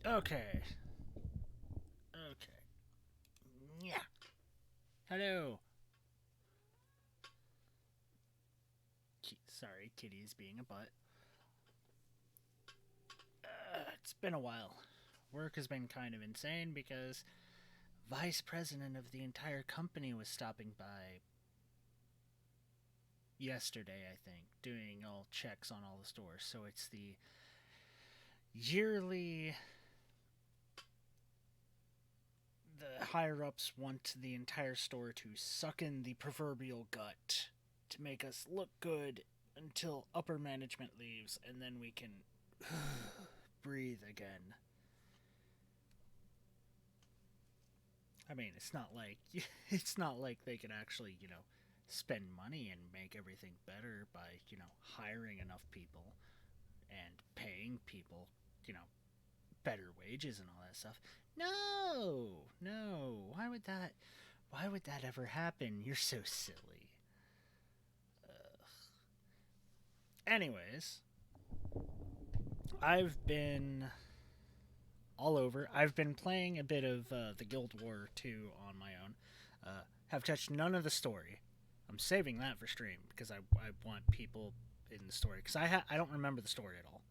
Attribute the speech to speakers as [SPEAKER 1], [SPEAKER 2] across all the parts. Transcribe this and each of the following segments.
[SPEAKER 1] Okay. Okay. Yeah. Hello. Sorry, Kitty's being a butt. It's been a while. Work has been kind of insane because vice president of the entire company was stopping by yesterday, I think, doing all checks on all the stores. So it's the yearly. The higher ups want the entire store to suck in the proverbial gut to make us look good until upper management leaves, and then we can breathe again. I mean, it's not like they can actually, spend money and make everything better by, hiring enough people and paying people, you know, better wages and all that stuff. No, no. Why would that ever happen? You're so silly. Anyways, I've been all over. I've been playing a bit of the Guild War 2 on my own. Have touched none of the story. I'm saving that for stream because I want people in the story because I don't remember the story at all.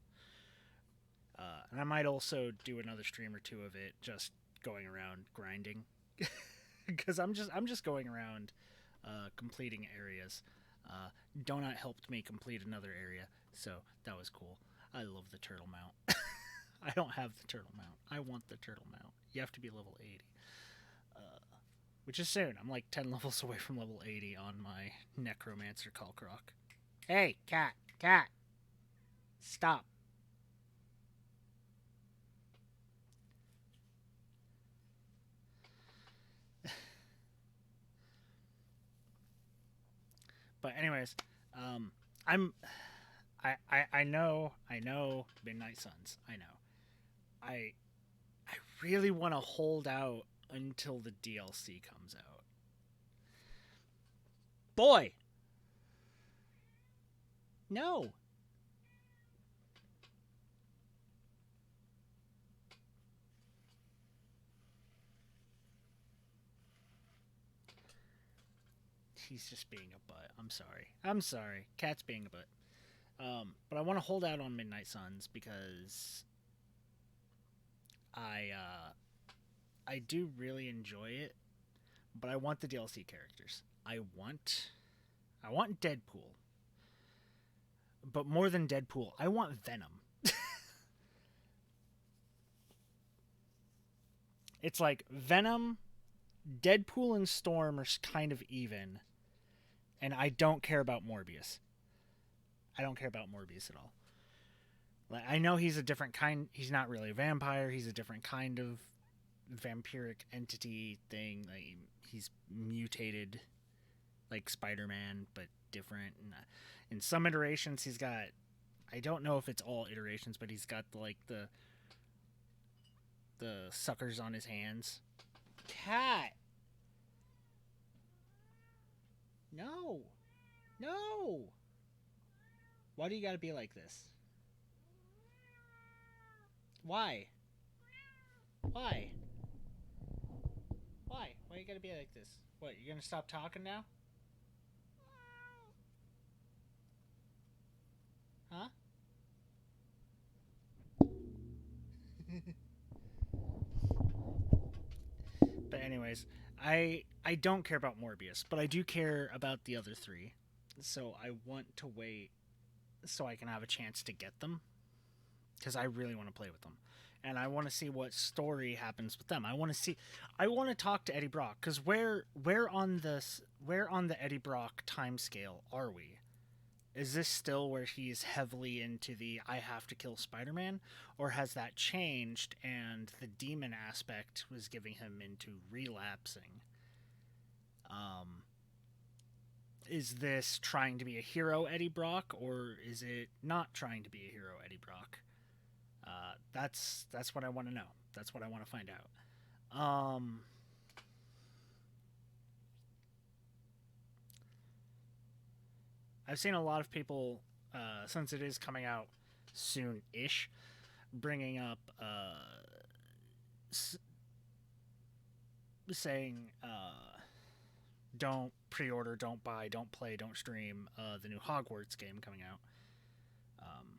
[SPEAKER 1] And I might also do another stream or two of it just going around grinding because I'm just going around completing areas. Donut helped me complete another area, so that was cool. I love the turtle mount. I don't have the turtle mount. I want the turtle mount. You have to be level 80, which is soon. I'm like 10 levels away from level 80 on my Necromancer Kalkrok. Hey, cat, cat, stop. But anyways, um, I'm I know Midnight Suns. I know. I I really want to hold out until the DLC comes out. Boy, no. He's just being a butt. I'm sorry. I'm sorry. Cat's being a butt. But I want to hold out on Midnight Suns because I do really enjoy it, but I want the DLC characters. I want Deadpool, but more than Deadpool, I want Venom. It's like Venom, Deadpool, and Storm are kind of even, and I don't care about Morbius. I don't care about Morbius at all. Like I know he's a different kind. He's not really a vampire. He's a different kind of vampiric entity thing. Like he's mutated, like Spider-Man, but different. And in some iterations, he's got. I don't know if it's all iterations, but he's got the suckers on his hands. Cat, no, no. Why do you got to be like this? Why? Why? Why? Why you got to be like this? What? You're gonna stop talking now? Huh? But anyways, I don't care about Morbius, but I do care about the other three. So I want to wait so I can have a chance to get them because I really want to play with them. And I want to see what story happens with them. I want to talk to Eddie Brock cuz where on the Eddie Brock timescale are we? Is this still where he's heavily into the I have to kill Spider-Man, or has that changed and the demon aspect was giving him into relapsing? Um, is this trying to be a hero Eddie Brock, or is it not trying to be a hero Eddie Brock? That's what I want to know. That's what I want to find out. I've seen a lot of people, since it is coming out soon-ish, bringing up s- saying don't pre-order, don't buy, don't play, don't stream the new Hogwarts game coming out. Um,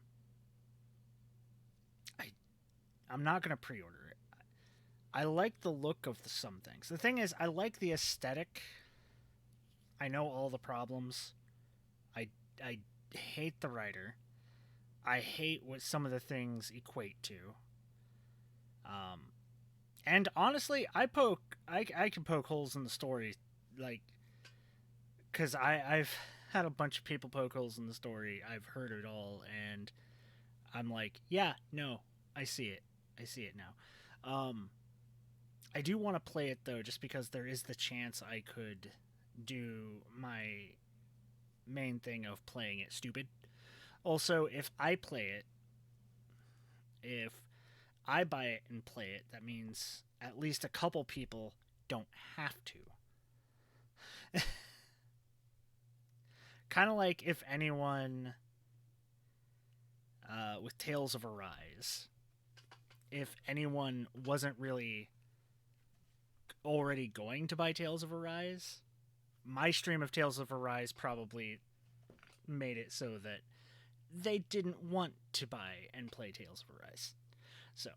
[SPEAKER 1] I I'm not gonna pre-order it. I like the look of some things. The thing is, I like the aesthetic. I know all the problems. I I hate the writer. I hate what some of the things equate to. Um, and honestly, I can poke holes in the story, like, because I've had a bunch of people poke holes in the story. I've heard it all, and I'm like, yeah, no, I see it. I see it now. I do want to play it though, just because there is the chance I could do my main thing of playing it stupid. Also, if I play it, if I buy it and play it, that means at least a couple people don't have to. Kind of like if anyone with Tales of Arise, if anyone wasn't really already going to buy Tales of Arise, my stream of Tales of Arise probably made it so that they didn't want to buy and play Tales of Arise. So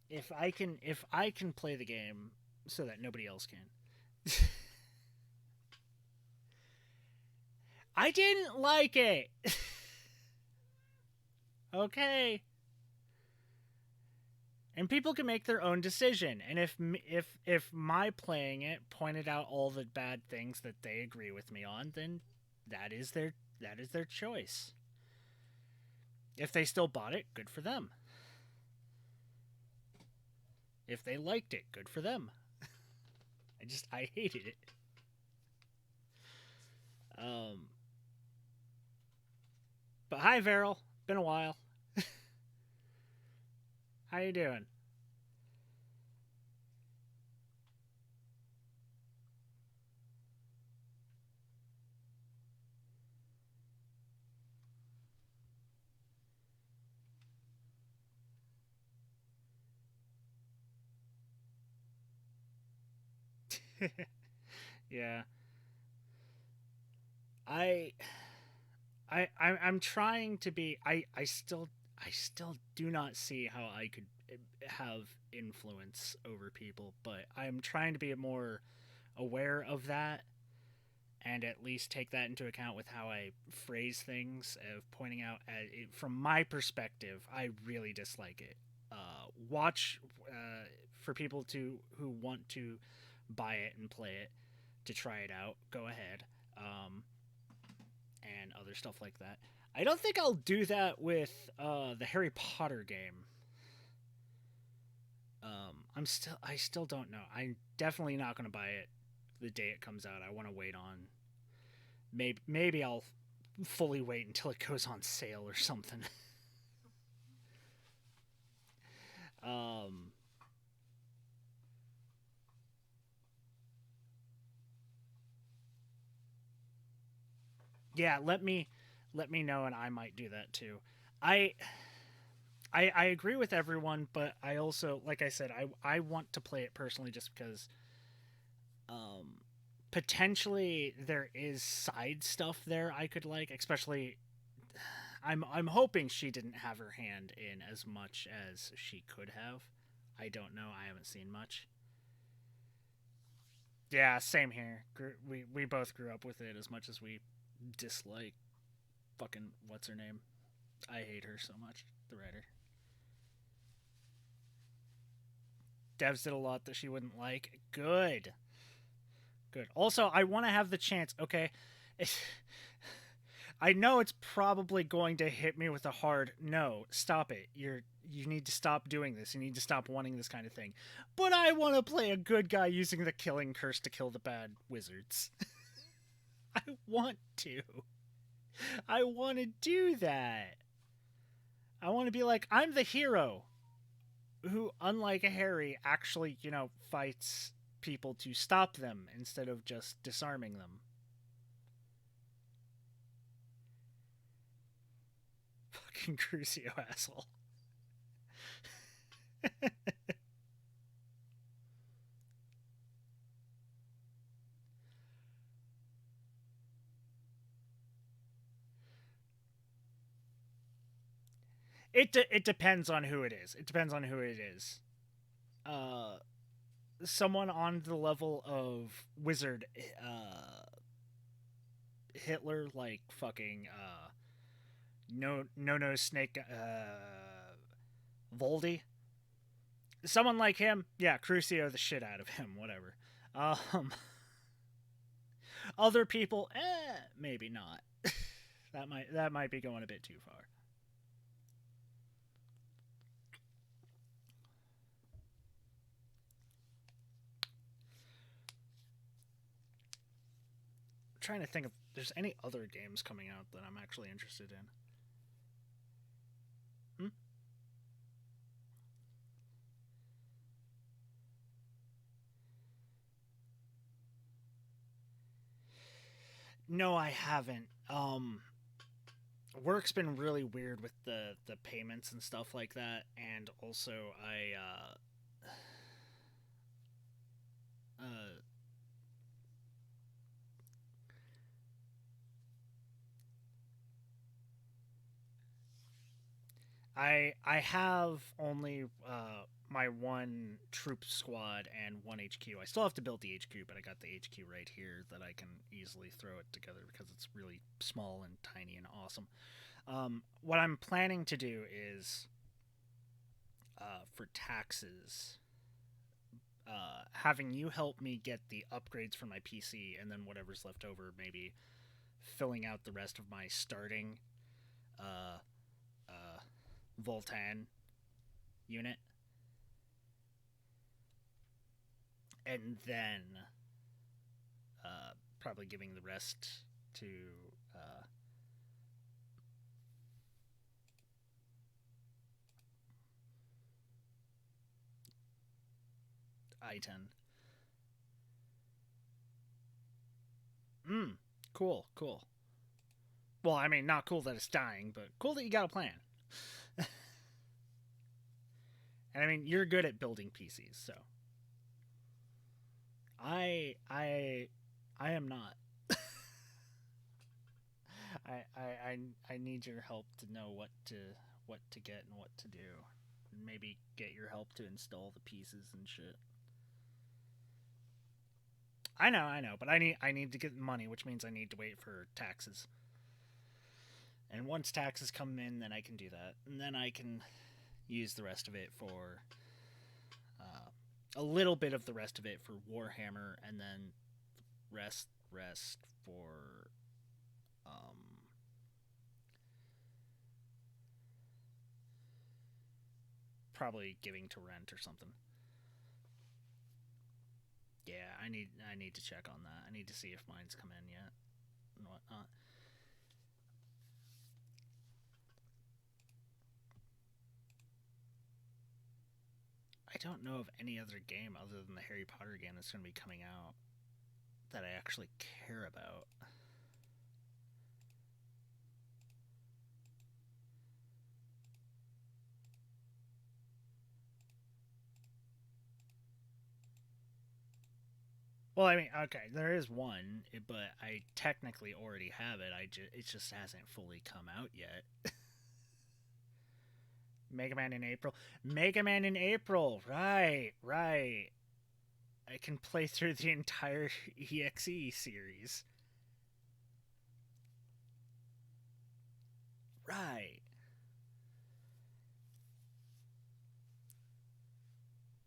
[SPEAKER 1] if I can play the game so that nobody else can. I didn't like it. Okay. And people can make their own decision. And if my playing it pointed out all the bad things that they agree with me on, then that is their choice. If they still bought it, good for them. If they liked it, good for them. I hated it. Um but hi Veryl, been a while. How you doing? Yeah. I I'm trying to be I still do not see how I could have influence over people, but I'm trying to be more aware of that and at least take that into account with how I phrase things, of pointing out from my perspective, I really dislike it. Watch for people to who want to buy it and play it to try it out. Go ahead. And other stuff like that. I don't think I'll do that with the Harry Potter game. I still don't know. I'm definitely not going to buy it the day it comes out. I want to wait on. Maybe I'll fully wait until it goes on sale or something. um, yeah, let me know, and I might do that too. I I agree with everyone, but I also, like I said, I want to play it personally just because um, potentially there is side stuff there I could like, especially I'm hoping she didn't have her hand in as much as she could have. I don't know. I haven't seen much. Yeah, same here. We both grew up with it as much as we dislike fucking what's her name. I hate her so much. The writer. Devs did a lot that she wouldn't like. Good. Good. Also, I want to have the chance. Okay, I know it's probably going to hit me with a hard no. Stop it. You need to stop doing this. You need to stop wanting this kind of thing. But I want to play a good guy using the killing curse to kill the bad wizards. I want to. I want to do that. I want to be like, I'm the hero who, unlike Harry, actually, fights people to stop them instead of just disarming them. Fucking Crucio asshole. it depends on who it is. It depends on who it is. Uh, Someone on the level of wizard, Hitler, like fucking no snake, Voldy. Someone like him, yeah, Crucio the shit out of him, whatever. Um, Other people, maybe not. That might be going a bit too far. I'm trying to think if there's any other games coming out that I'm actually interested in. Hmm? No, I haven't. Work's been really weird with the payments and stuff like that, and also uh I have only my one troop squad and one HQ. I still have to build the HQ, but I got the HQ right here that I can easily throw it together because it's really small and tiny and awesome. What I'm planning to do is for taxes, having you help me get the upgrades for my PC, and then whatever's left over, maybe filling out the rest of my starting uh, uh, Voltan unit, and then probably giving the rest to uh, I-10. Mm, cool, cool. Well, I mean, not cool that it's dying, but cool that you got a plan. And I mean, you're good at building PCs, so I I I am not. I need your help to know what to get and what to do. Maybe get your help to install the pieces and shit. I know, but I need to get money, which means I need to wait for taxes. And once taxes come in, then I can do that, and then I can use the rest of it for a little bit of the rest of it for Warhammer, and then rest for probably giving to rent or something. Yeah, I need to check on that. I need to see if mine's come in yet and whatnot. I don't know of any other game other than the Harry Potter game that's going to be coming out that I actually care about. Well, I mean, okay, there is one, but I technically already have it. It just hasn't fully come out yet. Mega Man in April. Mega Man in April. Right, right. I can play through the entire EXE series. Right.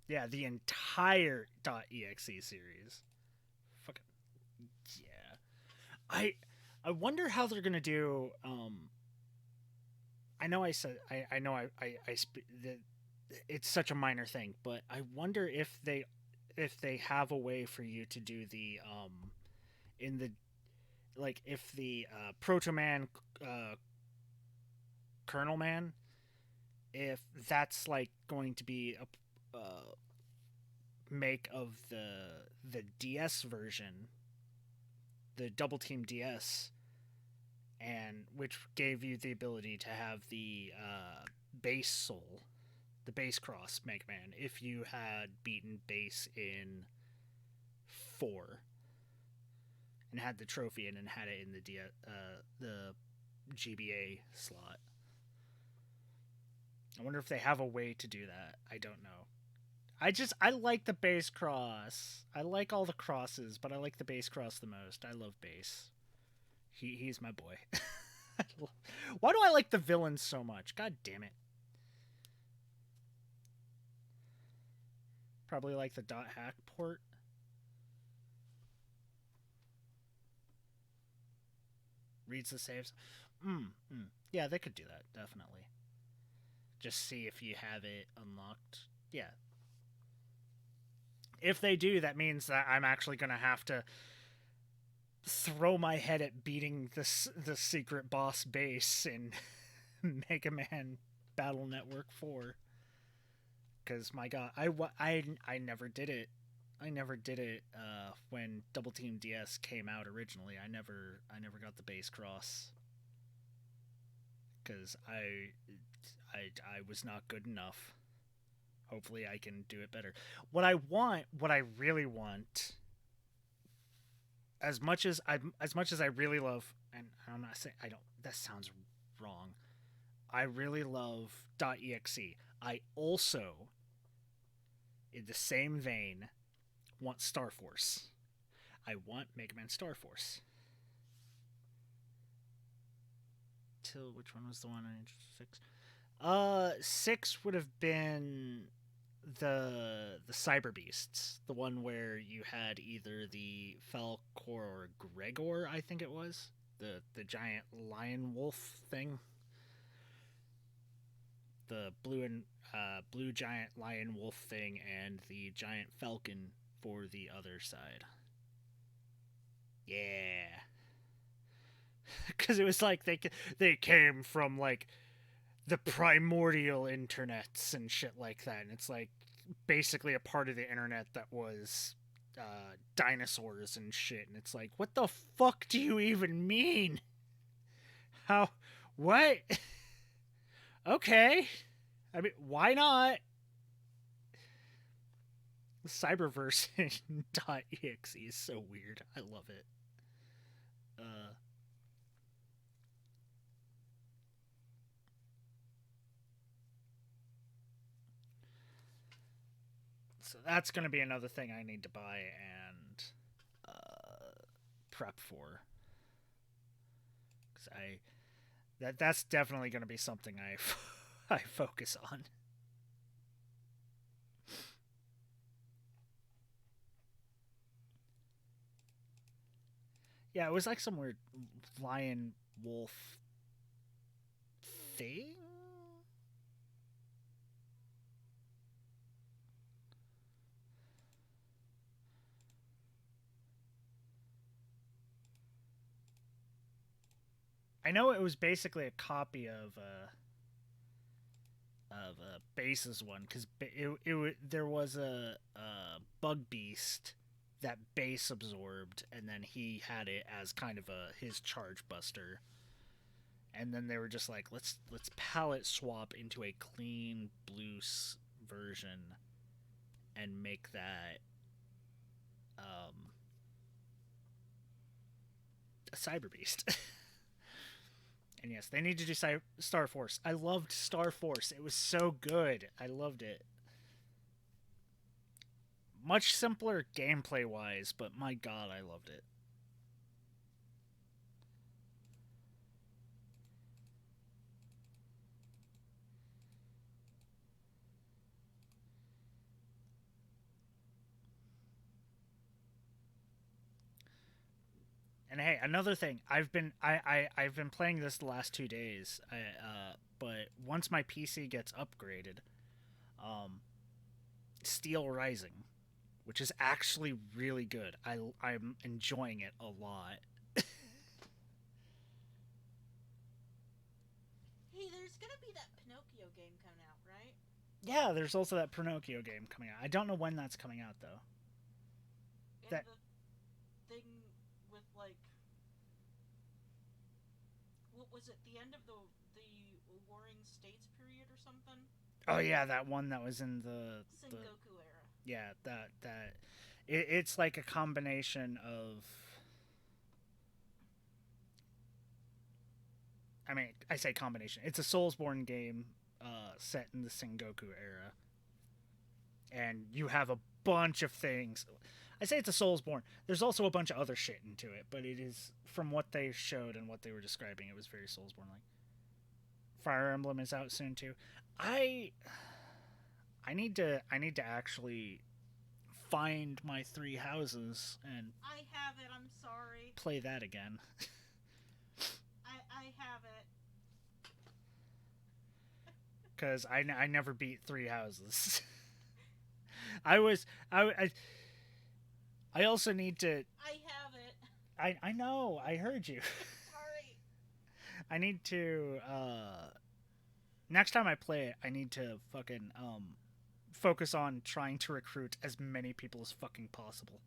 [SPEAKER 1] Yeah, the entire .exe series. Fucking yeah. I I wonder how they're gonna do. I know I said I know that it's such a minor thing, but I wonder if they have a way for you to do the in the like if the Proto Man, uh, Colonel Man, if that's like going to be a make of the DS version, the Double Team DS, and which gave you the ability to have the base soul, the base cross Mega Man, if you had beaten base in 4 and had the trophy and had it in the GBA slot. I wonder if they have a way to do that. I don't know. I like the base cross. I like all the crosses, but I like the base cross the most. I love base. He's my boy. Why do I like the villains so much? God damn it. Probably like the .hack port. Reads the saves. Yeah, they could do that, definitely. Just see if you have it unlocked. Yeah. If they do, that means that I'm actually going to have to throw my head at beating the secret boss base in Mega Man Battle Network 4. Because, my god, I never did it. I never did it when Double Team DS came out originally. I never got the base cross because I was not good enough. Hopefully, I can do it better. What I really want, as much as I really love, and I'm not saying I don't. That sounds wrong. I really love .exe. I also, in the same vein, want Star Force. I want Mega Man Star Force. Till which one was the one in 6? 6 would have been the Cyber Beasts, the one where you had either the Falcor or Gregor, I think it was, the giant lion wolf thing, the blue giant lion wolf thing, and the giant falcon for the other side. Yeah, because it was like they came from like the primordial internets and shit like that, and it's like basically a part of the internet that was dinosaurs and shit, and it's like, what the fuck do you even mean? How? What? Okay. I mean, why not? Cyberverse in .exe is so weird. I love it. Uh, so that's going to be another thing I need to buy and prep for, because that's definitely going to be something I focus on. Yeah, it was like some weird lion wolf thing. I know it was basically a copy of a base's one, because there was a bug beast that base absorbed, and then he had it as kind of his charge buster, and then they were just like, let's palette swap into a clean blue version and make that a cyber beast. And yes, they need to do Star Force. I loved Star Force. It was so good. I loved it. Much simpler gameplay wise, but my god, I loved it. And hey, another thing, I've been playing this the last 2 days. But once my PC gets upgraded, um, Steel Rising, which is actually really good. I'm enjoying it a lot.
[SPEAKER 2] Hey, there's gonna be that Pinocchio game coming out, right?
[SPEAKER 1] Yeah, there's also that Pinocchio game coming out. I don't know when that's coming out though.
[SPEAKER 2] And
[SPEAKER 1] That
[SPEAKER 2] the thing with like, what was it? The end of the Warring States period or something?
[SPEAKER 1] Oh yeah, that one that was in the
[SPEAKER 2] Sengoku era.
[SPEAKER 1] yeah, it's like a combination of, I mean, I say combination. It's a Soulsborne game set in the Sengoku era, and you have a bunch of things. I say it's a Soulsborne. There's also a bunch of other shit into it, but it is, from what they showed and what they were describing, it was very Soulsborne like. Fire Emblem is out soon too. I I need to actually find my three houses and
[SPEAKER 2] I have it. I'm sorry.
[SPEAKER 1] play that again.
[SPEAKER 2] I have it.
[SPEAKER 1] Because I never beat three houses. I also need to.
[SPEAKER 2] I have it.
[SPEAKER 1] I know, I heard you.
[SPEAKER 2] Sorry.
[SPEAKER 1] I need to next time I play it, I need to fucking focus on trying to recruit as many people as fucking possible.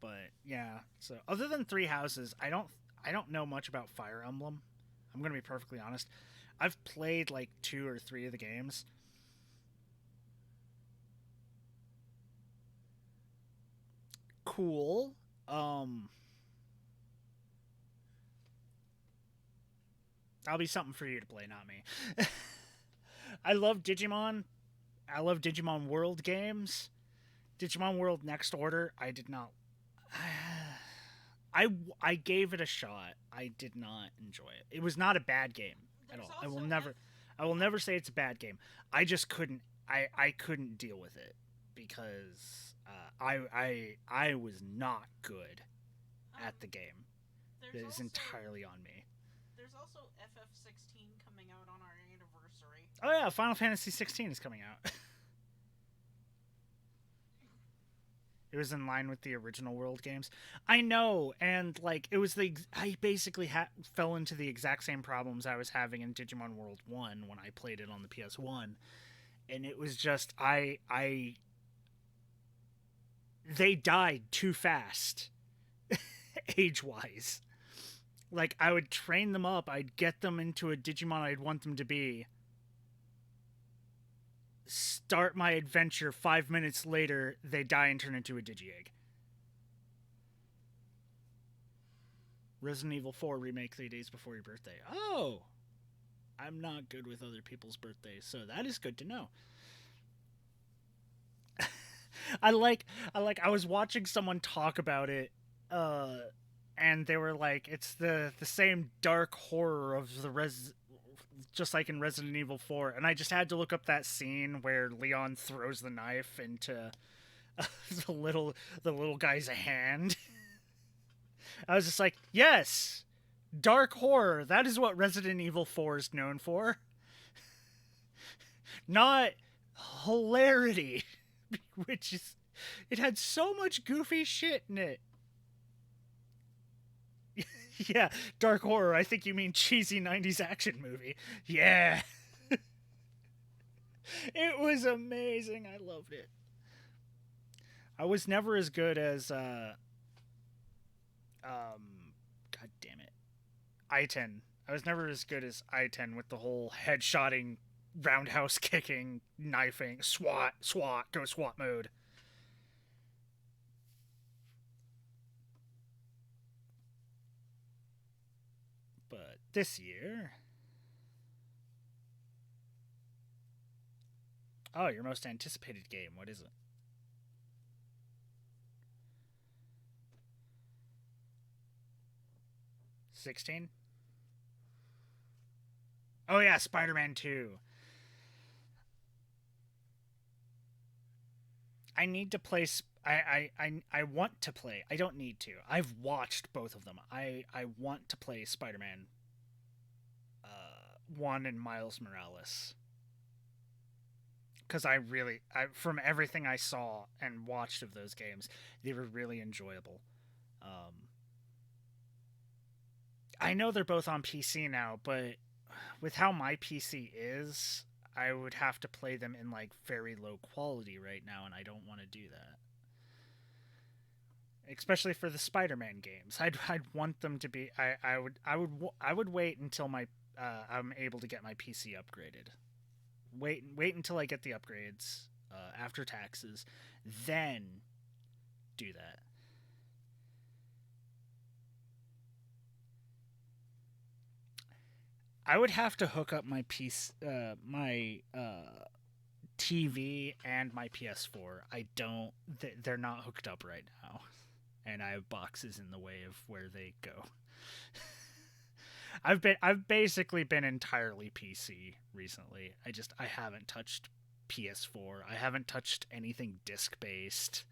[SPEAKER 1] But yeah, so other than three houses, I don't know much about Fire Emblem. I'm gonna be perfectly honest. I've played like two or three of the games. Cool. That'll be something for you to play, not me. I love Digimon. I love Digimon World games. Digimon World Next Order, I did not. I gave it a shot. I did not enjoy it. It was not a bad game at
[SPEAKER 2] There's
[SPEAKER 1] all.
[SPEAKER 2] also
[SPEAKER 1] I will never say it's a bad game. I just couldn't. I couldn't deal with it because I was not good at the game. It
[SPEAKER 2] there's
[SPEAKER 1] is
[SPEAKER 2] also,
[SPEAKER 1] entirely on me.
[SPEAKER 2] There's also FF16 coming out on our anniversary.
[SPEAKER 1] Oh yeah, Final Fantasy 16 is coming out. It was in line with the original World games. I know, and like it was I basically fell into the exact same problems I was having in Digimon World 1 when I played it on the PS1, and it was just I they died too fast age-wise. Like I would train them up, I'd get them into a Digimon I'd want them to be. Start my adventure 5 minutes later, they die and turn into a Digi-Egg. Resident Evil 4 remake 3 days before your birthday. Oh! I'm not good with other people's birthdays, so that is good to know. I was watching someone talk about it, and they were like, it's the same dark horror of just like in Resident Evil 4, and I just had to look up that scene where Leon throws the knife into the little guy's hand. I was just like, yes, dark horror. That is what Resident Evil 4 is known for. Not hilarity, which is, it had so much goofy shit in it. Yeah, dark horror. I think you mean cheesy 90s action movie. Yeah. It was amazing. I loved it. I was never as good as god damn it. I-10. I was never as good as I-10 with the whole headshotting, roundhouse kicking, knifing, SWAT, go SWAT mode. But this year. Oh, your most anticipated game. What is it? 16? Oh yeah, Spider-Man 2. I need to play I want to play. I don't need to. I've watched both of them. I want to play Spider-Man 1 and Miles Morales. Cuz from everything I saw and watched of those games, they were really enjoyable. I know they're both on PC now, but with how my PC is, I would have to play them in like very low quality right now, and I don't want to do that. Especially for the Spider-Man games, I'd want them to be. I would wait until I'm able to get my PC upgraded. Wait until I get the upgrades. after taxes, then do that. I would have to hook up my my TV and my PS4. I don't. They're not hooked up right now, and I have boxes in the way of where they go. I've basically been entirely PC recently. I haven't touched PS4. I haven't touched anything disc based.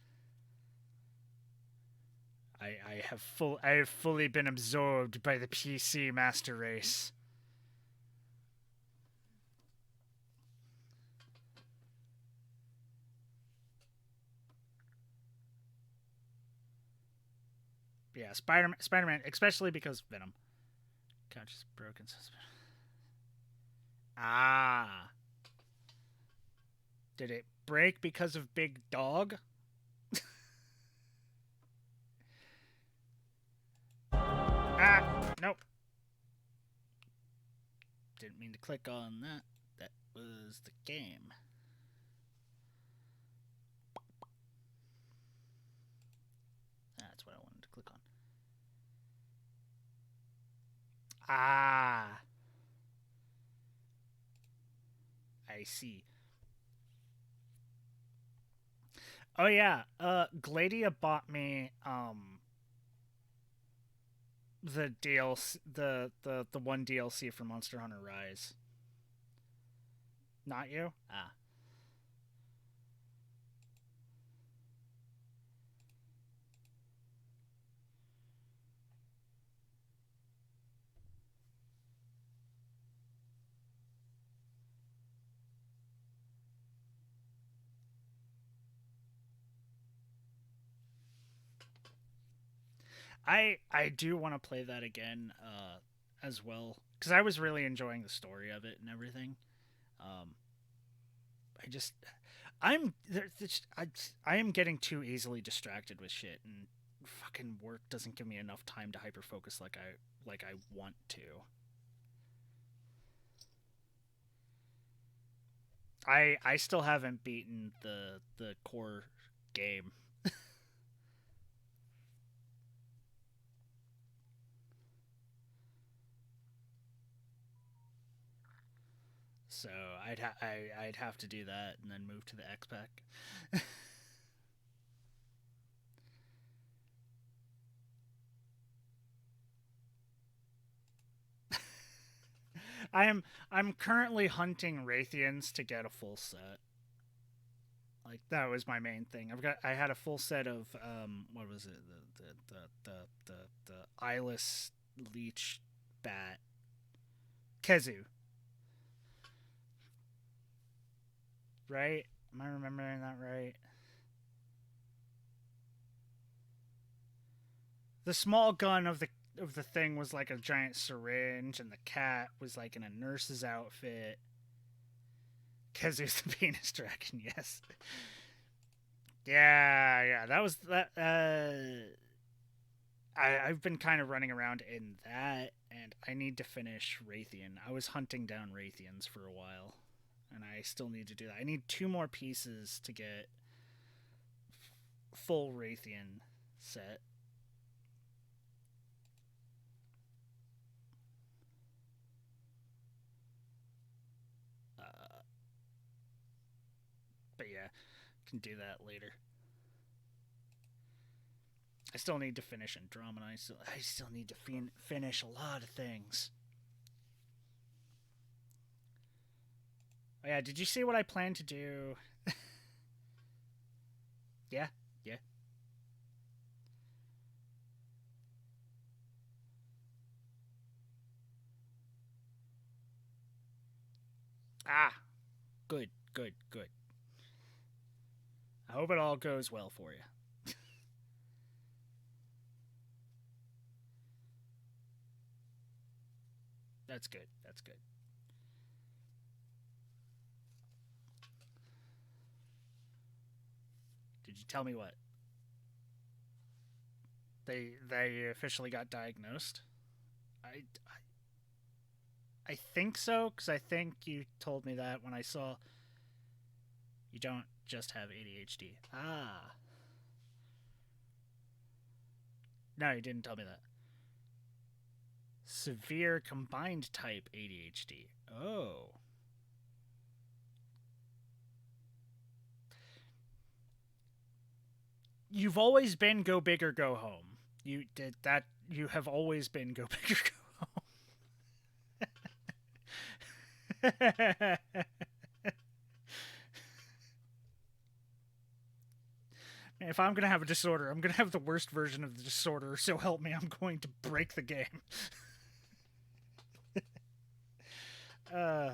[SPEAKER 1] I have fully been absorbed by the PC master race. Yeah, Spider-Man, especially because Venom. Couch is broken. Ah, did it break because of Big Dog? Ah, nope. Didn't mean to click on that. That was the game. That's what I wanted to click on. Ah, I see. Oh yeah, Gladia bought me the DLC, the one DLC for Monster Hunter Rise. Not you? Ah. I do want to play that again as well because I was really enjoying the story of it and everything. Um, I just I'm I am getting too easily distracted with shit, and fucking work doesn't give me enough time to hyper focus like I want to. I still haven't beaten the core game. So I'd have to do that and then move to the X pack. I'm currently hunting Raytheons to get a full set. Like that was my main thing. I had a full set of what was it, the eyeless leech bat Kezu, right? Am I remembering that right? The small gun of the thing was like a giant syringe, and the cat was like in a nurse's outfit. Kezu's the penis dragon, yes. Yeah, that was that. I've been kind of running around in that, and I need to finish Raytheon. I was hunting down Raytheons for a while, and I still need to do that. I need two more pieces to get full Raytheon set. Uh, but yeah, can do that later. I still need to finish Andromeda. I still need to finish a lot of things. Oh yeah, did you see what I plan to do? Yeah, yeah. Ah, good, good, good. I hope it all goes well for you. That's good. That's good. Did you tell me what? They officially got diagnosed? I think so, because I think you told me that when I saw. You don't just have ADHD. Ah. No, you didn't tell me that. Severe combined type ADHD. Oh. You've always been go big or go home. You did that. You have always been go big or go home. If I'm gonna have a disorder, I'm gonna have the worst version of the disorder. So help me, I'm going to break the game. uh.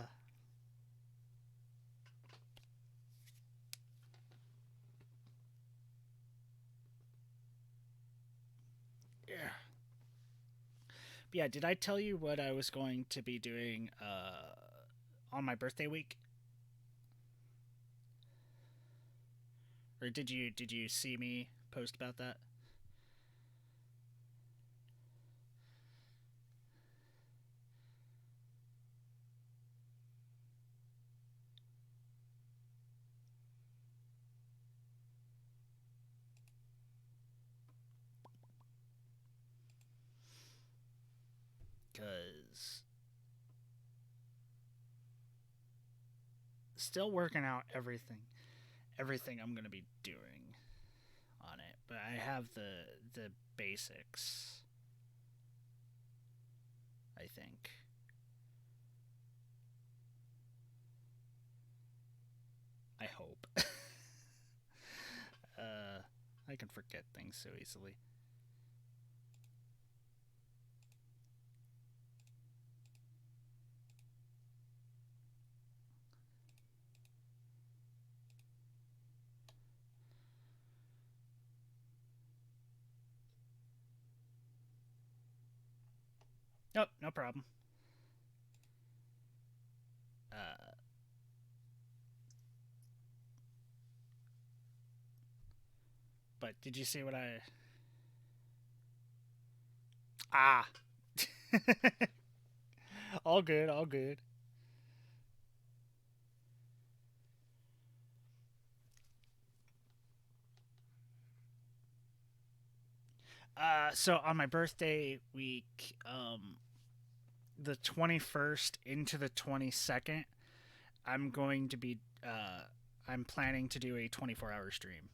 [SPEAKER 1] Yeah. But yeah, did I tell you what I was going to be doing on my birthday week? Or did you see me post about that? Cuz still working out everything I'm going to be doing on it, but I have the basics, I think. I hope. I can forget things so easily. Nope, no problem. Uh, but did you see what I? Ah, all good, all good. So on my birthday week, the 21st into the 22nd, I'm going to be. I'm planning to do a 24-hour stream,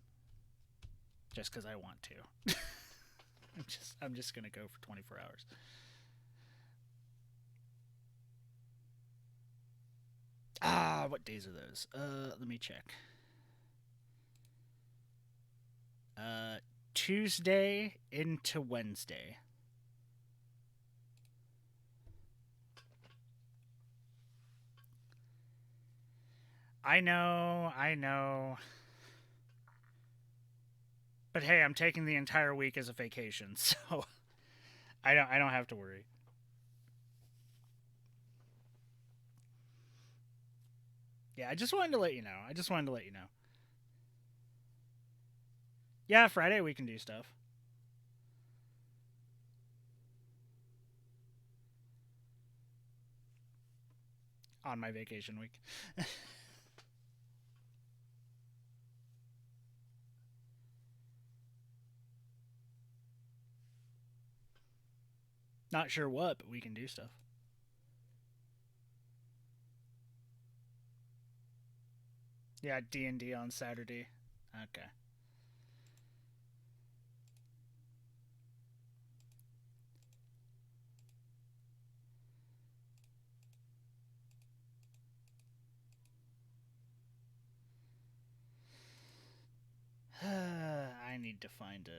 [SPEAKER 1] just because I want to. I'm just gonna go for 24 hours. Ah, what days are those? Let me check. Uh, Tuesday into Wednesday. I know, I know. But hey, I'm taking the entire week as a vacation, so I don't have to worry. Yeah, I just wanted to let you know. I just wanted to let you know. Yeah, Friday we can do stuff on my vacation week. Not sure what, but we can do stuff. Yeah, D&D on Saturday. Okay. I need to find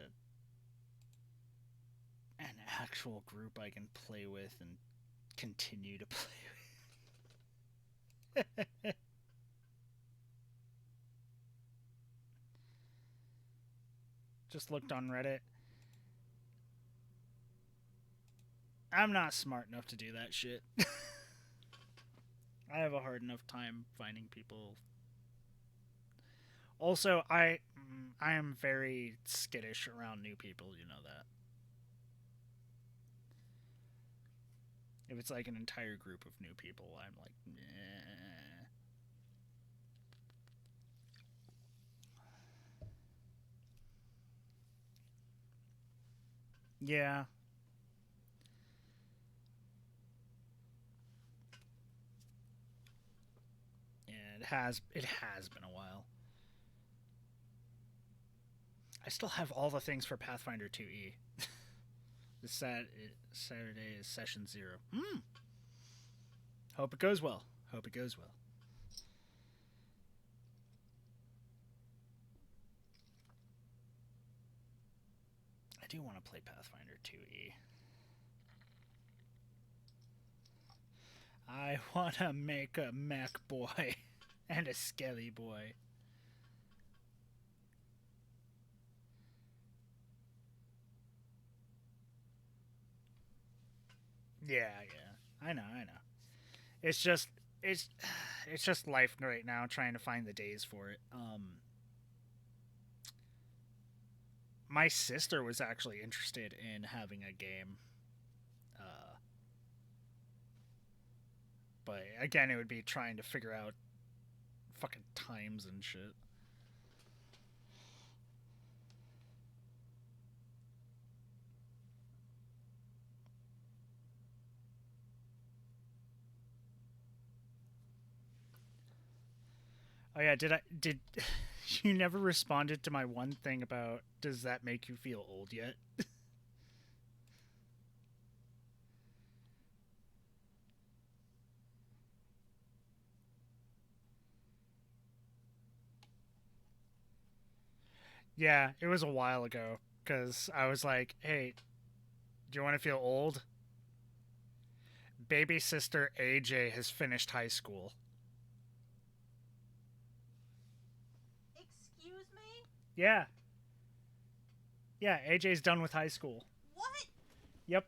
[SPEAKER 1] an actual group I can play with and continue to play with. Just looked on Reddit. I'm not smart enough to do that shit. I have a hard enough time finding people. Also, I am very skittish around new people, you know that. If it's like an entire group of new people, I'm like, nah. Yeah. Yeah, it has been a while. I still have all the things for Pathfinder 2E. Saturday is session 0. Hope it goes well. Hope it goes well. I do want to play Pathfinder 2E. I want to make a mech boy and a skelly boy. Yeah, yeah. I know. It's just it's it's just life right now trying to find the days for it. My sister was actually interested in having a game. Uh but again, it would be trying to figure out fucking times and shit. Oh yeah, did you never responded to my one thing about does that make you feel old yet? Yeah, it was a while ago cuz I was like, "Hey, do you want to feel old? Baby sister AJ has finished high school."
[SPEAKER 2] Excuse me?
[SPEAKER 1] Yeah. Yeah, AJ's done with high school.
[SPEAKER 2] What?
[SPEAKER 1] Yep.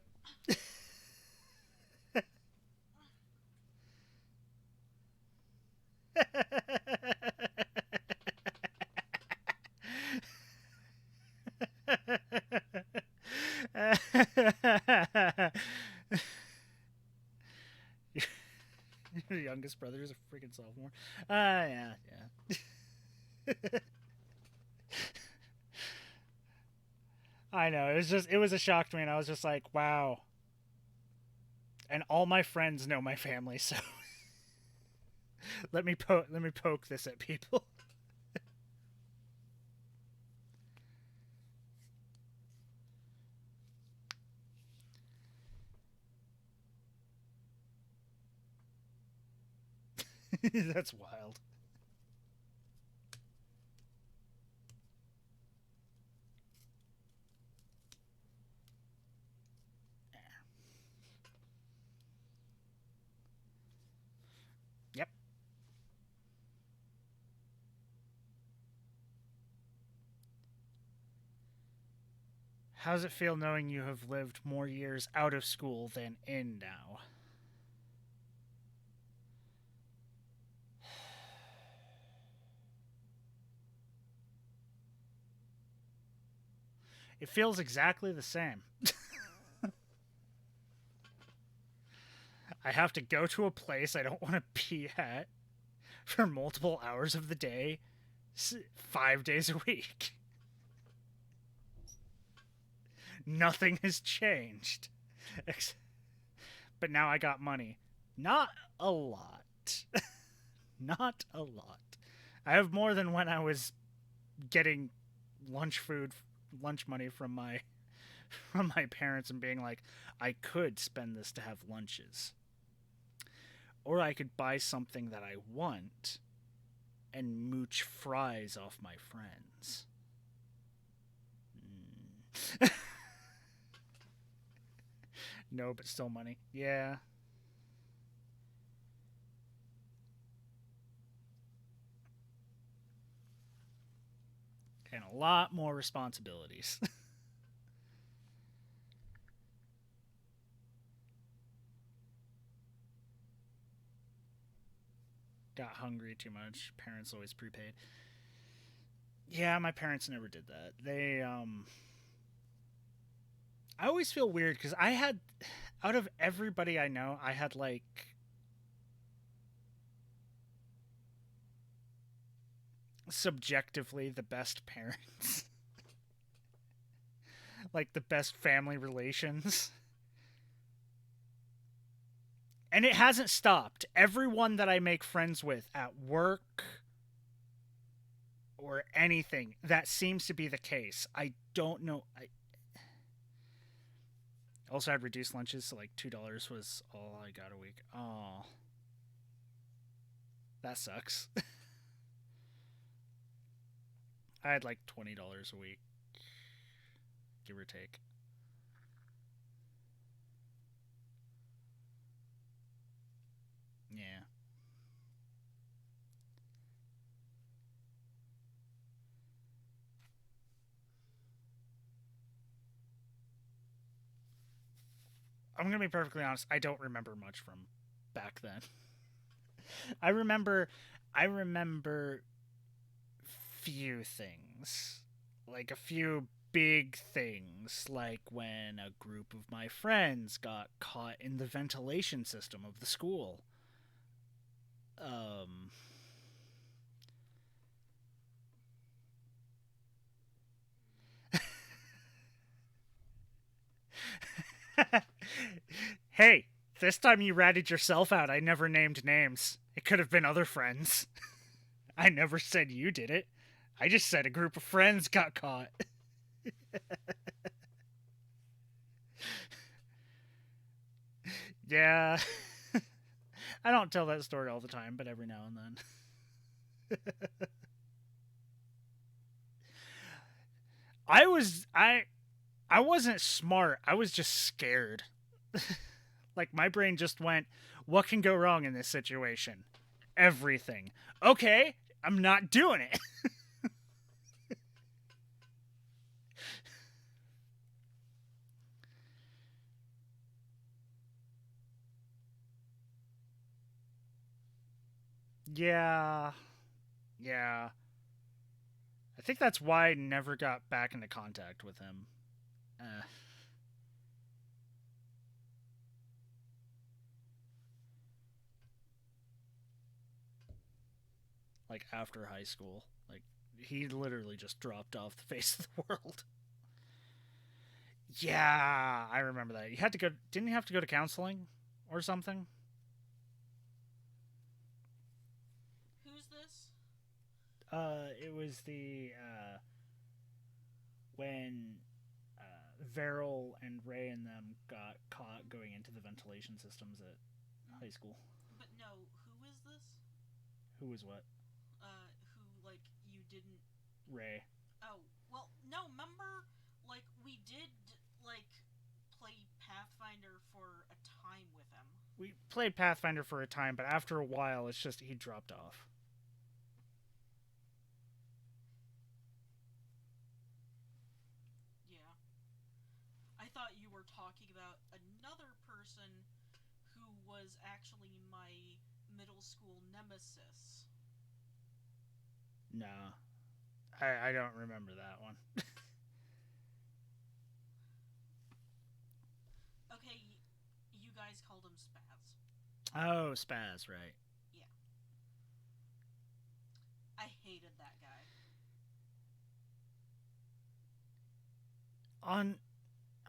[SPEAKER 1] Your youngest brother is a freaking sophomore. Yeah, yeah. I know. It was a shock to me, and I was just like, wow. And all my friends know my family, so let me poke this at people. That's wild. Yep. How does it feel knowing you have lived more years out of school than in now? It feels exactly the same. I have to go to a place I don't want to be at for multiple hours of the day, 5 days a week. Nothing has changed. But now I got money. Not a lot. Not a lot. I have more than when I was getting lunch food, lunch money from my parents and being like, I could spend this to have lunches. Or I could buy something that I want and mooch fries off my friends. No, but still money. Yeah. And a lot more responsibilities. Got hungry too much. Parents always prepaid. Yeah, my parents never did that. I always feel weird because I had, out of everybody I know, I had like subjectively the best parents. like the best family relations. And it hasn't stopped. Everyone that I make friends with at work or anything, that seems to be the case. I don't know. I also had reduced lunches, so like $2 was all I got a week. Oh, that sucks. I had like $20 a week, give or take. Yeah. I'm gonna be perfectly honest. I don't remember much from back then. I remember, I remember few things, like a few big things, like when a group of my friends got caught in the ventilation system of the school. Um, hey, this time you ratted yourself out. I never named names. It could have been other friends. I never said you did it. I just said a group of friends got caught. Yeah. I don't tell that story all the time, but every now and then. I was I wasn't smart. I was just scared. Like my brain just went, what can go wrong in this situation? Everything. Okay, I'm not doing it. Yeah. Yeah. I think that's why I never got back into contact with him. Uh, like after high school. Like he literally just dropped off the face of the world. Yeah, I remember that. You had to go. Didn't you have to go to counseling or something?
[SPEAKER 2] Who's this?
[SPEAKER 1] It was the when Veril and Ray and them got caught going into the ventilation systems at high school.
[SPEAKER 2] But no, who is this?
[SPEAKER 1] Who was what?
[SPEAKER 2] Who, like, you didn't.
[SPEAKER 1] Ray.
[SPEAKER 2] Oh, well, no, remember, like, we did, like, play Pathfinder for a time with him.
[SPEAKER 1] We played Pathfinder for a time, but after a while, it's just he dropped off.
[SPEAKER 2] Yeah. I thought you were talking about another person who was actually my middle school nemesis.
[SPEAKER 1] No, I don't remember that one.
[SPEAKER 2] Okay, you guys called him Spaz.
[SPEAKER 1] Oh, Spaz, right.
[SPEAKER 2] Yeah. I hated that guy.
[SPEAKER 1] On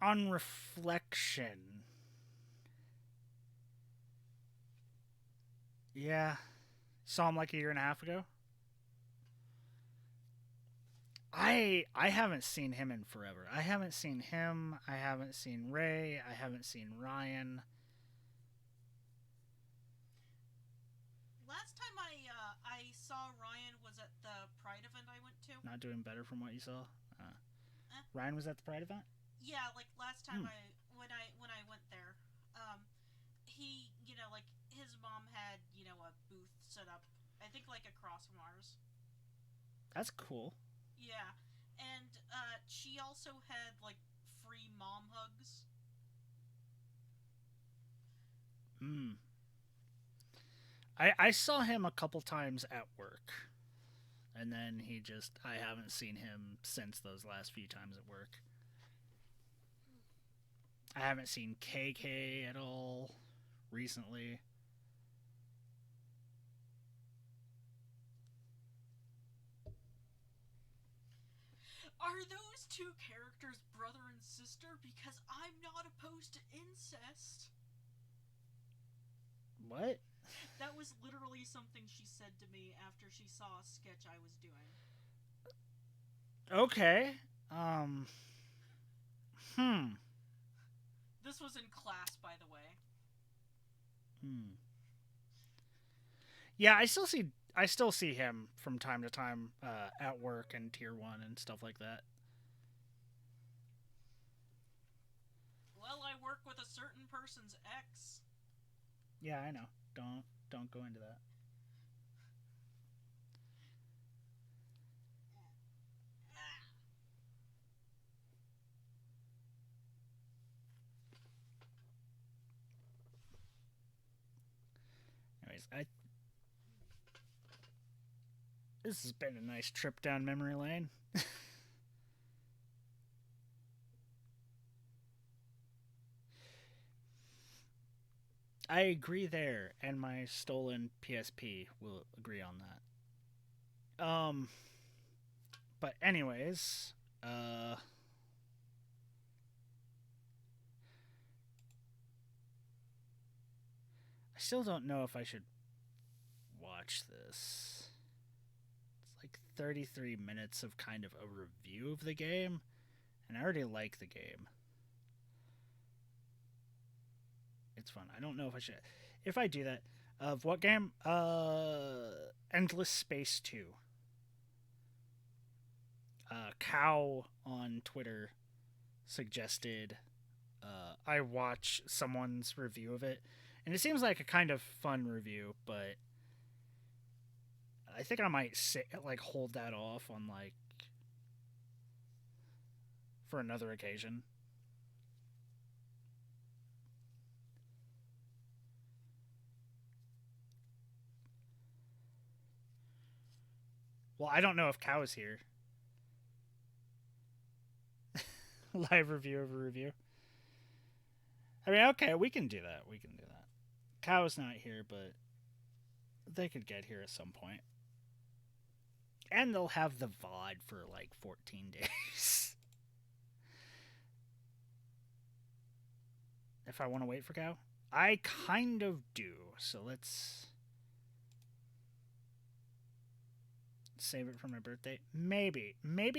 [SPEAKER 1] on reflection, yeah, saw him like a year and a half ago. I haven't seen him in forever. I haven't seen him. I haven't seen Ray. I haven't seen Ryan.
[SPEAKER 2] Last time I saw Ryan was at the Pride event I went to.
[SPEAKER 1] Not doing better from what you saw.
[SPEAKER 2] Eh?
[SPEAKER 1] Ryan was at the Pride event.
[SPEAKER 2] Yeah, like last time
[SPEAKER 1] Hmm.
[SPEAKER 2] I went there, he, like his mom had, a booth set up. I think like across from ours.
[SPEAKER 1] That's cool.
[SPEAKER 2] Yeah, and she also had like free mom hugs.
[SPEAKER 1] Hmm. I saw him a couple times at work, and then I haven't seen him since those last few times at work. I haven't seen KK at all recently.
[SPEAKER 2] Are Are those two characters brother and sister? Because I'm not opposed to incest.
[SPEAKER 1] What?
[SPEAKER 2] That was literally something she said to me after she saw a sketch I was doing.
[SPEAKER 1] Okay.
[SPEAKER 2] This was in class, by the way.
[SPEAKER 1] Yeah, I still see him from time to time at work and Tier 1 and stuff like that.
[SPEAKER 2] Well, I work with a certain person's ex.
[SPEAKER 1] Yeah, I know. Don't go into that. Anyways, this has been a nice trip down memory lane. I agree there, and my stolen PSP will agree on that. But anyways, I still don't know if I should watch this. It's like 33 minutes of kind of a review of the game, and I already like the game. It's fun. I don't know if I should. If I do that, of what game? Endless Space 2. Cow on Twitter suggested I watch someone's review of it, and it seems like a kind of fun review, but I think I might hold that off on for another occasion. Well, I don't know if Cow is here. Live review of a review. I mean, okay, we can do that. Cow's not here, but they could get here at some point. And they'll have the VOD for like 14 days. If I want to wait for Cow? I kind of do. So let's save it for my birthday. Maybe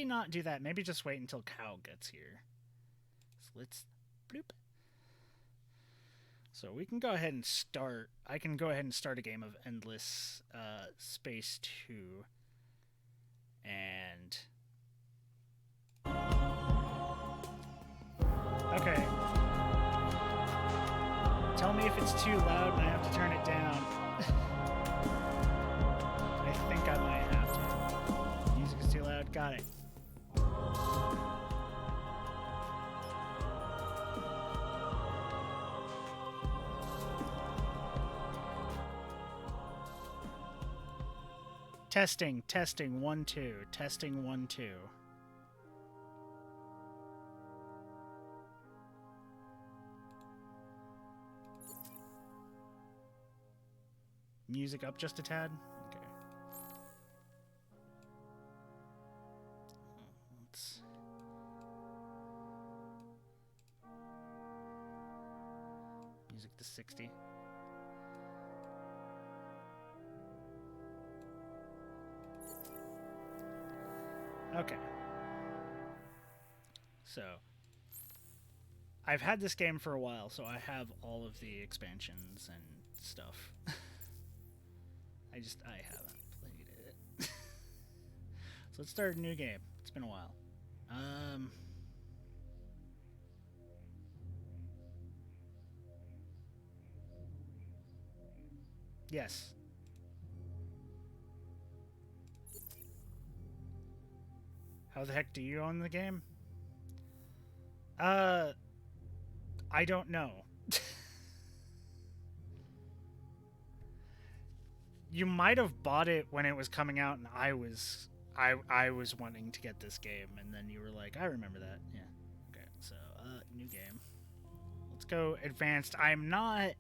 [SPEAKER 1] not do that. Maybe just wait until Cow gets here. So let's bloop. So we can go ahead and start. I can go ahead and start a game of Endless Space 2. And okay. Tell me if it's too loud and I have to turn it down. I think I might have to. Music is too loud. Got it. Testing 1 2. Testing 1 2. Music up just a tad. Okay. Let's. Music to 60. Okay. So, I've had this game for a while, so I have all of the expansions and stuff. I haven't played it. So let's start a new game. It's been a while. Yes. How the heck do you own the game? I don't know. You might have bought it when it was coming out, and I was wanting to get this game, and then you were like, I remember that. Yeah. Okay. So, new game. Let's go advanced. I'm not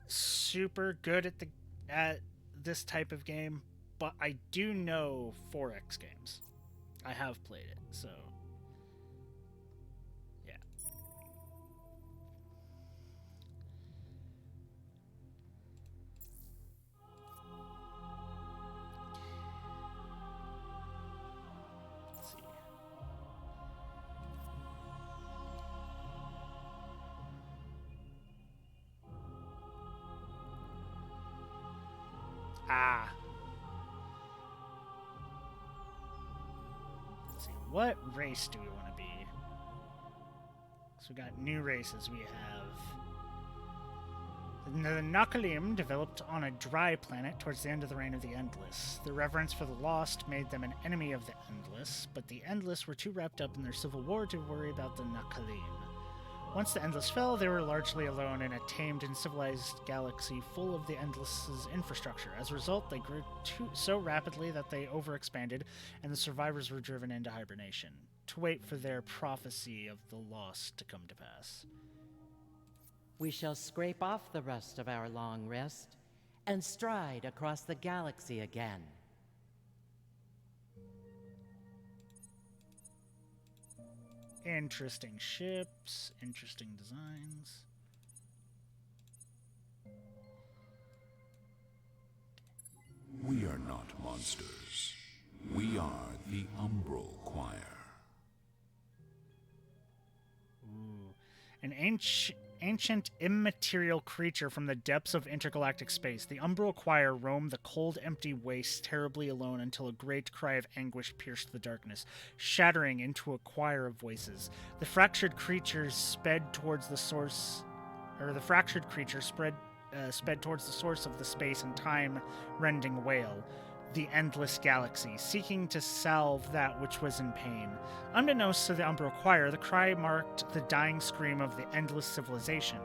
[SPEAKER 1] super good at this type of game, but I do know 4X games. I have played it, so yeah. Let's see. Ah. Let's see. What race do we want to be? So we got new races. We have the Nakalim developed on a dry planet towards the end of the reign of the Endless. Their reverence for the lost made them an enemy of the Endless, but the Endless were too wrapped up in their civil war to worry about the Nakalim. Once the Endless fell, they were largely alone in a tamed and civilized galaxy full of the Endless's infrastructure. As a result, they grew so rapidly that they overexpanded, and the survivors were driven into hibernation, to wait for their prophecy of the lost to come to pass.
[SPEAKER 3] We shall scrape off the rust of our long rest and stride across the galaxy again.
[SPEAKER 1] Interesting ships, interesting designs.
[SPEAKER 4] We are not monsters. We are the Umbral Choir.
[SPEAKER 1] Ooh. An ancient immaterial creature from the depths of intergalactic space, the Umbral Choir roamed the cold, empty wastes terribly alone until a great cry of anguish pierced the darkness, shattering into a choir of voices. The fractured creature sped towards the source of the space and time-rending wail, the endless galaxy, seeking to salve that which was in pain. Unbeknownst to the Umbral Choir, the cry marked the dying scream of the endless civilization,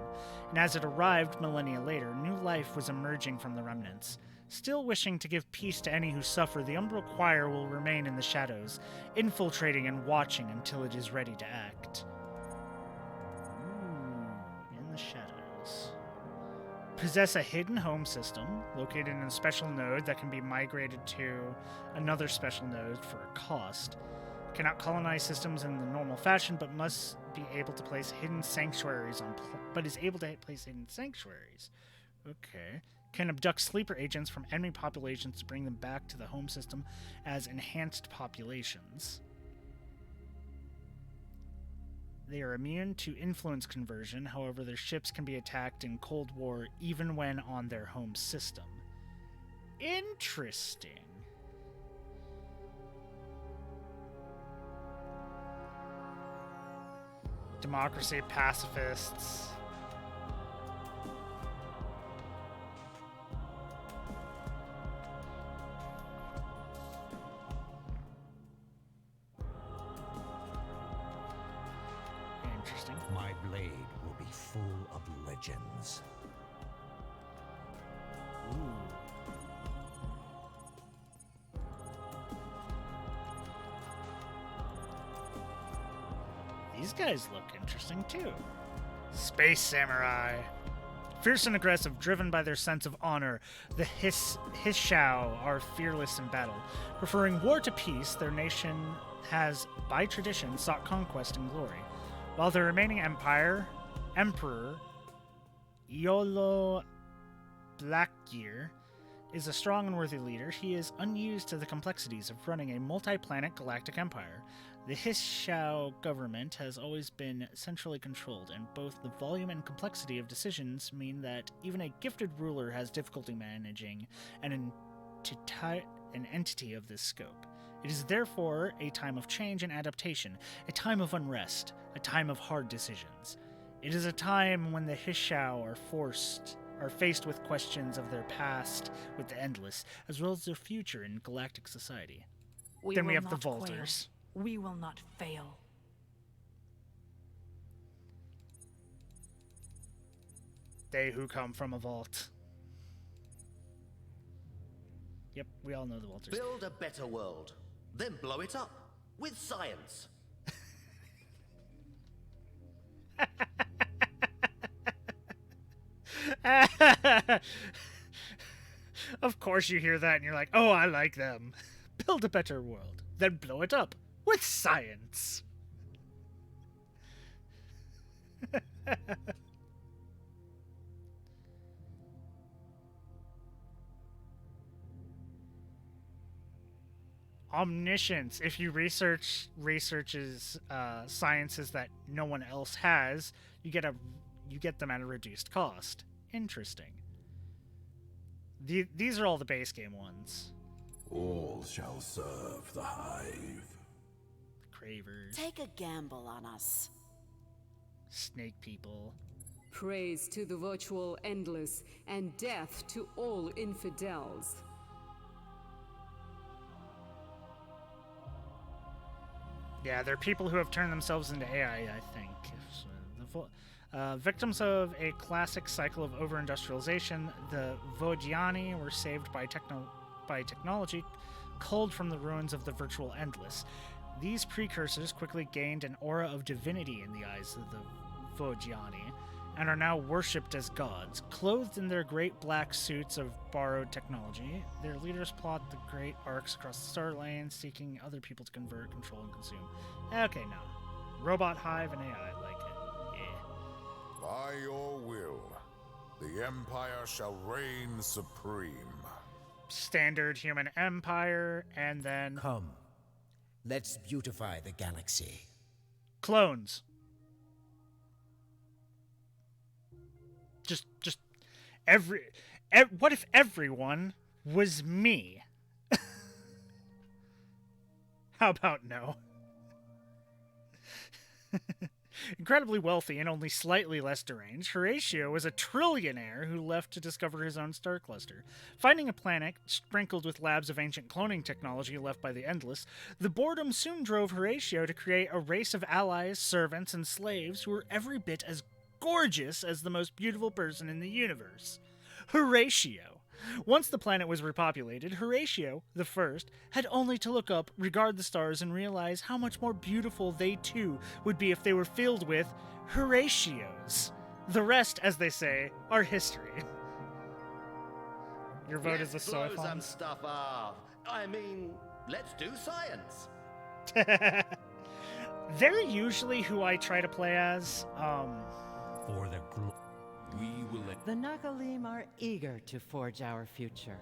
[SPEAKER 1] and as it arrived millennia later, new life was emerging from the remnants. Still wishing to give peace to any who suffer, the Umbral Choir will remain in the shadows, infiltrating and watching until it is ready to act. Ooh, in the shadows. Possess a hidden home system located in a special node that can be migrated to another special node for a cost. Cannot colonize systems in the normal fashion, but must be able to place hidden sanctuaries Okay. Can abduct sleeper agents from enemy populations to bring them back to the home system as enhanced populations. They are immune to influence conversion, however their ships can be attacked in Cold War even when on their home system. Interesting. Democracy, pacifists. Interesting.
[SPEAKER 5] My blade will be full of legends.
[SPEAKER 1] Ooh. These guys look interesting too. Space Samurai. Fierce and aggressive, driven by their sense of honor, the Hishao are fearless in battle. Preferring war to peace, their nation has, by tradition, sought conquest and glory. While the remaining emperor, Iolo Blackgear, is a strong and worthy leader, he is unused to the complexities of running a multi-planet galactic empire. The Hishao government has always been centrally controlled, and both the volume and complexity of decisions mean that even a gifted ruler has difficulty managing an entity of this scope. It is therefore a time of change and adaptation, a time of unrest, a time of hard decisions. It is a time when the Hishao are faced with questions of their past with the Endless, as well as their future in galactic society. Then we have the Vaulters.
[SPEAKER 6] We will not fail.
[SPEAKER 1] They who come from a vault. Yep, we all know the Vaulters.
[SPEAKER 7] Build a better world, then blow it up with science.
[SPEAKER 1] Of course you hear that and you're like, oh, I like them. Build a better world. Then blow it up with science. Omniscience. If you researches sciences that no one else has, you get them at a reduced cost. Interesting. These are all the base game ones.
[SPEAKER 4] All shall serve the hive.
[SPEAKER 1] Cravers.
[SPEAKER 8] Take a gamble on us.
[SPEAKER 1] Snake people.
[SPEAKER 9] Praise to the virtual endless, and death to all infidels.
[SPEAKER 1] Yeah, they're people who have turned themselves into AI, I think. Victims of a classic cycle of over-industrialization, the Vodiani were saved by technology culled from the ruins of the virtual endless. These precursors quickly gained an aura of divinity in the eyes of the Vodiani, and are now worshipped as gods. Clothed in their great black suits of borrowed technology, their leaders plot the great arcs across the star lane, seeking other people to convert, control, and consume. Okay, no. Robot hive and AI, like it. Yeah.
[SPEAKER 10] By your will, the Empire shall reign supreme.
[SPEAKER 1] Standard human empire, and then...
[SPEAKER 5] Come, let's beautify the galaxy.
[SPEAKER 1] Clones. Just what if everyone was me? How about no? Incredibly wealthy and only slightly less deranged, Horatio was a trillionaire who left to discover his own star cluster. Finding a planet sprinkled with labs of ancient cloning technology left by the Endless, the boredom soon drove Horatio to create a race of allies, servants, and slaves who were every bit as gorgeous as the most beautiful person in the universe. Horatio. Once the planet was repopulated, Horatio, the first, had only to look up, regard the stars, and realize how much more beautiful they too would be if they were filled with Horatios. The rest, as they say, are history. Your vote is a
[SPEAKER 7] blow
[SPEAKER 1] soy
[SPEAKER 7] some stuff off. I mean, let's do science.
[SPEAKER 1] They're usually who I try to play as.
[SPEAKER 5] For the
[SPEAKER 4] We will let
[SPEAKER 3] The Nagalim are eager to forge our future.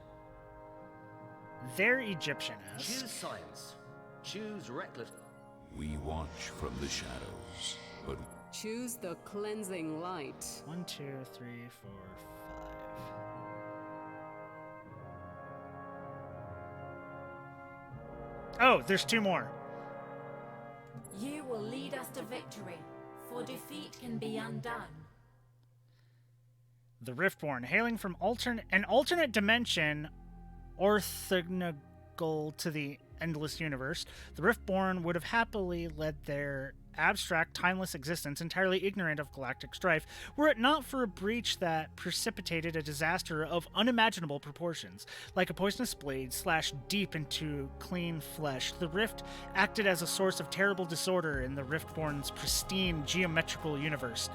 [SPEAKER 1] They're Egyptian-esque.
[SPEAKER 7] Choose science. Choose reckless.
[SPEAKER 4] we watch from the shadows, but
[SPEAKER 9] Choose the cleansing light.
[SPEAKER 1] 1, 2, 3, 4, 5. Oh, there's 2 more.
[SPEAKER 6] You will lead us to victory, for defeat can be undone.
[SPEAKER 1] The Riftborn, hailing from an alternate dimension orthogonal to the endless universe, the Riftborn would have happily led their abstract, timeless existence entirely ignorant of galactic strife, were it not for a breach that precipitated a disaster of unimaginable proportions. Like a poisonous blade slashed deep into clean flesh, the rift acted as a source of terrible disorder in the Riftborn's pristine geometrical universe.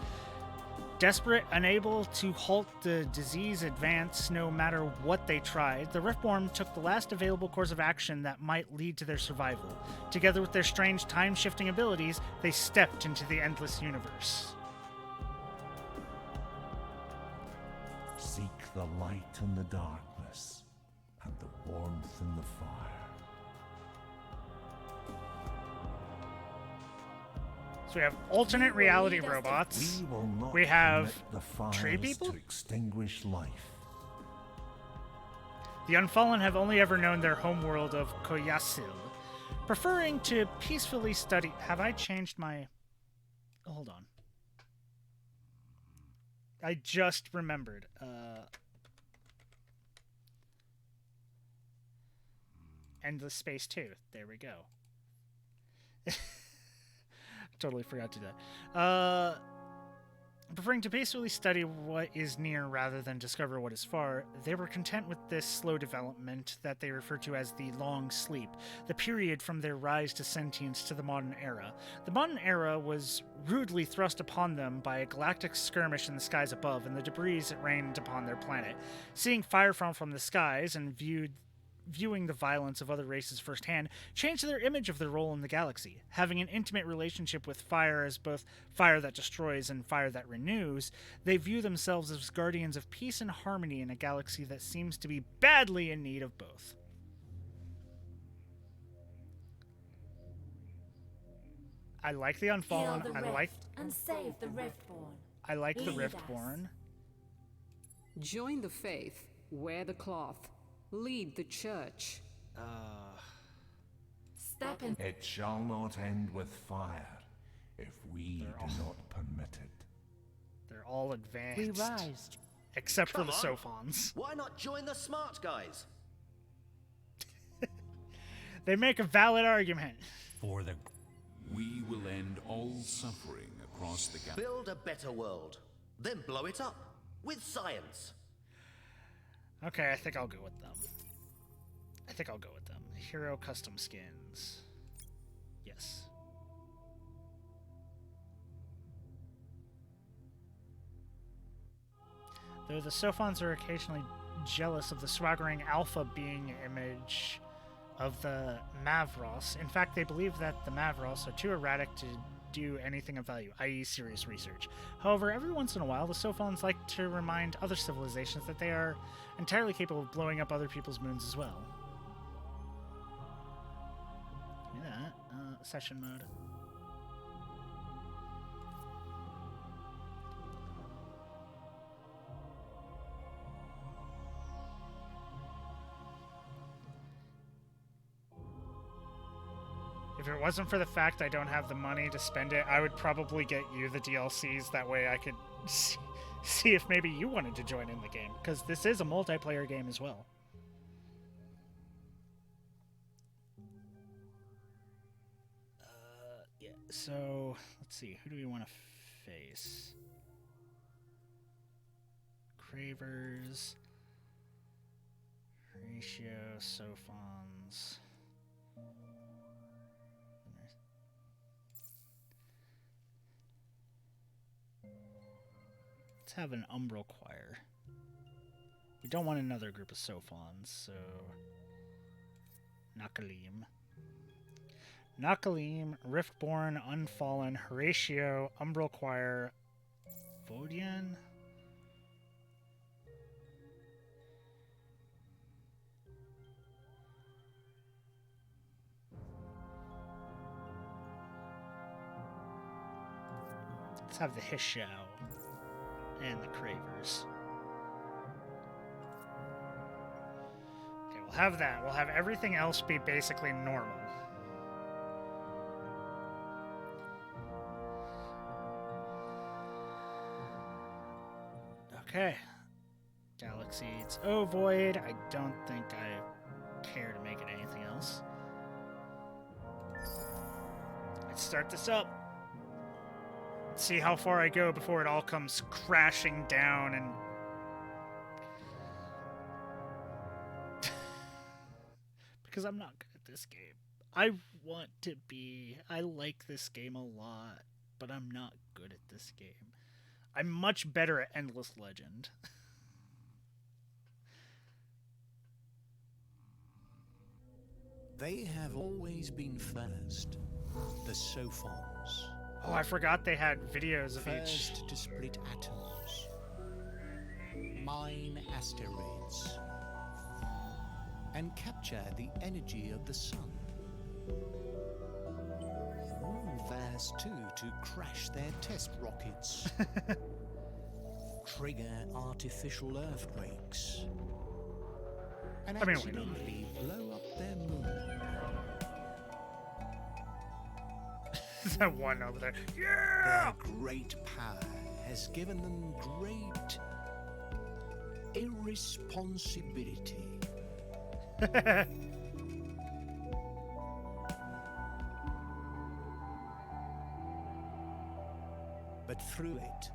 [SPEAKER 1] Desperate, unable to halt the disease advance no matter what they tried, the Riftborn took the last available course of action that might lead to their survival. Together with their strange time-shifting abilities, they stepped into the endless universe.
[SPEAKER 5] seek the light in the darkness, and the warmth in the fire.
[SPEAKER 1] So we have alternate reality robots.
[SPEAKER 5] We will not
[SPEAKER 1] We have
[SPEAKER 5] permit the fires
[SPEAKER 1] tree people?
[SPEAKER 5] to extinguish life.
[SPEAKER 1] The Unfallen have only ever known their homeworld of Koyasil, preferring to peacefully study. Have I changed my... Hold on. I just remembered. Endless Space 2. There we go. Totally forgot to do that. Preferring to peacefully study what is near rather than discover what is far, they were content with this slow development that they refer to as the Long Sleep, the period from their rise to sentience to the modern era. The modern era was rudely thrust upon them by a galactic skirmish in the skies above and the debris that rained upon their planet. Seeing fire fall from the skies and viewing the violence of other races firsthand changed their image of their role in the galaxy. Having an intimate relationship with fire as both fire that destroys and fire that renews, they view themselves as guardians of peace and harmony in a galaxy that seems to be badly in need of both. I like the Unfallen.
[SPEAKER 6] Heal the rift and save the Riftborn.
[SPEAKER 1] I like the
[SPEAKER 6] Lead us.
[SPEAKER 1] Riftborn.
[SPEAKER 9] Join the faith, wear the cloth, lead the church.
[SPEAKER 6] Step in.
[SPEAKER 5] It shall not end with fire if we do not permit it.
[SPEAKER 1] They're all advanced.
[SPEAKER 3] We rise.
[SPEAKER 1] Except for
[SPEAKER 7] Come
[SPEAKER 1] the
[SPEAKER 7] on.
[SPEAKER 1] Sophons.
[SPEAKER 7] Why not join the smart guys?
[SPEAKER 1] They make a valid argument.
[SPEAKER 5] For the
[SPEAKER 4] We will end all suffering across the galaxy.
[SPEAKER 7] Build a better world. Then blow it up. With science.
[SPEAKER 1] Okay, I think I'll go with them. Hero custom skins. Yes. Though the Sophons are occasionally jealous of the swaggering Alpha being image of the Mavros. In fact, they believe that the Mavros are too erratic to do anything of value, i.e. serious research. However, every once in a while, the Sophons like to remind other civilizations that they are entirely capable of blowing up other people's moons as well. Give me that. Session mode. If it wasn't for the fact I don't have the money to spend it, I would probably get you the DLCs. That way I could see if maybe you wanted to join in the game. Because this is a multiplayer game as well. Yeah, so let's see. Who do we want to face? Cravers. Horatio, Sophons. Let's have an Umbral Choir. We don't want another group of Sophons, so... Nakalim. Nakalim, Riftborn, Unfallen, Horatio, Umbral Choir, Vodian? Let's have the Hishao and the Cravers. Okay, we'll have that. We'll have everything else be basically normal. Okay. Galaxy, it's Ovoid. I don't think I care to make it anything else. Let's start this up. See how far I go before it all comes crashing down and... because I'm not good at this game. I want to be. I like this game a lot, but I'm not good at this game. I'm much better at Endless Legend.
[SPEAKER 11] They have always been first, the Sophons.
[SPEAKER 1] Oh, I forgot they had videos of each.
[SPEAKER 11] First to split atoms, mine asteroids, and capture the energy of the sun. First, too, to crash their test rockets, trigger artificial earthquakes, and
[SPEAKER 1] I mean, we know.
[SPEAKER 11] accidentally blow up their moon.
[SPEAKER 1] That one over there. Yeah!
[SPEAKER 11] Their great power has given them great irresponsibility. But through it,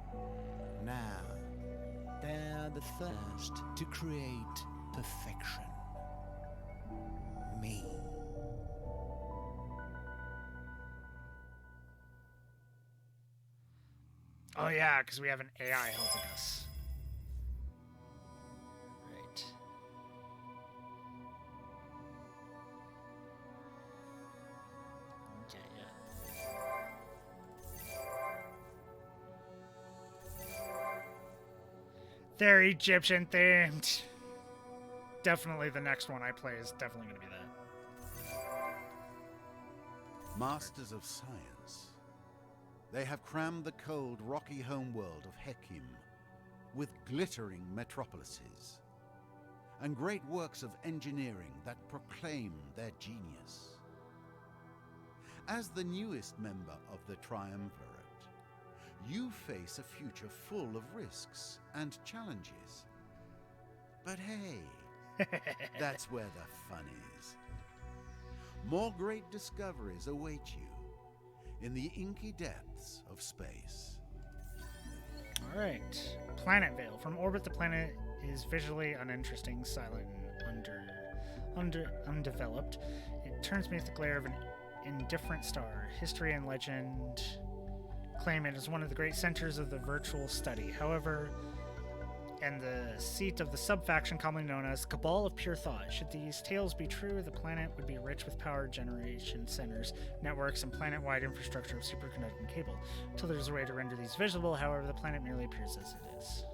[SPEAKER 11] now. They're the first to create perfection. Me.
[SPEAKER 1] Oh yeah, because we have an AI helping us. Right. Okay, yeah. They're Egyptian themed. Definitely the next one I play is definitely going to be that.
[SPEAKER 12] Masters of science. They have crammed the cold, rocky homeworld of Hekim with glittering metropolises and great works of engineering that proclaim their genius. As the newest member of the Triumvirate, you face a future full of risks and challenges. But hey, that's where the fun is. More great discoveries await you in the inky depths of space.
[SPEAKER 1] Alright. Planet Veil. From orbit, the planet is visually uninteresting, silent, and undeveloped. It turns beneath the glare of an indifferent star. History and legend claim it as one of the great centers of the virtual study. However, and the seat of the sub-faction commonly known as Cabal of Pure Thought. Should these tales be true, the planet would be rich with power generation centers, networks, and planet-wide infrastructure of superconducting cable. Until there's a way to render these visible, however, the planet merely appears as it is.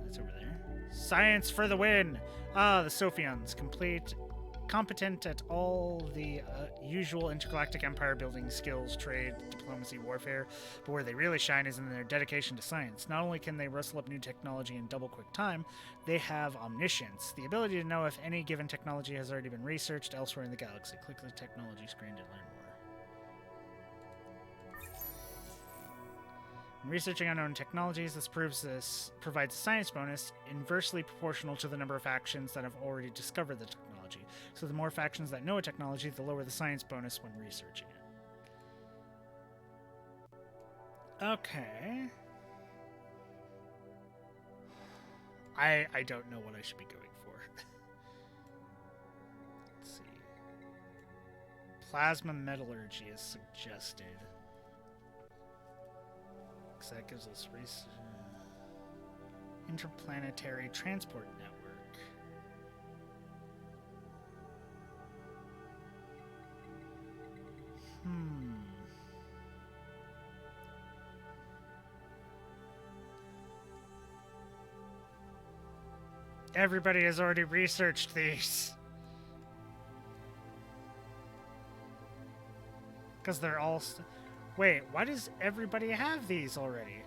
[SPEAKER 1] That's over there. Science for the win! Ah, the Sophians, competent at all the usual intergalactic empire building skills, trade, diplomacy, warfare, but where they really shine is in their dedication to science. Not only can they rustle up new technology in double quick time, they have omniscience, the ability to know if any given technology has already been researched elsewhere in the galaxy. Click the technology screen to learn more. In researching unknown technologies, this provides a science bonus inversely proportional to the number of factions that have already discovered the technology. So the more factions that know a technology, the lower the science bonus when researching it. Okay. I don't know what I should be going for. Let's see. Plasma metallurgy is suggested. Because that gives us interplanetary transport network. Everybody has already researched these. Because they're all... Wait, why does everybody have these already?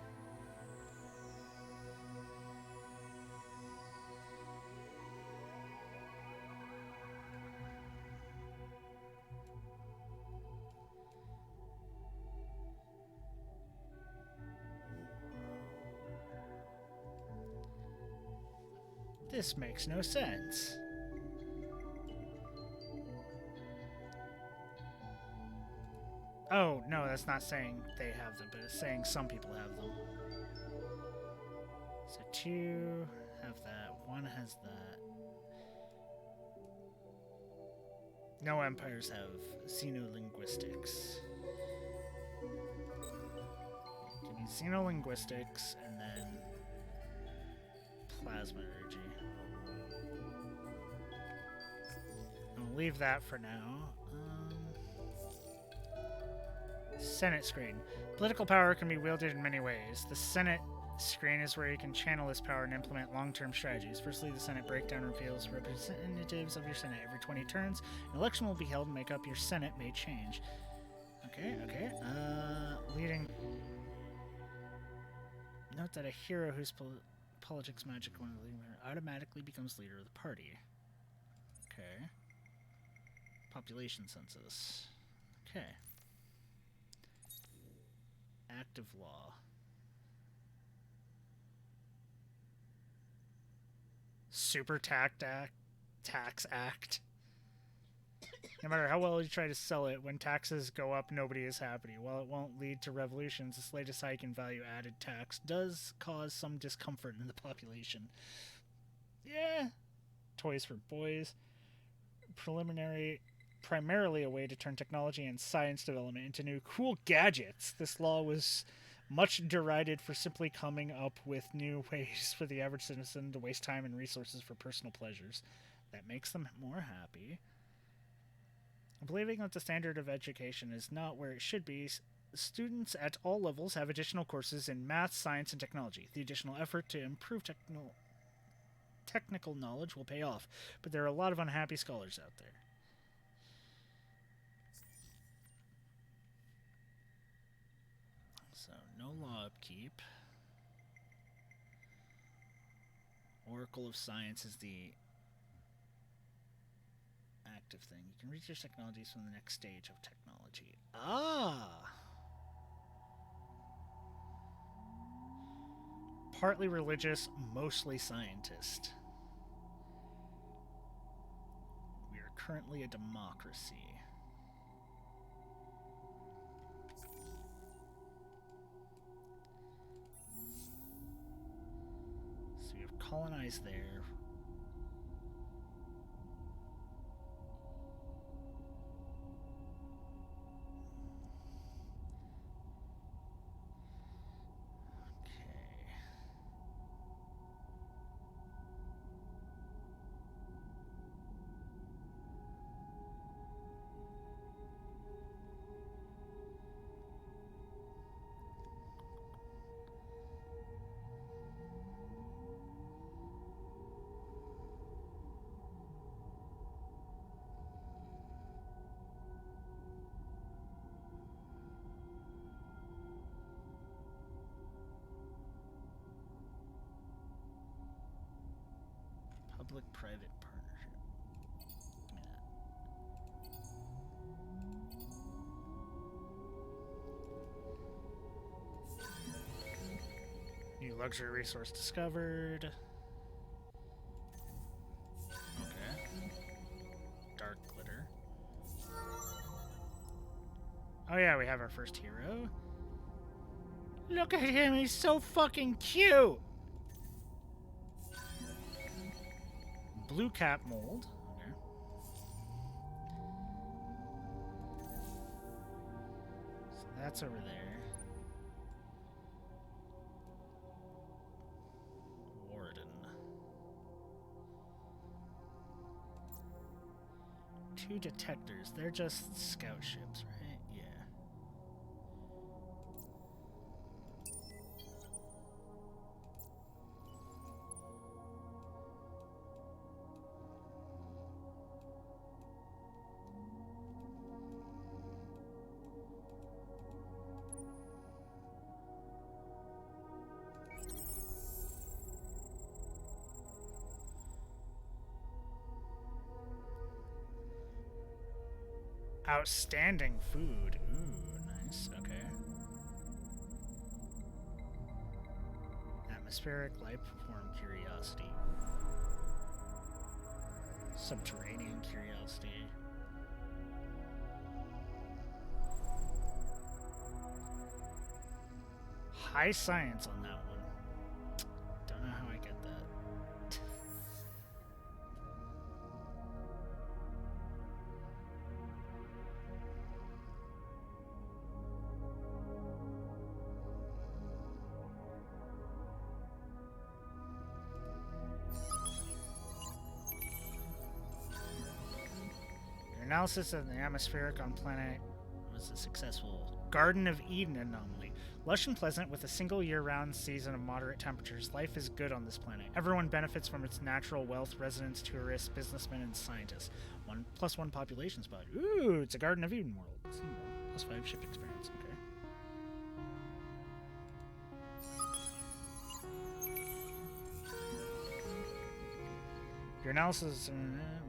[SPEAKER 1] This makes no sense. Oh, no, that's not saying they have them, but it's saying some people have them. So 2 have that, 1 has that. No empires have xenolinguistics. Give me xenolinguistics and then plasmaurgy. I'll leave that for now. Senate screen. Political power can be wielded in many ways. The Senate screen is where you can channel this power and implement long-term strategies. Firstly, the Senate breakdown reveals representatives of your Senate. Every 20 turns, an election will be held and make up your Senate may change. Okay. Leading... Note that a hero whose politics magic when automatically becomes leader of the party. Okay. Population census. Okay. Active law. Super Tax Act. No matter how well you try to sell it, when taxes go up, nobody is happy. While it won't lead to revolutions, this latest hike in value-added tax does cause some discomfort in the population. Yeah. Toys for boys. Primarily a way to turn technology and science development into new cool gadgets. This law was much derided for simply coming up with new ways for the average citizen to waste time and resources for personal pleasures. That makes them more happy. Believing that the standard of education is not where it should be, students at all levels have additional courses in math, science, and technology. The additional effort to improve technical knowledge will pay off, but there are a lot of unhappy scholars out there. So, no law upkeep. Oracle of Science is the active thing. You can research technologies from the next stage of technology. Ah! Partly religious, mostly scientist. We are currently a democracy. So we have colonized there. Public-private partnership. Yeah. New luxury resource discovered. Okay. Dark glitter. Oh yeah, we have our first hero. Look at him, he's so fucking cute! Blue cap mold. Okay. So that's over there. Warden. 2 detectors. They're just scout ships, right? Yeah. Outstanding food. Ooh, nice. Okay. Atmospheric life form curiosity. Subterranean curiosity. High science on that one. Don't know how I get that. Analysis of the atmospheric on planet was a successful. Garden of Eden anomaly. Lush and pleasant with a single year-round season of moderate temperatures, life is good on this planet. Everyone benefits from its natural wealth, residents, tourists, businessmen, and scientists. 1+1 population spot. Ooh, it's a Garden of Eden world. +5 ship experience. Okay. Your analysis,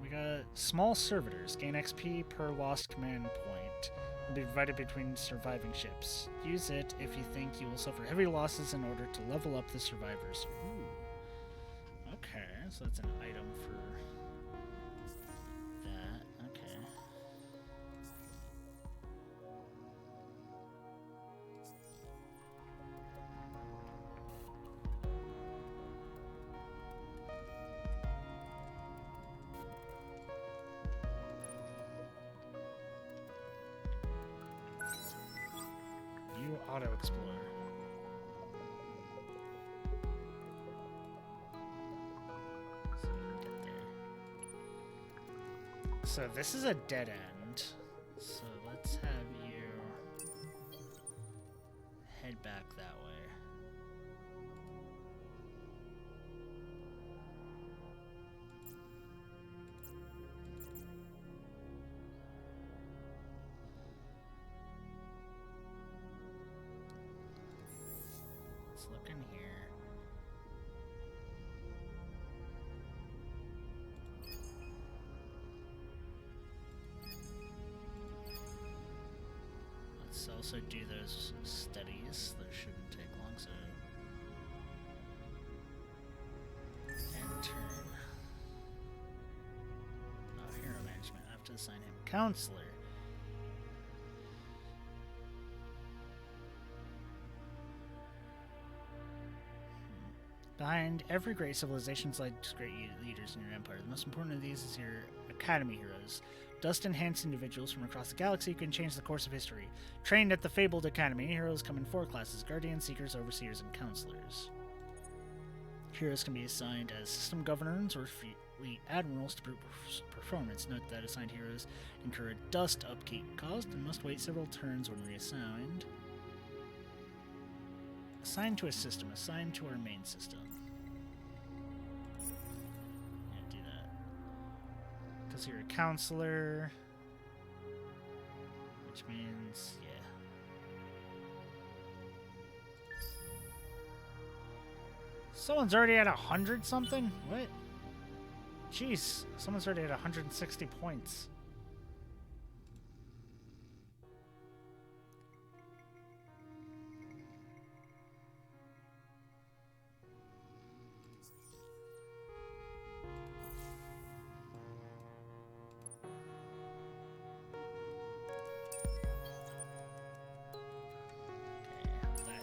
[SPEAKER 1] we got small servitors. Gain XP per lost command point. Will be divided between surviving ships. Use it if you think you will suffer heavy losses in order to level up the survivors. Ooh. Okay, so that's an item for that. Okay. So we can get there. So this is a dead end. So let's have you head back that way. Let's look in here. Let's also do those studies. Those shouldn't take long, so... And turn. Oh, hero management. I have to assign him counselor. Behind every great civilization lies great leaders in your empire. The most important of these is your academy heroes. Dust-enhanced individuals from across the galaxy who can change the course of history. Trained at the fabled academy, heroes come in 4 classes: guardians, seekers, overseers, and counselors. Heroes can be assigned as system governors or fleet admirals to performance. Note that assigned heroes incur a dust upkeep cost and must wait several turns when reassigned. Assigned to a system. Assigned to our main system. Yeah, do that. Because you're a counselor. Which means, yeah. Someone's already at 100 something? What? Jeez, someone's already at 160 points.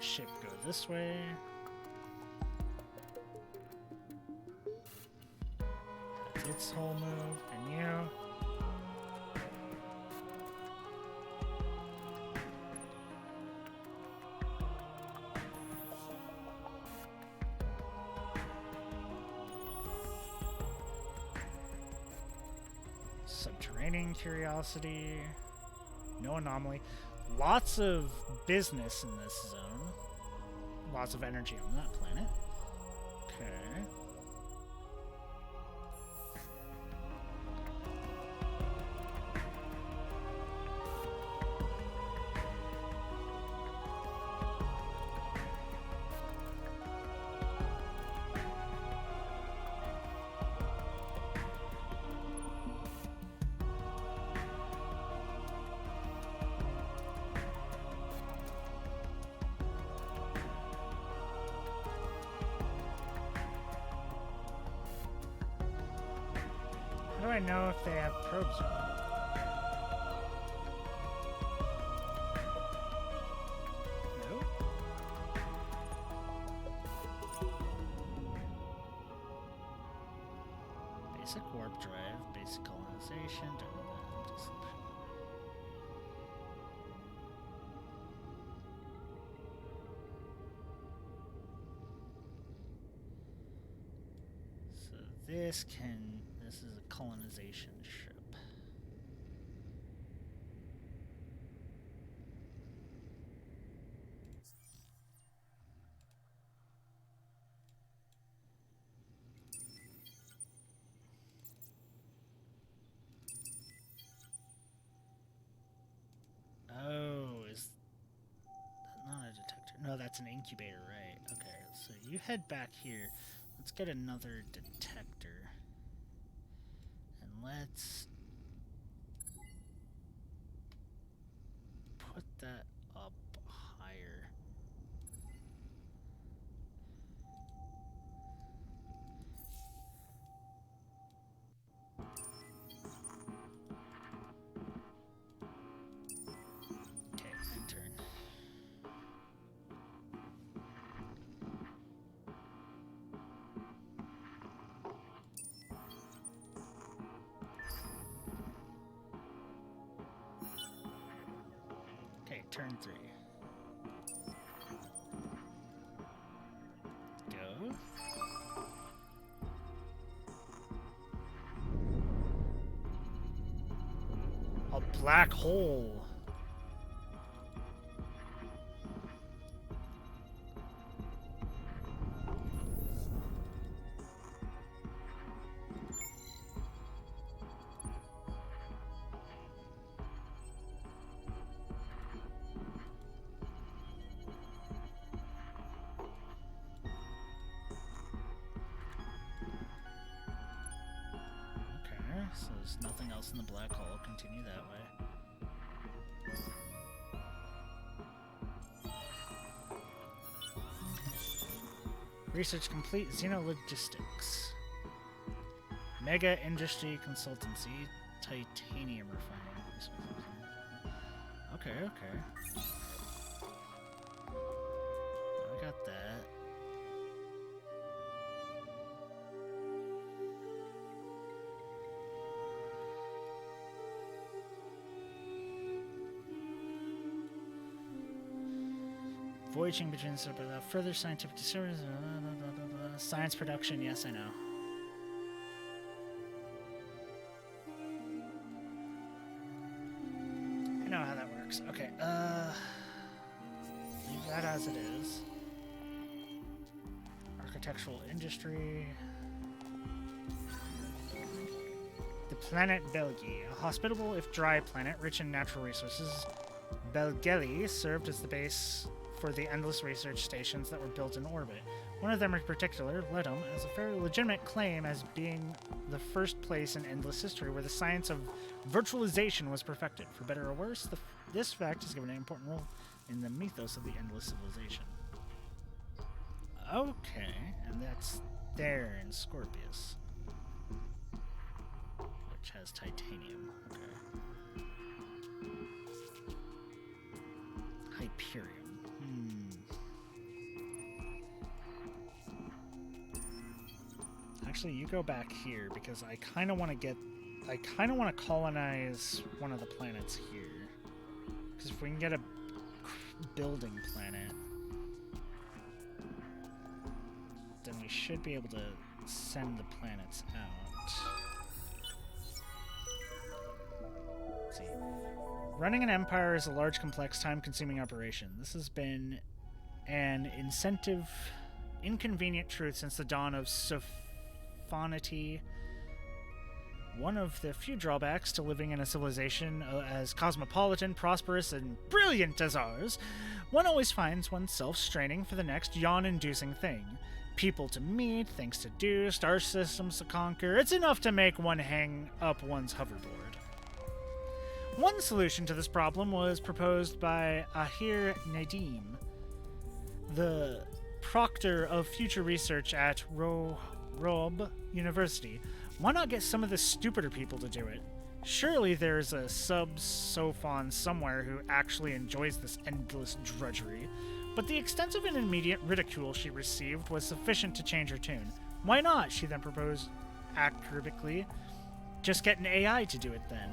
[SPEAKER 1] Ship go this way. That's its whole move, and you. Subterranean curiosity. No anomaly. Lots of business in this zone. Lots of energy on that planet. Okay. How do I know if they have probes or not? No? Basic warp drive, basic colonization, so this is a colonization ship. Oh, is that not a detector? No, that's an incubator, right? Okay, so you head back here. Let's get another detector. And let's put that up higher. Okay, end turn. Okay, turn 3. Go. black hole. So there's nothing else in the black hole. Continue that way. Research complete. Xenologistics. Mega Industry Consultancy. Titanium refining. Okay, okay. I got that. Voyaging between further scientific discoveries, science production. Yes, I know. I know how that works. Okay, leave that as it is. Architectural industry. The planet Belgi, a hospitable if dry planet rich in natural resources. Belgeli served as the base for the endless research stations that were built in orbit. One of them in particular, Ledum, has a fairly legitimate claim as being the first place in endless history where the science of virtualization was perfected. For better or worse, this fact is given an important role in the mythos of the endless civilization. Okay, and that's there in Scorpius, which has titanium. Okay. Hyperion. Actually, you go back here because I kind of want to colonize one of the planets here. Because if we can get a building planet, then we should be able to send the planets out. Let's see. Running an empire is a large, complex, time-consuming operation. This has been an inconvenient truth since the dawn of Sophanity. One of the few drawbacks to living in a civilization as cosmopolitan, prosperous, and brilliant as ours, one always finds oneself straining for the next yawn-inducing thing. People to meet, things to do, star systems to conquer. It's enough to make one hang up one's hoverboard. One solution to this problem was proposed by Ahir Nadim, the proctor of future research at Robe University. Why not get some of the stupider people to do it? Surely there's a sub-Sophon somewhere who actually enjoys this endless drudgery. But the extensive and immediate ridicule she received was sufficient to change her tune. Why not, she then proposed acribically. Just get an AI to do it then.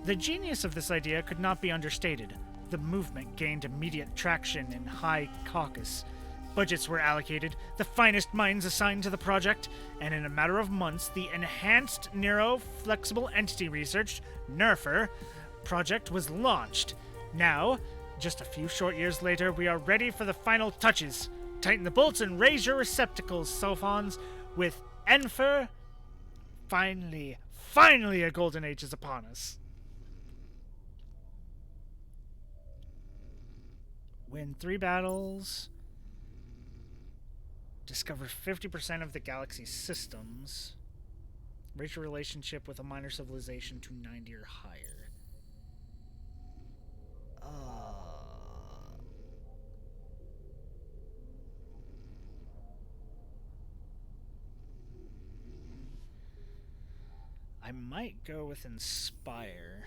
[SPEAKER 1] The genius of this idea could not be understated. The movement gained immediate traction in High Caucasus. Budgets were allocated, the finest minds assigned to the project, and in a matter of months, the Enhanced Neuro Flexible Entity Research, NERFR, project was launched. Now, just a few short years later, we are ready for the final touches. Tighten the bolts and raise your receptacles, Sophons, with Enfer. Finally a golden age is upon us. Win 3 battles. Discover 50% of the galaxy's systems. Raise your relationship with a minor civilization to 90 or higher. I might go with Inspire.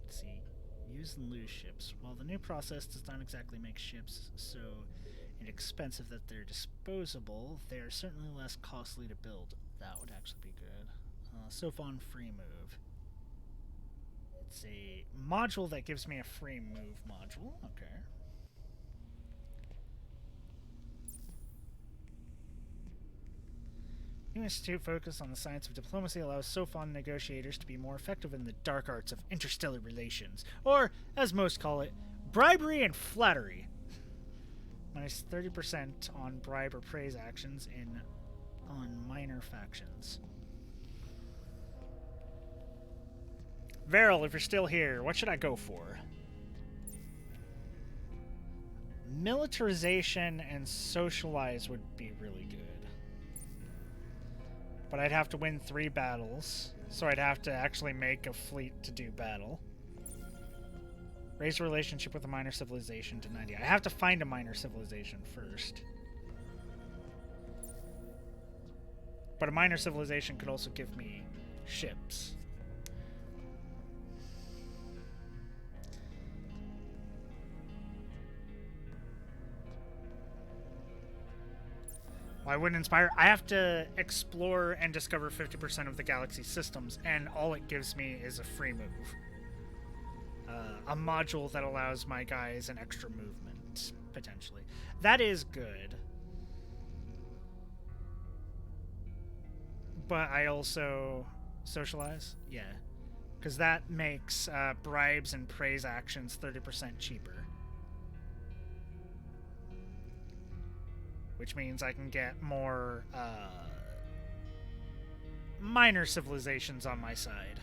[SPEAKER 1] Let's see. Use and lose ships. While the new process does not exactly make ships so inexpensive that they're disposable, they are certainly less costly to build. That would actually be good. Sophon free move. It's a module that gives me a free move module. Okay. New Institute focus on the science of diplomacy allows Sophon negotiators to be more effective in the dark arts of interstellar relations, or, as most call it, bribery and flattery. Minus 30% on bribe or praise actions on minor factions. Varel, if you're still here, what should I go for? Militarization and socialize would be really good. But I'd have to win 3 battles, so I'd have to actually make a fleet to do battle. Raise a relationship with a minor civilization to 90. I have to find a minor civilization first. But a minor civilization could also give me ships. Why wouldn't inspire? I have to explore and discover 50% of the galaxy systems, and all it gives me is a free move. A module that allows my guys an extra movement, potentially. That is good. But I also socialize? Yeah. Because that makes bribes and praise actions 30% cheaper. Which means I can get more minor civilizations on my side.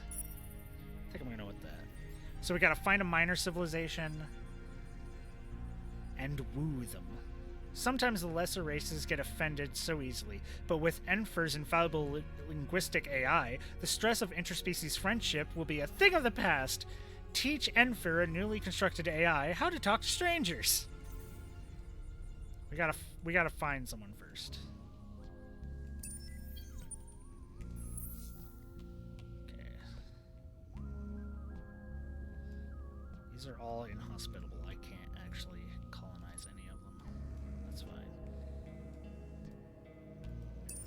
[SPEAKER 1] I think I'm going to go with that. So we got to find a minor civilization and woo them. Sometimes the lesser races get offended so easily, but with Enfer's infallible linguistic AI, the stress of interspecies friendship will be a thing of the past. Teach Enfer, a newly constructed AI, how to talk to strangers. We gotta find someone first. Okay. These are all inhospitable. I can't actually colonize any of them. That's fine.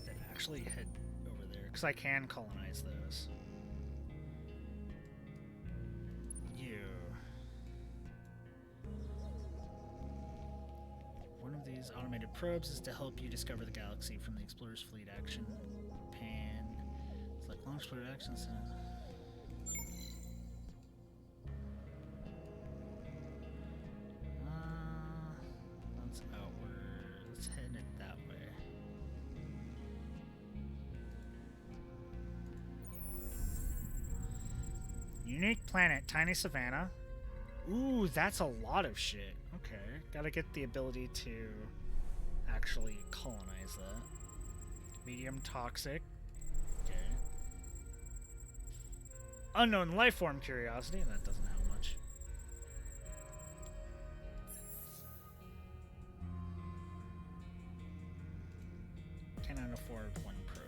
[SPEAKER 1] Then actually head over there, because I can colonize those. One of these automated probes is to help you discover the galaxy from the Explorer's Fleet action pan. Select launch explorer actions. That's outward. Let's head it that way. Unique planet, tiny savannah. Ooh, that's a lot of shit. Okay, gotta get the ability to actually colonize that. Medium toxic. Okay. Unknown life form curiosity. That doesn't have much. Cannot afford one probe.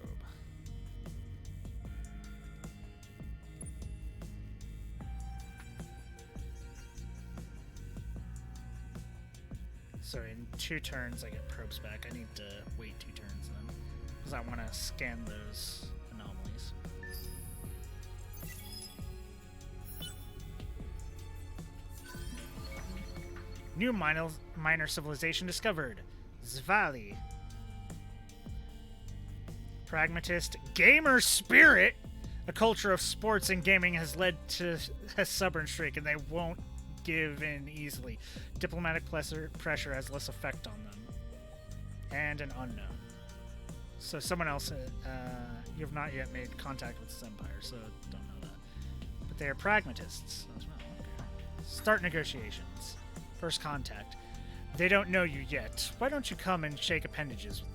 [SPEAKER 1] So in 2 turns I get probes back. I need to wait 2 turns then, because I want to scan those anomalies. New minor civilization discovered. Zvali. Pragmatist gamer spirit. A culture of sports and gaming has led to a stubborn streak, and they won't give in easily. Diplomatic pressure has less effect on them. And an unknown. So someone else, you have not yet made contact with this empire, so don't know that. But they are pragmatists. That's right. Okay. Start negotiations. First contact. They don't know you yet. Why don't you come and shake appendages with them?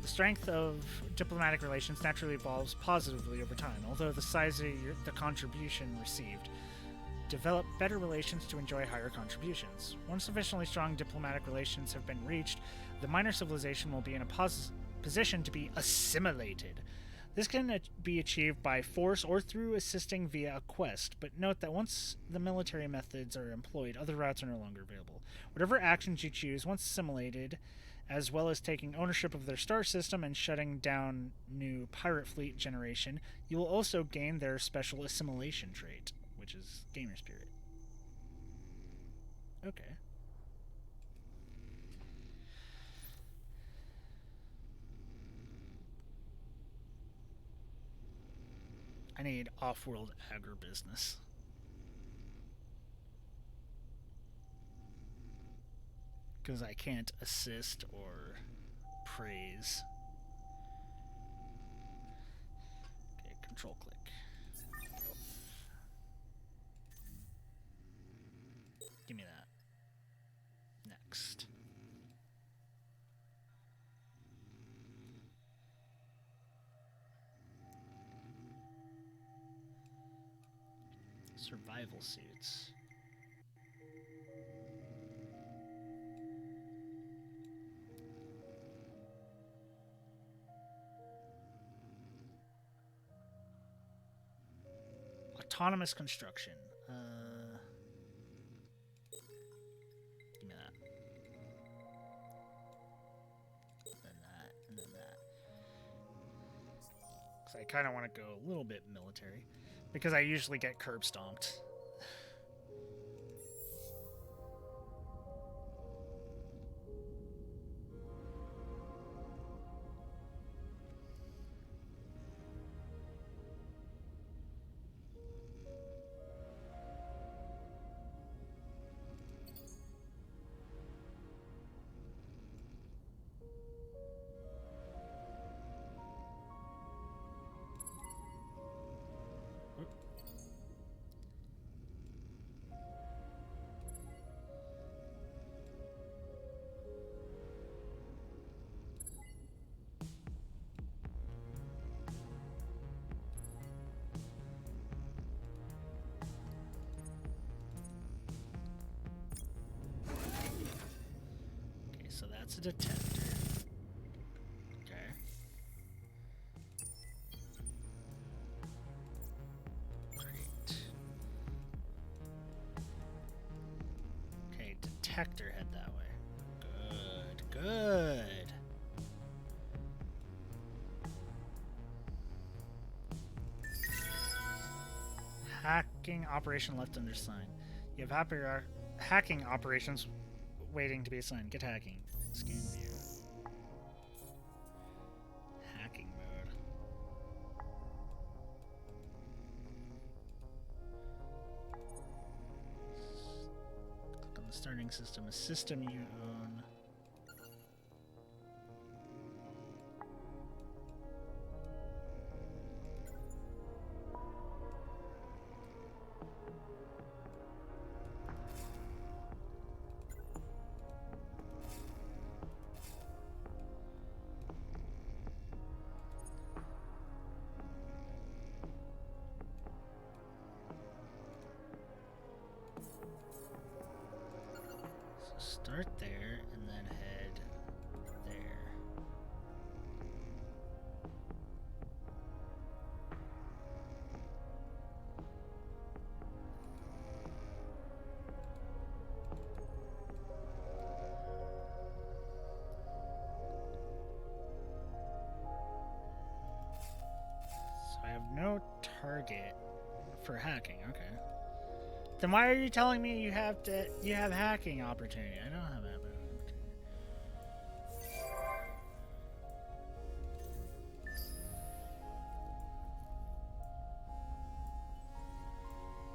[SPEAKER 1] The strength of diplomatic relations naturally evolves positively over time, although the size of the contribution received. Develop better relations to enjoy higher contributions. Once sufficiently strong diplomatic relations have been reached, the minor civilization will be in a position to be assimilated. This can be achieved by force or through assisting via a quest, but note that once the military methods are employed, other routes are no longer available. Whatever actions you choose, once assimilated, as well as taking ownership of their star system and shutting down new pirate fleet generation, you will also gain their special assimilation trait, which is gamer spirit. Okay. need off-world agribusiness. Because I can't assist or praise. Okay, control click. Give me that. Next. Survival suits. Autonomous construction. Give me that. And then that, and then that. Because I kind of want to go a little bit military. Because I usually get curb stomped. So that's a detector. Okay. Great. Okay, detector head that way. Good, good. Hacking operation left undersigned. You have hacking operations waiting to be assigned. Get hacking. Scan view. Hacking mode. Click on the starting system. A system you own. Start there and then head there. So I have no target for hacking. Okay. Then why are you telling me you have hacking opportunity? I don't have that opportunity.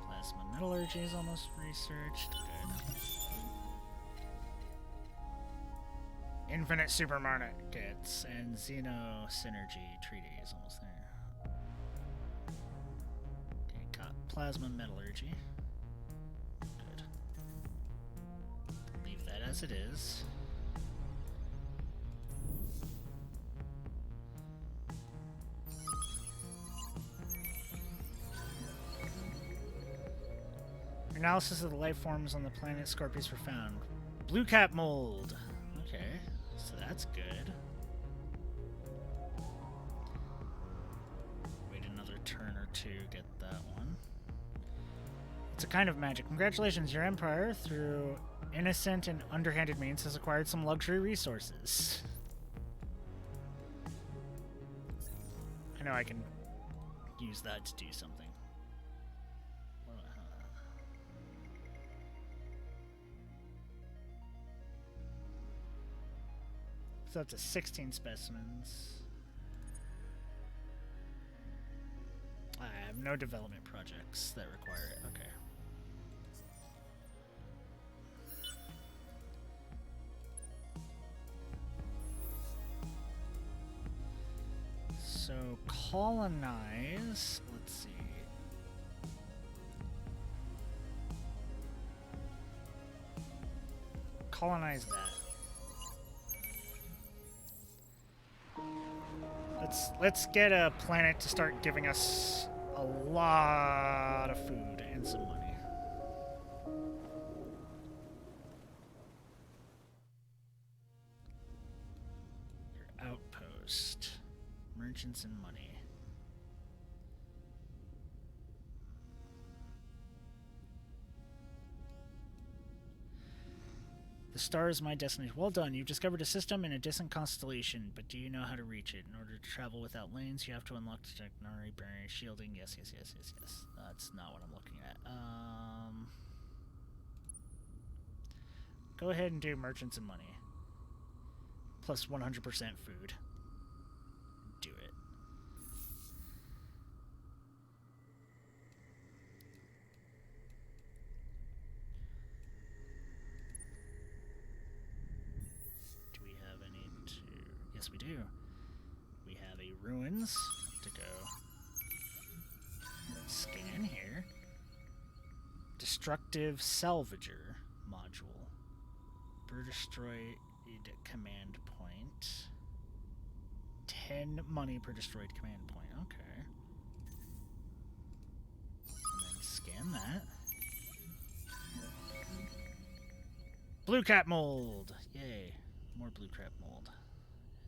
[SPEAKER 1] Plasma metallurgy is almost researched. Good. Infinite supermarkets and Xeno Synergy Treaty is almost there. Okay, got plasma metallurgy. As it is. Analysis of the life forms on the planet Scorpius were found. Blue cap mold. Okay, so that's good. Wait another turn or two, get that one. It's a kind of magic. Congratulations, your empire, through innocent and underhanded means, has acquired some luxury resources. I know I can use that to do something. So up to 16 specimens. I have no development projects that require it. Okay. So colonize, let's see. Colonize that. Let's get a planet to start giving us a lot of food and some money. Your outpost. Merchants and money. The star is my destination. Well done. You've discovered a system in a distant constellation, but do you know how to reach it? In order to travel without lanes, you have to unlock the technology barrier shielding. Yes. That's not what I'm looking at. Go ahead and do merchants and money. Plus 100% food. Do it. Do we have any to... Yes, we do. We have a ruins to go scan here. Destructive salvager module. Bird destroyed command point. 10 money per destroyed command point. Okay. And then scan that. Blue cat mold! Yay. More blue cat mold.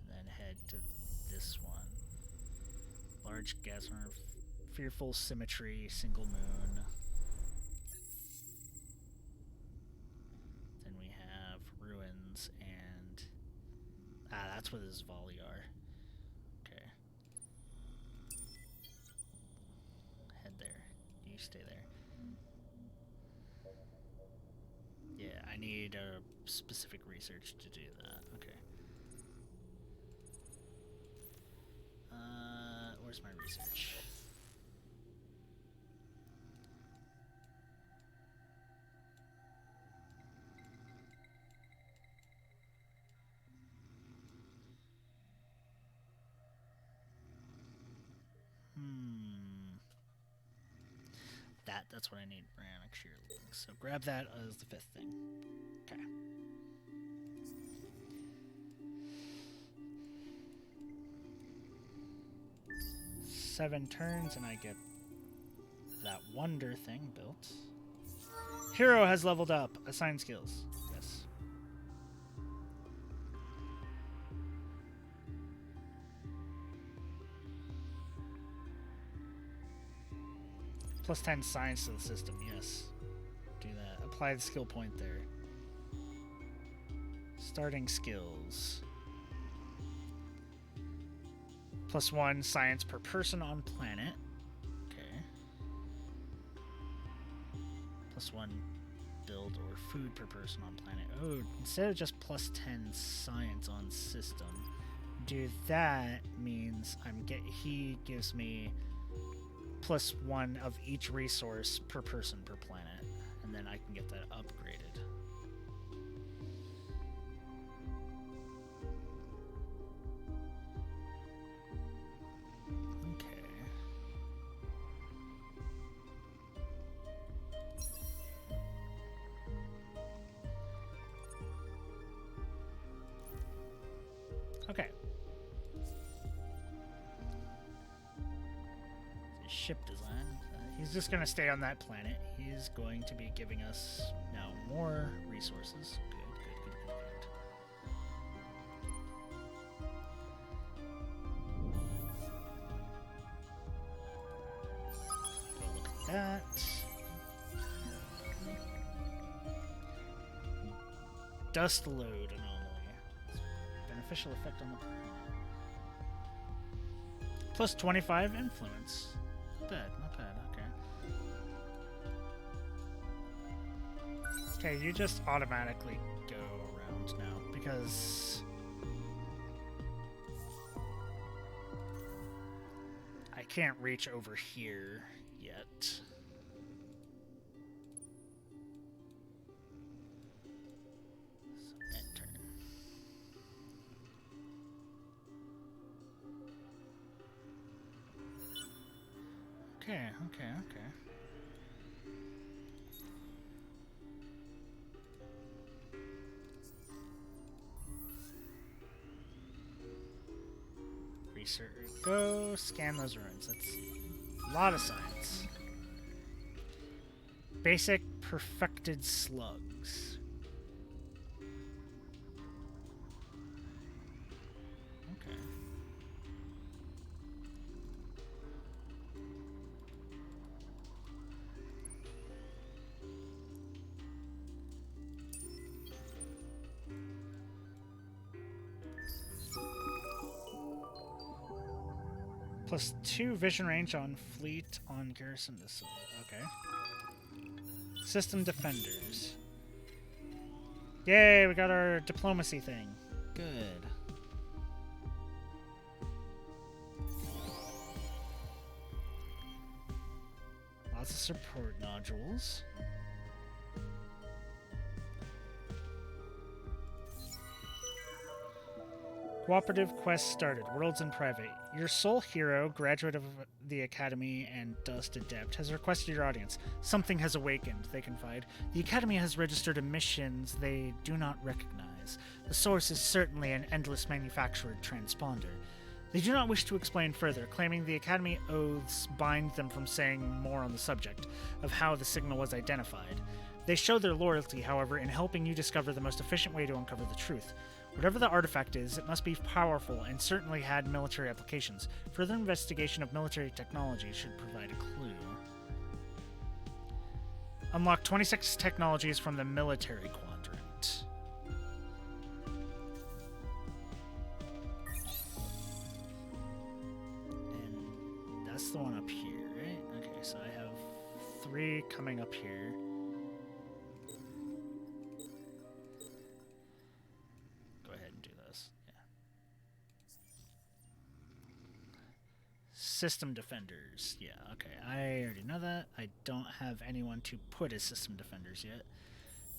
[SPEAKER 1] And then head to this one. Large gas arm, fearful symmetry, single moon. Then we have ruins and... Ah, that's what his volley are. Okay. Head there. You stay there. Yeah, I need a specific research to do that. Okay. Where's my research? That's what I need. Brannick Shearling. So grab that as the 5th thing. Okay. Seven turns and I get that wonder thing built. Hero has leveled up. Assign skills. Yes. Plus 10 science to the system, yes. Do that. Apply the skill point there. Starting skills. Plus 1 science per person on planet. Okay. Plus 1 build or food per person on planet. Oh, instead of just plus 10 science on system, do that means he gives me plus 1 of each resource per person per planet, and then I can get that upgraded. Okay. Okay. Ship design. He's just going to stay on that planet. He's going to be giving us now more resources. Good. Go look at that. Dust load anomaly. Beneficial effect on the planet. Plus 25 influence. Not bad. Okay, you just automatically go around now, because I can't reach over here Enter. Okay. Research. Go scan those ruins. That's a lot of science. Basic perfected slugs. Okay. +2 vision range on fleet on garrison to okay. System defenders. Yay, we got our diplomacy thing. Good. Lots of support nodules. Cooperative quest started. Worlds in private. Your sole hero, graduate of the Academy and Dust Adept, has requested your audience. Something has awakened, they confide. The Academy has registered emissions they do not recognize. The source is certainly an endless manufactured transponder. They do not wish to explain further, claiming the Academy oaths bind them from saying more on the subject of how the signal was identified. They show their loyalty, however, in helping you discover the most efficient way to uncover the truth. Whatever the artifact is, it must be powerful and certainly had military applications. Further investigation of military technology should provide a clue. Unlock 26 technologies from the military quadrant. And that's the one up here, right? Okay, so I have 3 coming up here. System defenders. Yeah, okay. I already know that. I don't have anyone to put as system defenders yet.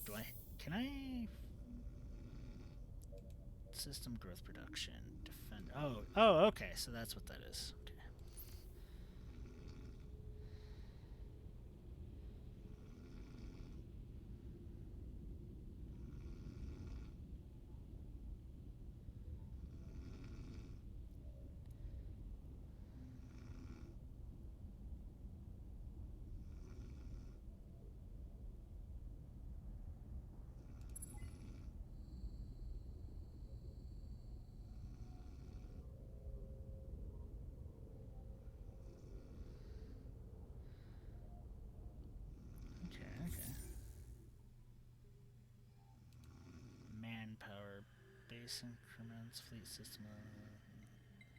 [SPEAKER 1] Do I? Can I? System growth production. Defend. Oh, okay. So that's what that is. Okay. Manpower, base increments, fleet system,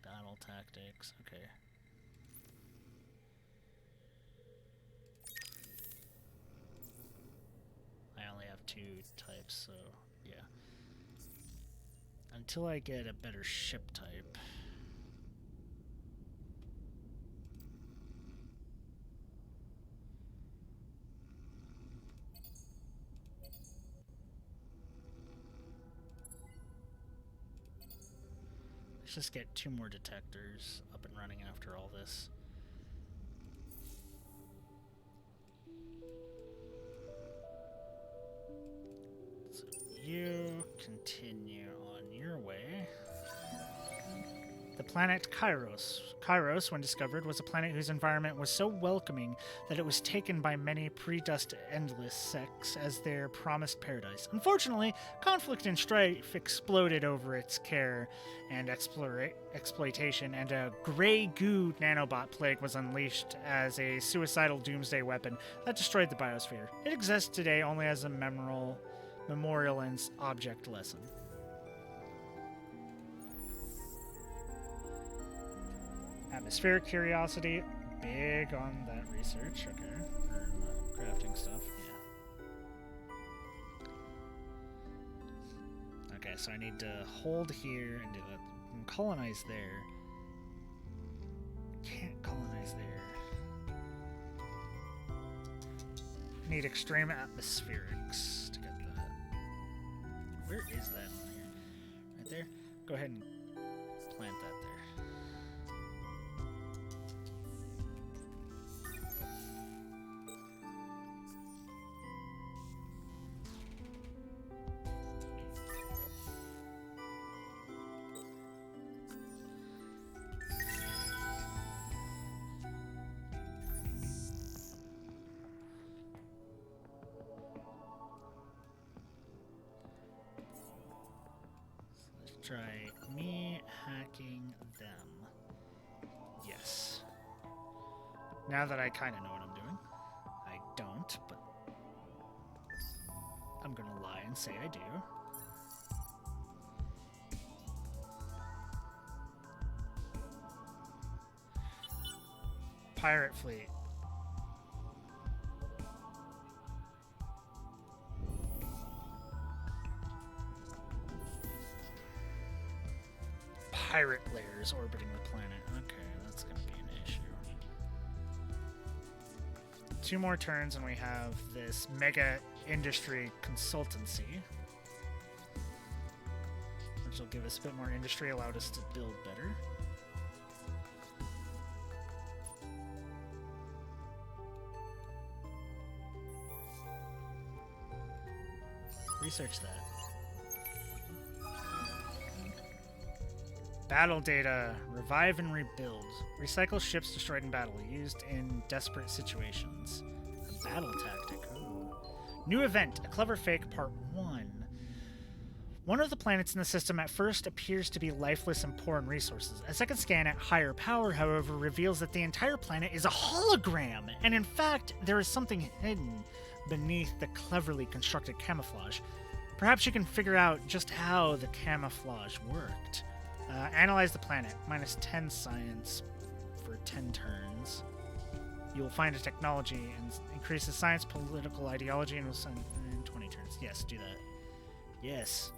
[SPEAKER 1] battle tactics. Okay. I only have 2 types, so yeah. Until I get a better ship type. Let's just get 2 more detectors up and running after all this. So you continue on your way. The planet Kairos. Kairos, when discovered, was a planet whose environment was so welcoming that it was taken by many pre-Dust Endless sects as their promised paradise. Unfortunately, conflict and strife exploded over its care and exploitation, and a gray goo nanobot plague was unleashed as a suicidal doomsday weapon that destroyed the biosphere. It exists today only as a memorial and object lesson. Atmospheric curiosity, big on that research, okay, or crafting stuff, yeah. Okay, so I need to hold here and do that. And colonize there. Can't colonize there. need extreme atmospherics to get that. Where is that on here? Right there? Go ahead and plant that there. Try me hacking them. Yes. Now that I kind of know what I'm doing. I don't, but I'm gonna lie and say I do. Pirate fleet. Pirate layers orbiting the planet. Okay, that's going to be an issue. 2 more turns and we have this mega industry consultancy, which will give us a bit more industry, allow us to build better. Research that. Battle data. Revive and rebuild. Recycle ships destroyed in battle. Used in desperate situations. A battle tactic. Ooh. New event. A clever fake part 1. One of the planets in the system at first appears to be lifeless and poor in resources. A second scan at higher power, however, reveals that the entire planet is a hologram. And in fact, there is something hidden beneath the cleverly constructed camouflage. Perhaps you can figure out just how the camouflage worked. Analyze the planet. -10 science for 10 turns. You will find a technology and increase the science, political ideology, and will send in 20 turns. Yes, do that. Yes.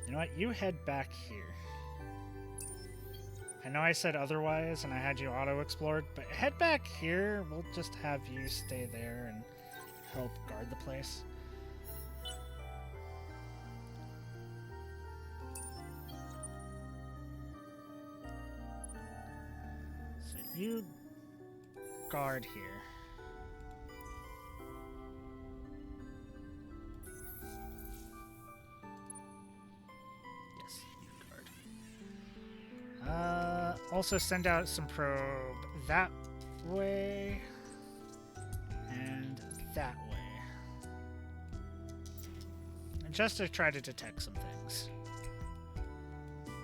[SPEAKER 1] You know what? You head back here. I know I said otherwise and I had you auto-explored, but head back here. We'll just have you stay there and help guard the place. So you guard here. Also send out some probe that way and that way. And just to try to detect some things. And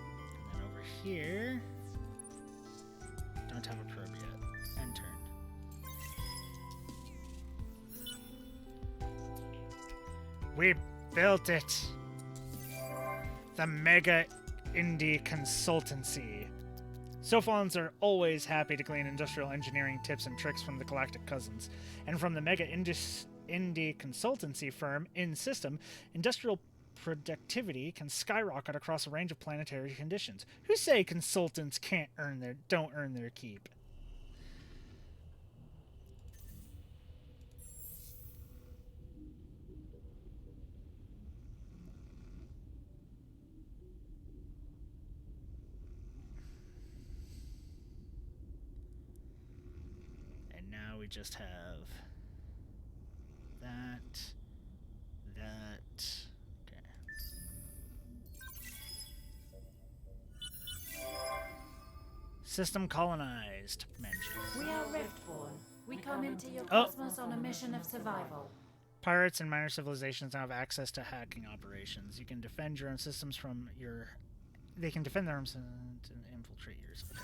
[SPEAKER 1] then over here, don't have a probe yet. End turn. We built it! The Mega Indie Consultancy. Sophons are always happy to glean industrial engineering tips and tricks from the Galactic Cousins. And from the Mega Indie Consultancy firm InSystem, industrial productivity can skyrocket across a range of planetary conditions. Who say consultants don't earn their keep? We just have that. Okay. System colonized. Mentioned.
[SPEAKER 6] We are Riftborn. We come into your cosmos on a mission of survival.
[SPEAKER 1] Pirates and minor civilizations now have access to hacking operations. You can defend your own systems from your... They can defend their own systems and infiltrate yours. Okay.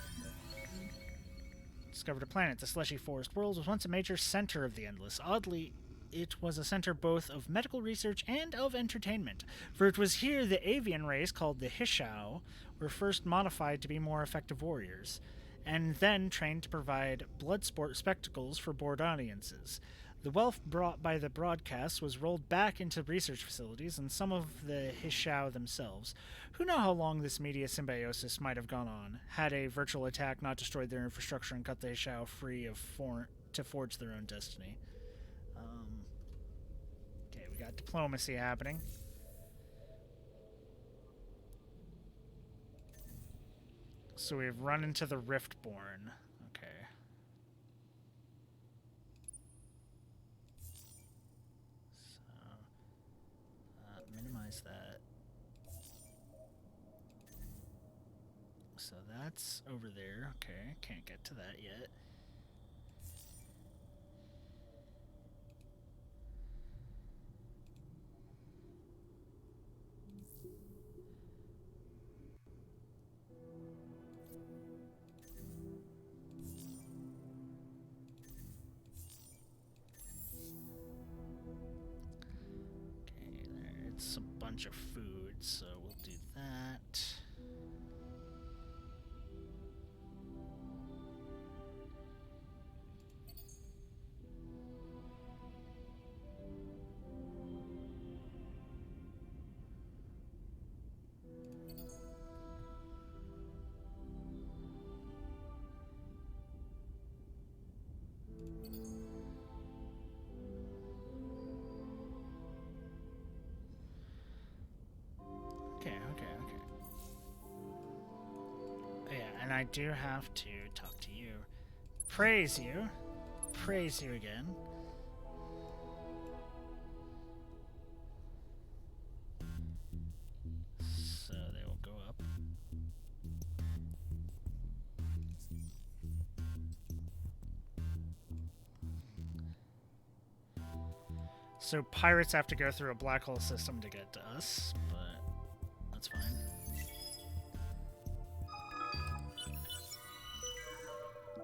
[SPEAKER 1] Discovered a planet. The Slushy Forest World was once a major center of the Endless. Oddly, it was a center both of medical research and of entertainment, for it was here the avian race called the Hishao were first modified to be more effective warriors, and then trained to provide blood sport spectacles for bored audiences. The wealth brought by the broadcast was rolled back into research facilities and some of the Hishao themselves. Who know how long this media symbiosis might have gone on, had a virtual attack not destroyed their infrastructure and cut the Hishao free of to forge their own destiny. Okay, we got diplomacy happening. So we've run into the Riftborn. Okay. So, minimize that. So that's over there. Okay, can't get to that yet. It's a bunch of food, so we'll do that. And I do have to talk to you. Praise you. Praise you again. So they will go up. So pirates have to go through a black hole system to get to us, but that's fine.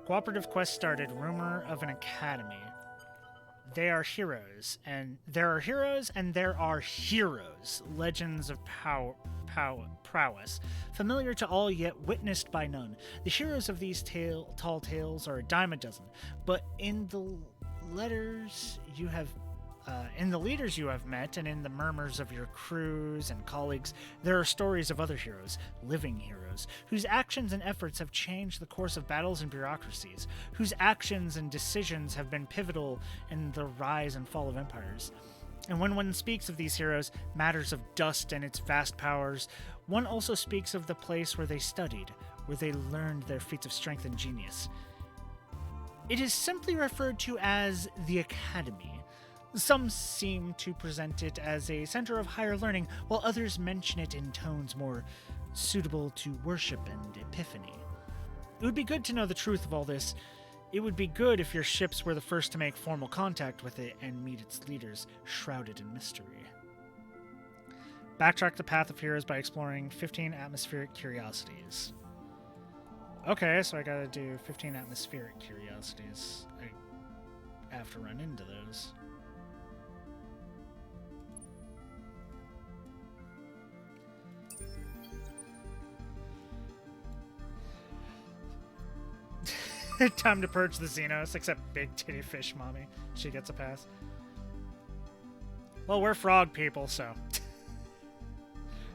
[SPEAKER 1] Cooperative quest started. Rumor of an academy. They are heroes, and there are heroes, and there are heroes. Legends of prowess, familiar to all yet witnessed by none. The heroes of these tall tales are a dime a dozen, but in the leaders you have met, and in the murmurs of your crews and colleagues, there are stories of other heroes, living heroes, whose actions and efforts have changed the course of battles and bureaucracies, whose actions and decisions have been pivotal in the rise and fall of empires. And when one speaks of these heroes, matters of dust and its vast powers, one also speaks of the place where they studied, where they learned their feats of strength and genius. It is simply referred to as the Academy. Some seem to present it as a center of higher learning, while others mention it in tones more suitable to worship and epiphany. It would be good to know the truth of all this. It would be good if your ships were the first to make formal contact with it and meet its leaders, shrouded in mystery. Backtrack the path of heroes by exploring 15 atmospheric curiosities. Okay, so I gotta do 15 atmospheric curiosities. I have to run into those. Time to purge the Xenos, except Big Titty Fish Mommy. She gets a pass. Well, we're frog people, so.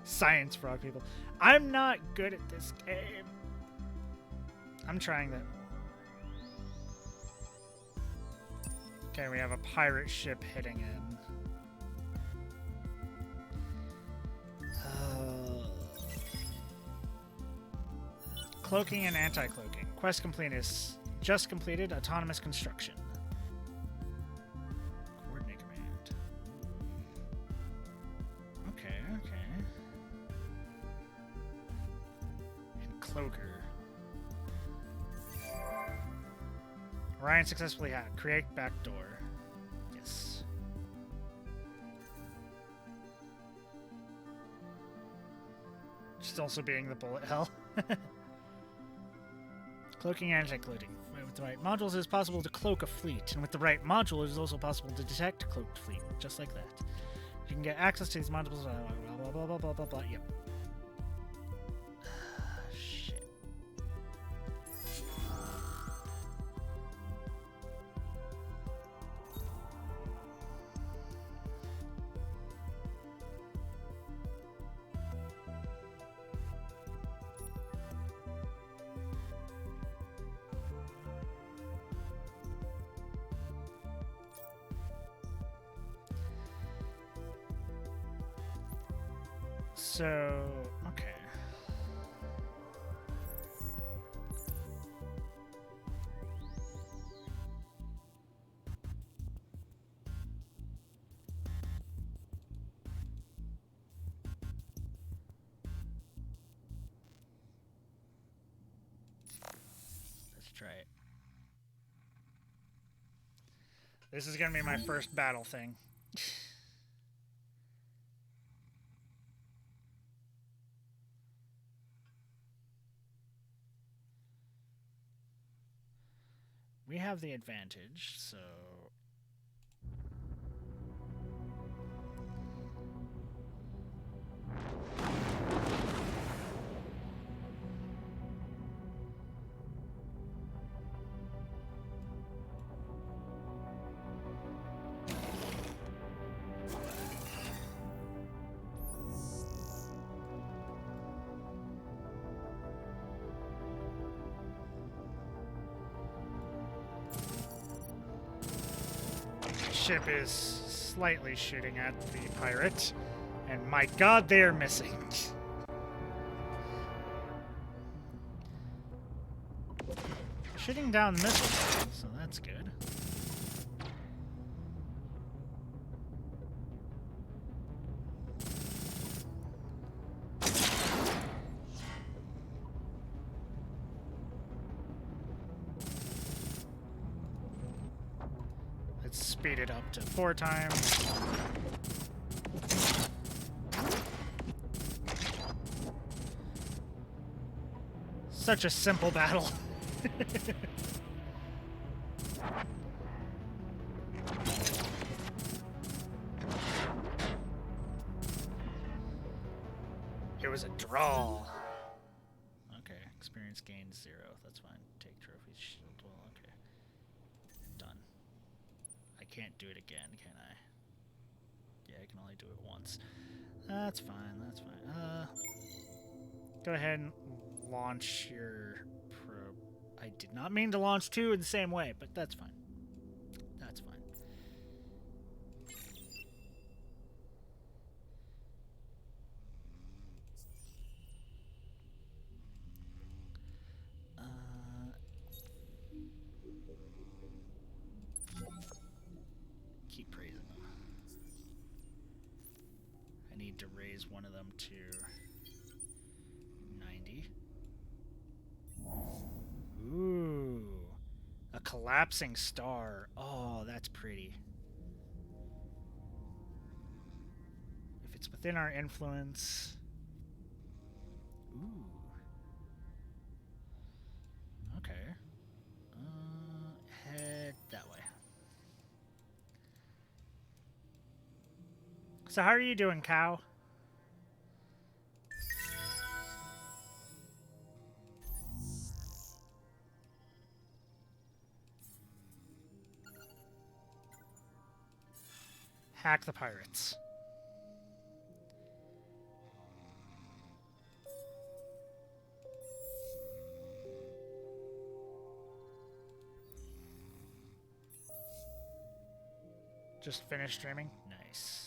[SPEAKER 1] Science frog people. I'm not good at this game. I'm trying that. Okay, we have a pirate ship hitting in. Cloaking and anti-cloaking. Quest complete is just completed. Autonomous construction. Coordinate command. Okay. And Cloaker. Orion successfully hacked. Create backdoor. Yes. Just also being the bullet hell. Cloaking and anti-cloaking. With the right modules, it is possible to cloak a fleet, and with the right module, it is also possible to detect a cloaked fleet, just like that. You can get access to these modules. Blah blah blah blah blah blah. Yep. Shit. So, okay. Let's try it. This is gonna be my first battle thing. We have the advantage, so... Ship is slightly shooting at the pirate, and my god, they are missing. Shooting down missiles, so that's good. Let's speed it up to 4 times. Such a simple battle. It was a draw. Okay, experience gained 0. That's fine. Take trophies, shield well. Okay, done. I can't do it again, can I? Yeah, I can only do it once. That's fine. That's fine. Go ahead and launch your probe. I did not mean to launch 2 in the same way, but that's fine. That's fine. Keep praising them. I need to raise one of them to 90. Ooh. A collapsing star. Oh, that's pretty. If it's within our influence. Ooh. Okay. Head that way. So how are you doing, Cow? Hack the pirates. Just finished streaming? Nice.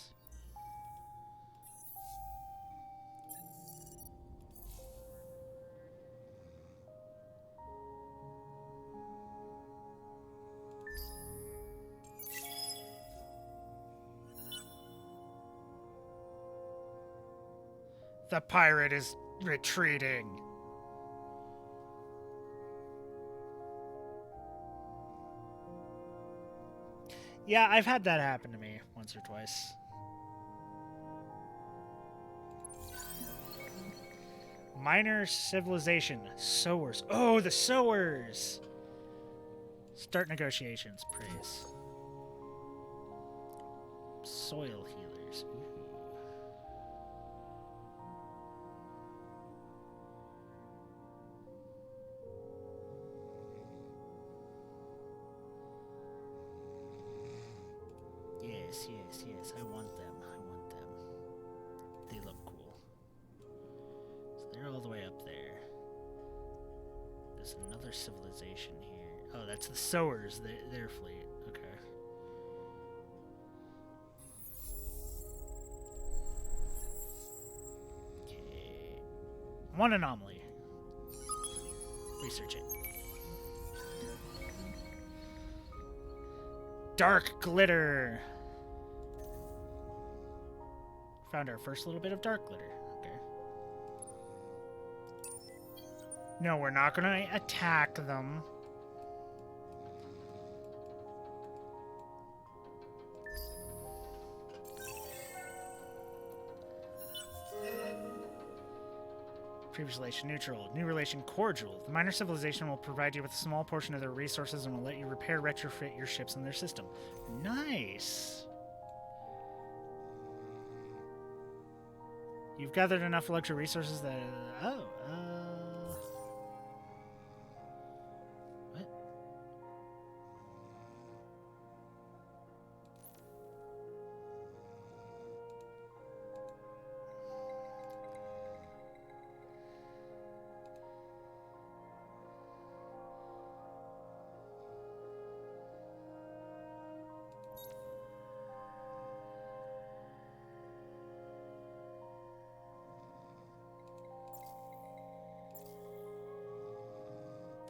[SPEAKER 1] The pirate is retreating. Yeah, I've had that happen to me once or twice. Minor civilization. Sowers. Oh, the sowers! Start negotiations. Praise. Soil healers. Ooh. Yes, yes, yes. I want them. I want them. They look cool. So they're all the way up there. There's another civilization here. Oh, that's the sowers. Their fleet. Okay. one anomaly. Research it. Dark glitter. Found our first little bit of dark glitter. Okay. No, we're not going to attack them. Previous relation neutral. New relation cordial. The minor civilization will provide you with a small portion of their resources and will let you repair, retrofit your ships in their system. Nice. You've gathered enough luxury resources that... what?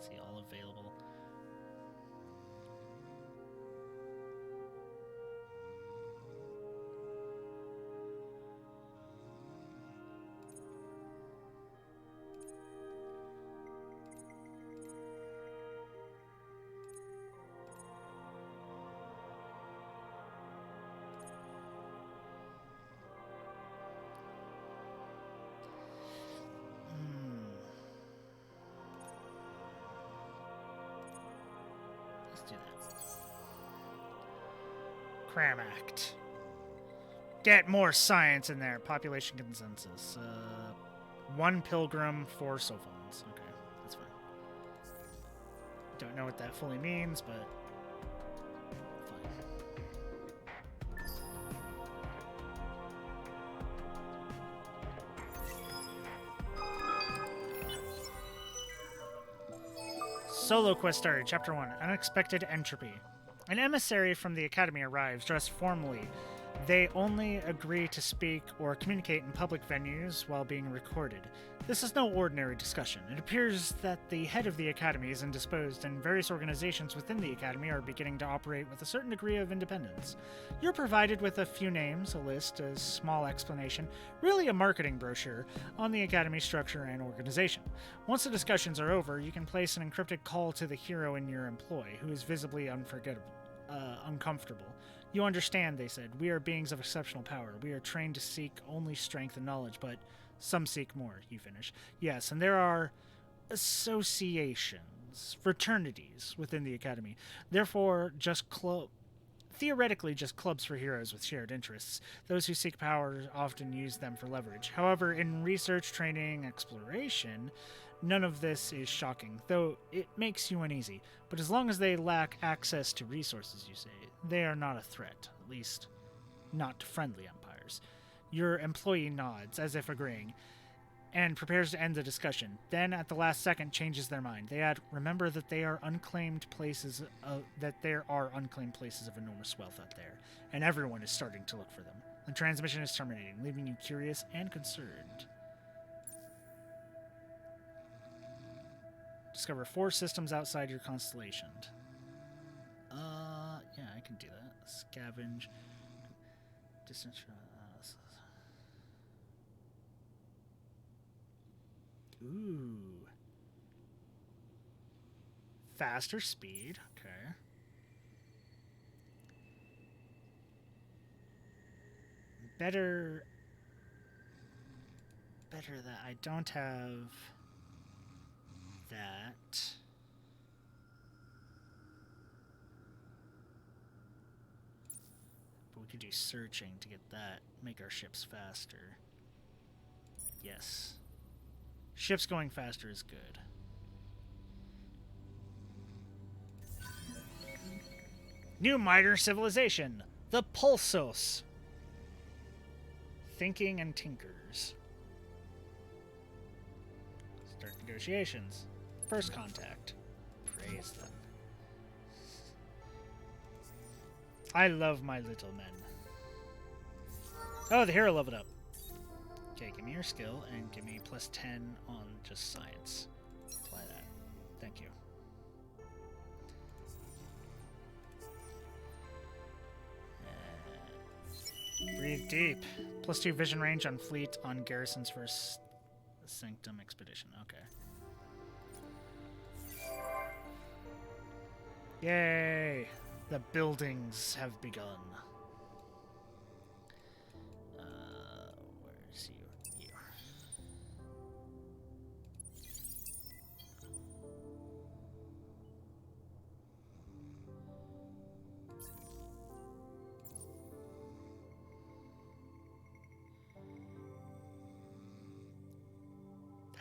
[SPEAKER 1] See, all available. Let's do that. Cram Act. Get more science in there. Population consensus. 1 pilgrim, 4 sophons. Okay, that's fine. Don't know what that fully means, but fine. Solo quest started. Chapter 1. Unexpected entropy. An emissary from the Academy arrives dressed formally. They only agree to speak or communicate in public venues while being recorded. This is no ordinary discussion. It appears that the head of the Academy is indisposed, and various organizations within the Academy are beginning to operate with a certain degree of independence. You're provided with a few names, a list, a small explanation, really a marketing brochure, on the Academy structure and organization. Once the discussions are over, you can place an encrypted call to the hero in your employ, who is visibly uncomfortable. You understand, they said. We are beings of exceptional power. We are trained to seek only strength and knowledge, but some seek more, you finish. Yes, and there are associations, fraternities within the Academy. Therefore, theoretically just clubs for heroes with shared interests. Those who seek power often use them for leverage. However, in research, training, exploration, none of this is shocking, though it makes you uneasy. But as long as they lack access to resources, you say, they are not a threat, at least not to friendly empires. Your employee nods, as if agreeing, and prepares to end the discussion. Then, at the last second, changes their mind. They add, remember that there are unclaimed places of enormous wealth out there, and everyone is starting to look for them. The transmission is terminating, leaving you curious and concerned. Discover 4 systems outside your constellation. Yeah, I can do that. Scavenge. Distance. Ooh. Faster speed. Okay. Better that I don't have that. But we could do searching to get that. Make our ships faster. Yes. Ships going faster is good. New minor civilization. The Pulsos. Thinking and tinkers. Start negotiations. First contact. Praise them. I love my little men. Oh, the hero leveled up. Okay, give me your skill and give me plus 10 on just science. Apply that. Thank you. Breathe deep. Plus 2 vision range on fleet on garrisons for Sanctum expedition. Okay. Yay! The buildings have begun. Where's you?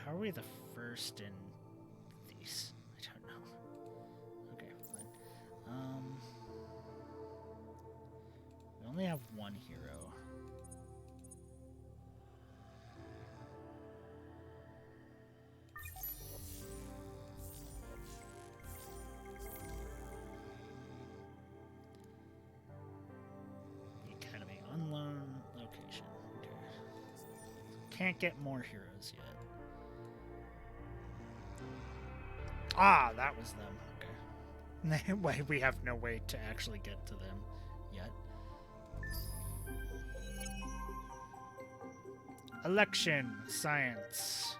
[SPEAKER 1] How are we the first in these? I don't know. Okay, fine. We only have one hero. The Academy Unloan location. Okay. Can't get more heroes yet. Ah, that was them. Okay. Wait, we have no way to actually get to them yet. Election science.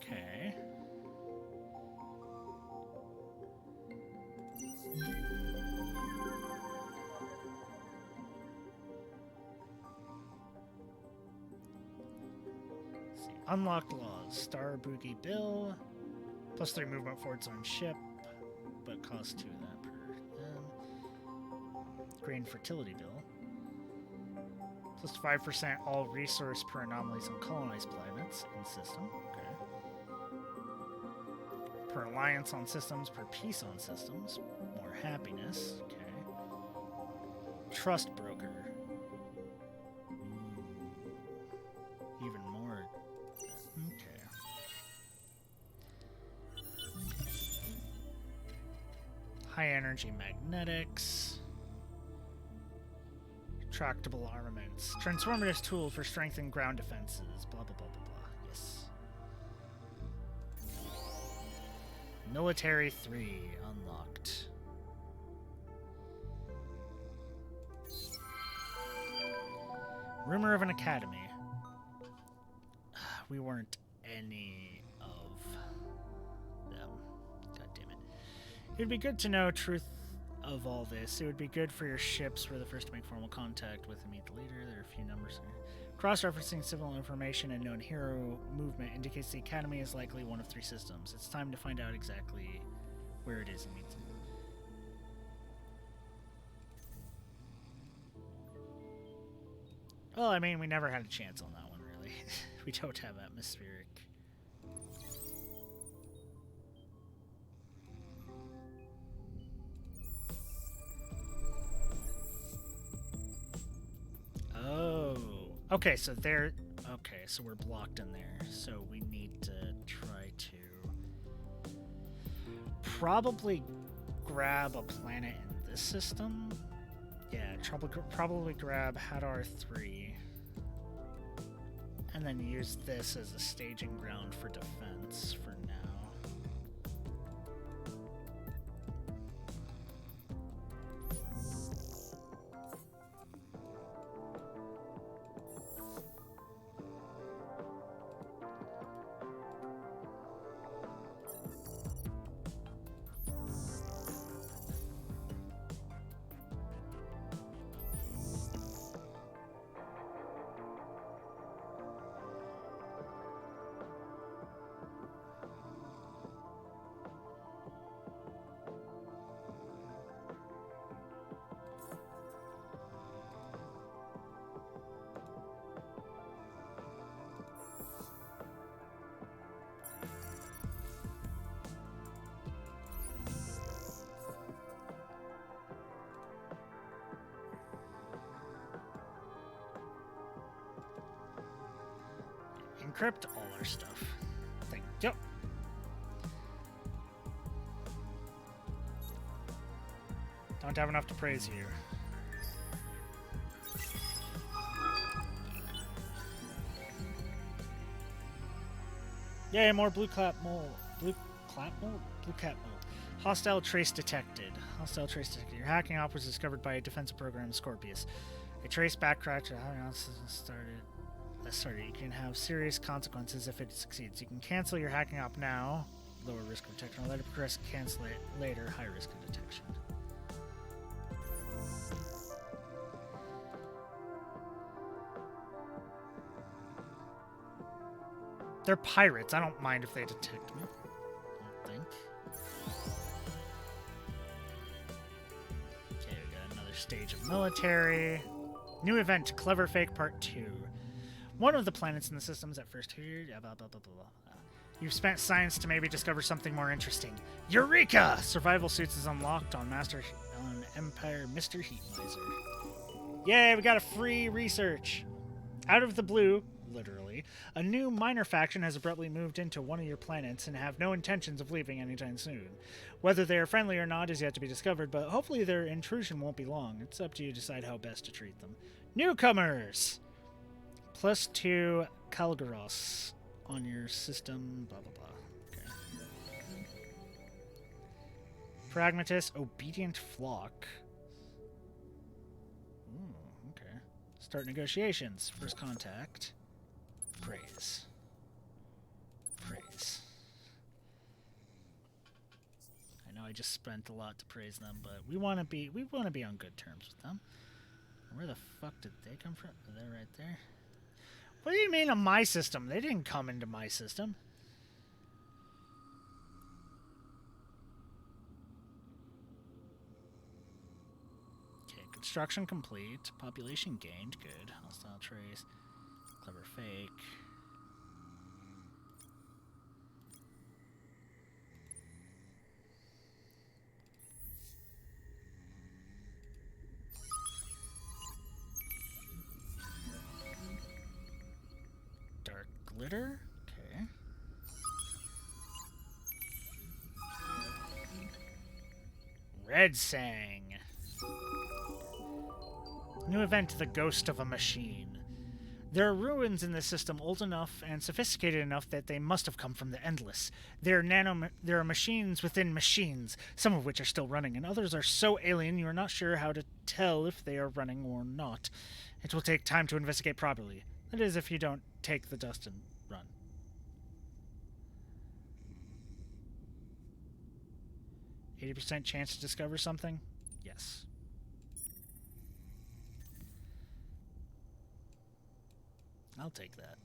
[SPEAKER 1] Okay. See. Unlocked laws. Star Boogie Bill. Plus 3 movement for its own ship, but cost 2 of that per Grain Fertility Bill. Plus 5% all resource per anomalies on colonized planets in system. Okay. Per alliance on systems, per peace on systems. More happiness. Okay. Trust broker. Ooh. Even more. Okay. High energy magnetics. Tractable armaments. Transformative tool for strengthened ground defenses. Blah, blah, blah, blah, blah. Yes. Military 3 unlocked. Rumor of an academy. We weren't any of them. God damn it. It would be good to know truth of all this. It would be good for your ships were the first to make formal contact with and meet the leader. There are a few numbers here. Cross-referencing civil information and known hero movement indicates the Academy is likely one of 3 systems. It's time to find out exactly where it is and meet them. Well, I mean, we never had a chance on that one, really. We don't have atmospheric. Oh. Okay, so they're... Okay, so we're blocked in there. So we need to try to... probably grab a planet in this system. Yeah, probably grab Hadar 3. And then use this as a staging ground for defense for now. encrypt all our stuff. Thank you. Don't have enough to praise you. Yay, more blue clap mole. Blue clap mole? Blue cat mole. Hostile trace detected. Hostile trace detected. Your hacking op was discovered by a defensive program, Scorpius. A trace backtrack to how started. You can have serious consequences if it succeeds. You can cancel your hacking op now. Lower risk of detection. Or let it progress. Cancel it later. High risk of detection. They're pirates. I don't mind if they detect me. I don't think. Okay, we got another stage of military. New event, Clever Fake Part 2. One of the planets in the system's at first here. Blah, blah, blah, blah, blah. You've spent science to maybe discover something more interesting. Eureka! Survival suits is unlocked on Empire Mr. Heat Miser. Yay, we got a free research. Out of the blue, literally, a new minor faction has abruptly moved into one of your planets and have no intentions of leaving anytime soon. Whether they are friendly or not is yet to be discovered, but hopefully their intrusion won't be long. It's up to you to decide how best to treat them. Newcomers! +2 Kalgaros on your system, blah, blah, blah. Okay. Pragmatist, Obedient Flock. Ooh, okay. Start negotiations. First contact. Praise. Praise. I know I just spent a lot to praise them, but we want to be on good terms with them. Where the fuck did they come from? Are they right there? What do you mean on my system? They didn't come into my system. Okay, construction complete. Population gained. Good. Hostile trace. Clever fake. Dark glitter. Okay. Red Sang. New event, the Ghost of a Machine. There are ruins in this system old enough and sophisticated enough that they must have come from the Endless. There are machines within machines, some of which are still running, and others are so alien you are not sure how to tell if they are running or not. It will take time to investigate properly. That is, if you don't take the dust and run. %, chance to discover something? Yes. I'll take that.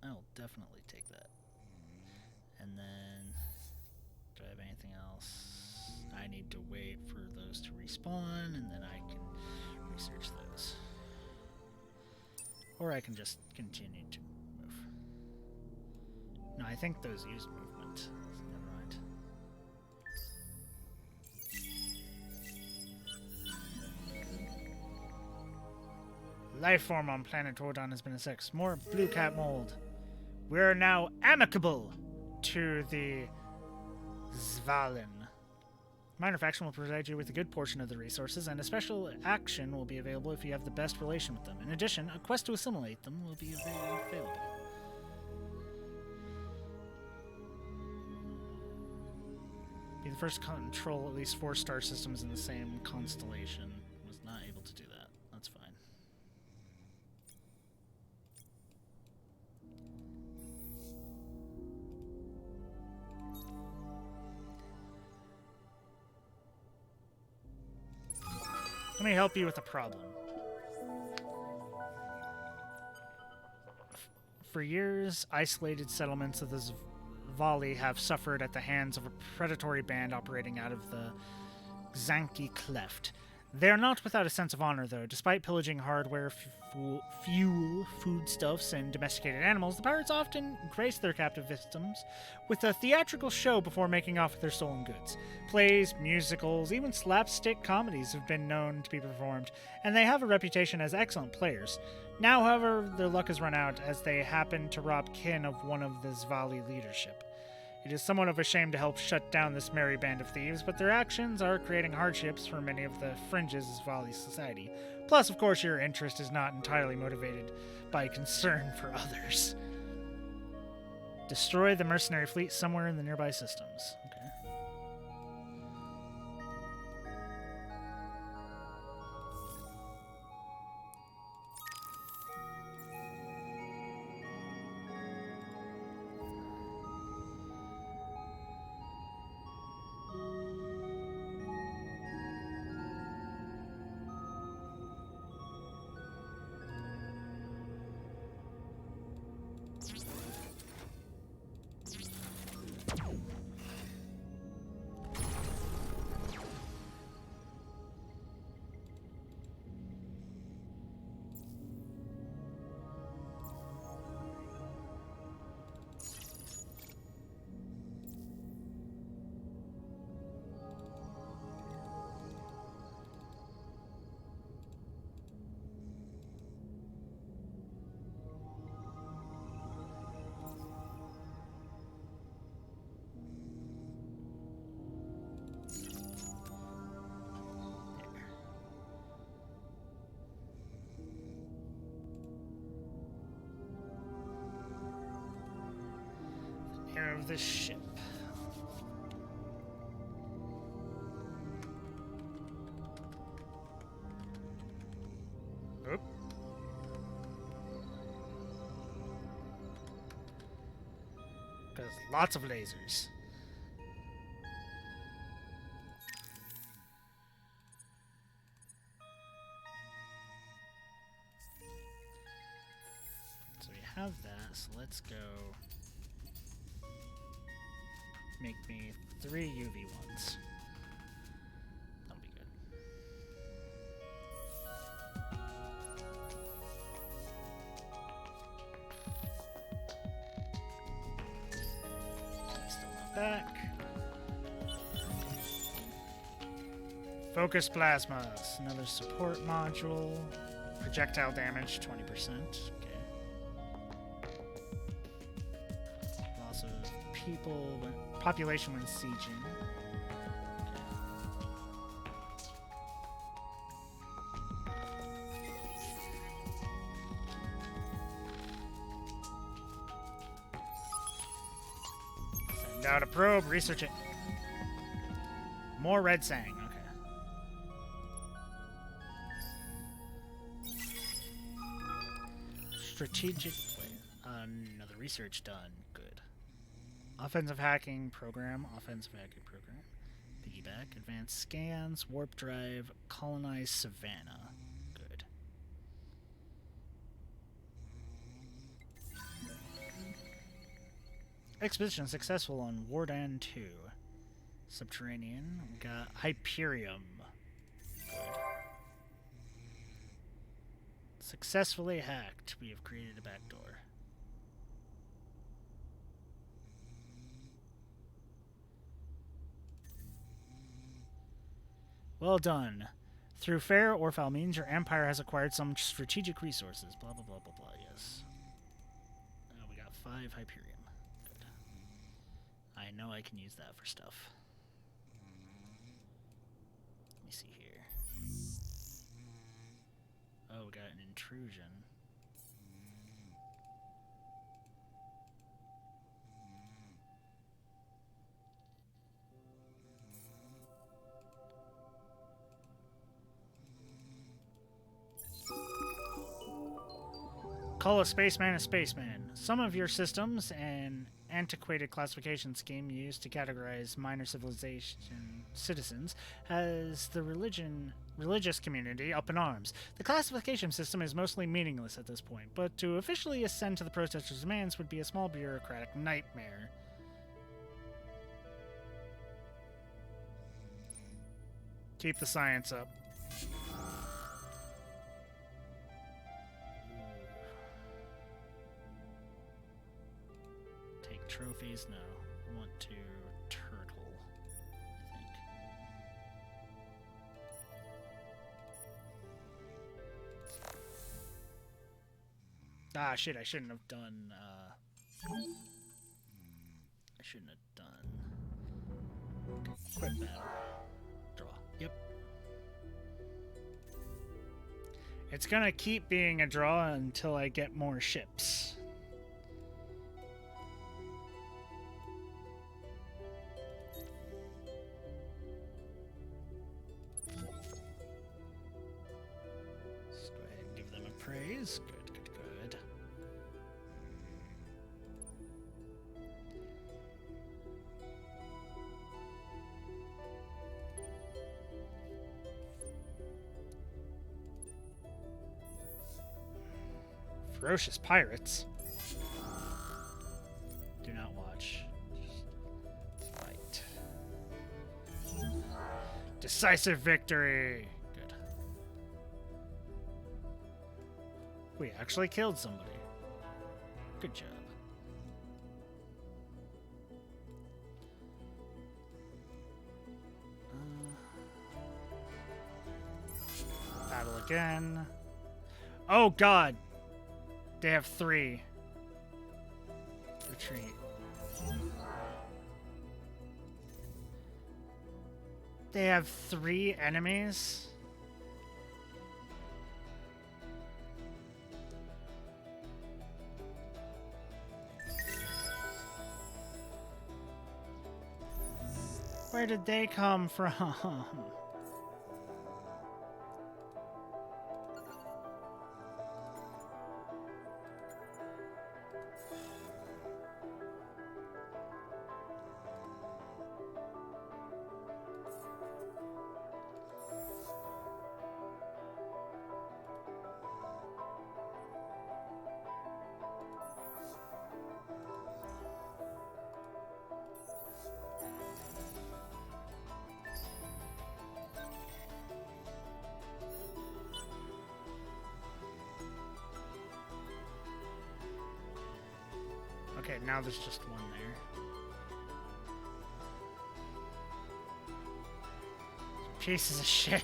[SPEAKER 1] I'll definitely take that. And then, do I have anything else? I need to wait for those to respawn, and then I can research those. Or I can just continue to move. No, I think those use movement. Never mind. Life form on planet Ordon has been assessed. More blue cat mold. We are now amicable to the Zvalin. Minor faction will provide you with a good portion of the resources, and a special action will be available if you have the best relation with them. In addition, a quest to assimilate them will be available. Be the first to control at least 4 star systems in the same constellation. Was not able to do that. That's fine. Let me help you with a problem. For years, isolated settlements of the Zvali have suffered at the hands of a predatory band operating out of the Xanki Cleft. They are not without a sense of honor, though. Despite pillaging hardware, fuel, foodstuffs, and domesticated animals, the pirates often grace their captive victims with a theatrical show before making off with their stolen goods. Plays, musicals, even slapstick comedies have been known to be performed, and they have a reputation as excellent players. Now, however, their luck has run out as they happen to rob kin of one of the Zvali leadership. It is somewhat of a shame to help shut down this merry band of thieves, but their actions are creating hardships for many of the fringes of Zvali society. Plus, of course, your interest is not entirely motivated by concern for others. Destroy the mercenary fleet somewhere in the nearby systems. Okay. Of this ship. Oop. Because lots of lasers. So we have that, so let's go make me 3 UV ones. That'll be good. Still not back. Focus plasmas. Another support module. Projectile damage 20%. Loss of people. Population when sieging. Send out a probe, research it. More red sang, okay. Strategic play. Another research done. Good. Offensive hacking program, piggyback, advanced scans, warp drive, colonize Savannah. Good. Expedition successful on Wardan 2. Subterranean, we got Hyperium. Good. Successfully hacked. We have created a backdoor. Well done. Through fair or foul means, your empire has acquired some strategic resources. Blah, blah, blah, blah, blah. Yes. We got 5 Hyperium. Good. I know I can use that for stuff. Let me see here. Oh, we got an intrusion. Call a spaceman a spaceman. Some of your systems, an antiquated classification scheme used to categorize minor civilization citizens, has the religious community up in arms. The classification system is mostly meaningless at this point, but to officially ascend to the protesters' demands would be a small bureaucratic nightmare. Keep the science up. Please, no. I want to turtle, I think. Ah, shit, I shouldn't have done, I shouldn't have done... Okay, quick battle. Draw. Yep. It's gonna keep being a draw until I get more ships. Let's go ahead and give them a praise. Good, good, good. Ferocious pirates. Do not watch. Just fight. Decisive victory. Good. We actually killed somebody. Good job. Battle again. Oh God. They have 3. Retreat. They have 3 enemies? Where did they come from? Okay, now there's just one there. Pieces of shit.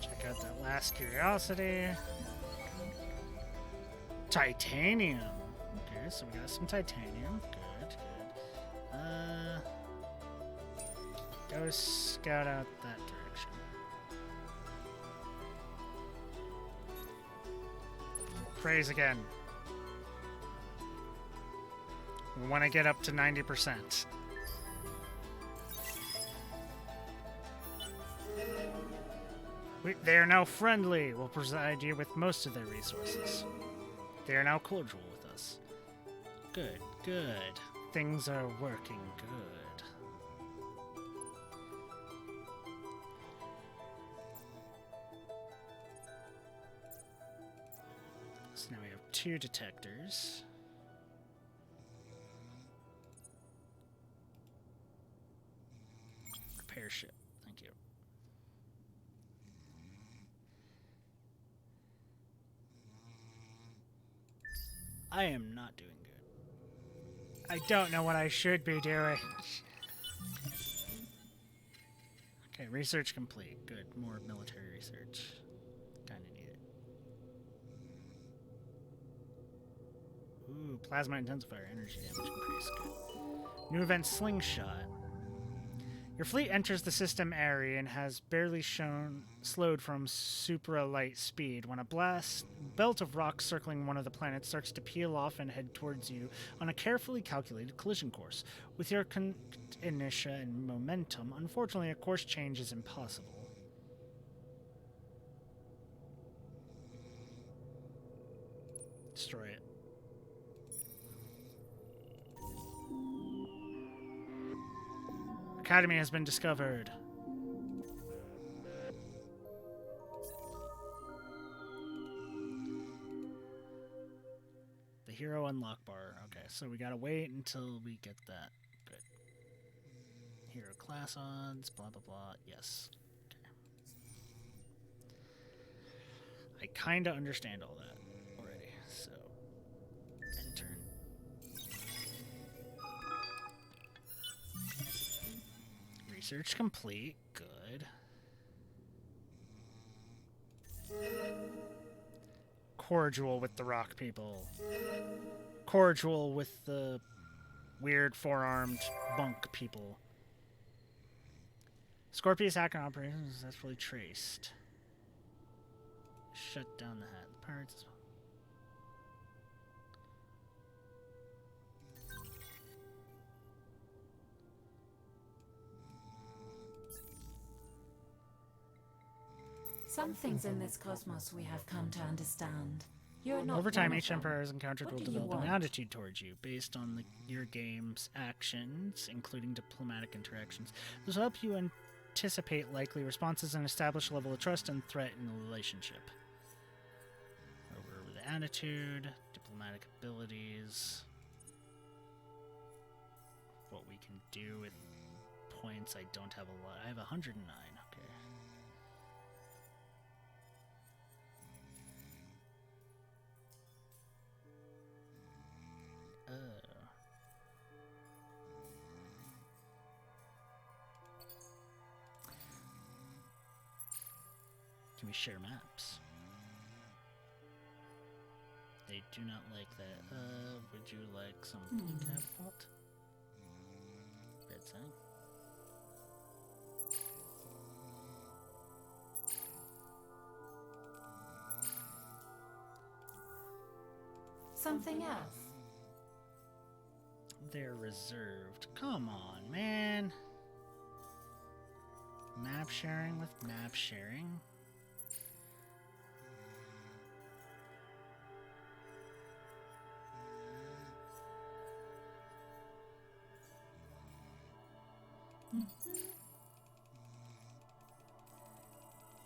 [SPEAKER 1] Check out that last curiosity. Titanium. Okay, so we got some titanium. Good, good. Go scout out that direction. Praise again. We want to get up to 90%. They are now friendly. We'll provide you with most of their resources. They are now cordial with us. Good, good. Things are working good. So now we have 2 detectors. Repair ship. Thank you. I am not doing good. I don't know what I should be doing. Okay, research complete. Good. More military research. Kinda need it. Ooh, plasma intensifier. Energy damage increase. Good. New event slingshot. Your fleet enters the system area and has barely slowed from super light speed when a belt of rocks circling one of the planets starts to peel off and head towards you on a carefully calculated collision course. With your inertia and momentum, unfortunately, a course change is impossible. Destroy it. Academy has been discovered. The hero unlock bar. Okay, so we gotta wait until we get that. Good. Hero class odds, blah blah blah. Yes. Okay. I kind of understand all that already, so end turn. Research complete. Good. Cordial with the rock people. Cordial with the weird four-armed bunk people. Scorpius hacker operations successfully traced. Shut down the hat. The pirates as well.
[SPEAKER 6] Some things in this cosmos we have come to understand. You're not
[SPEAKER 1] Over time,
[SPEAKER 6] one of
[SPEAKER 1] each
[SPEAKER 6] them.
[SPEAKER 1] emperor has encountered
[SPEAKER 6] What
[SPEAKER 1] will
[SPEAKER 6] do you
[SPEAKER 1] develop an
[SPEAKER 6] want?
[SPEAKER 1] attitude towards you based on your game's actions, including diplomatic interactions. This will help you anticipate likely responses and establish a level of trust and threat in the relationship. Over with the attitude, diplomatic abilities, what we can do with points. I don't have a lot. I have 109. Okay. Can we share maps? They do not like that. Would you like some catapult? Red sign.
[SPEAKER 6] Something else.
[SPEAKER 1] They're reserved. Come on, man. Map sharing with map sharing.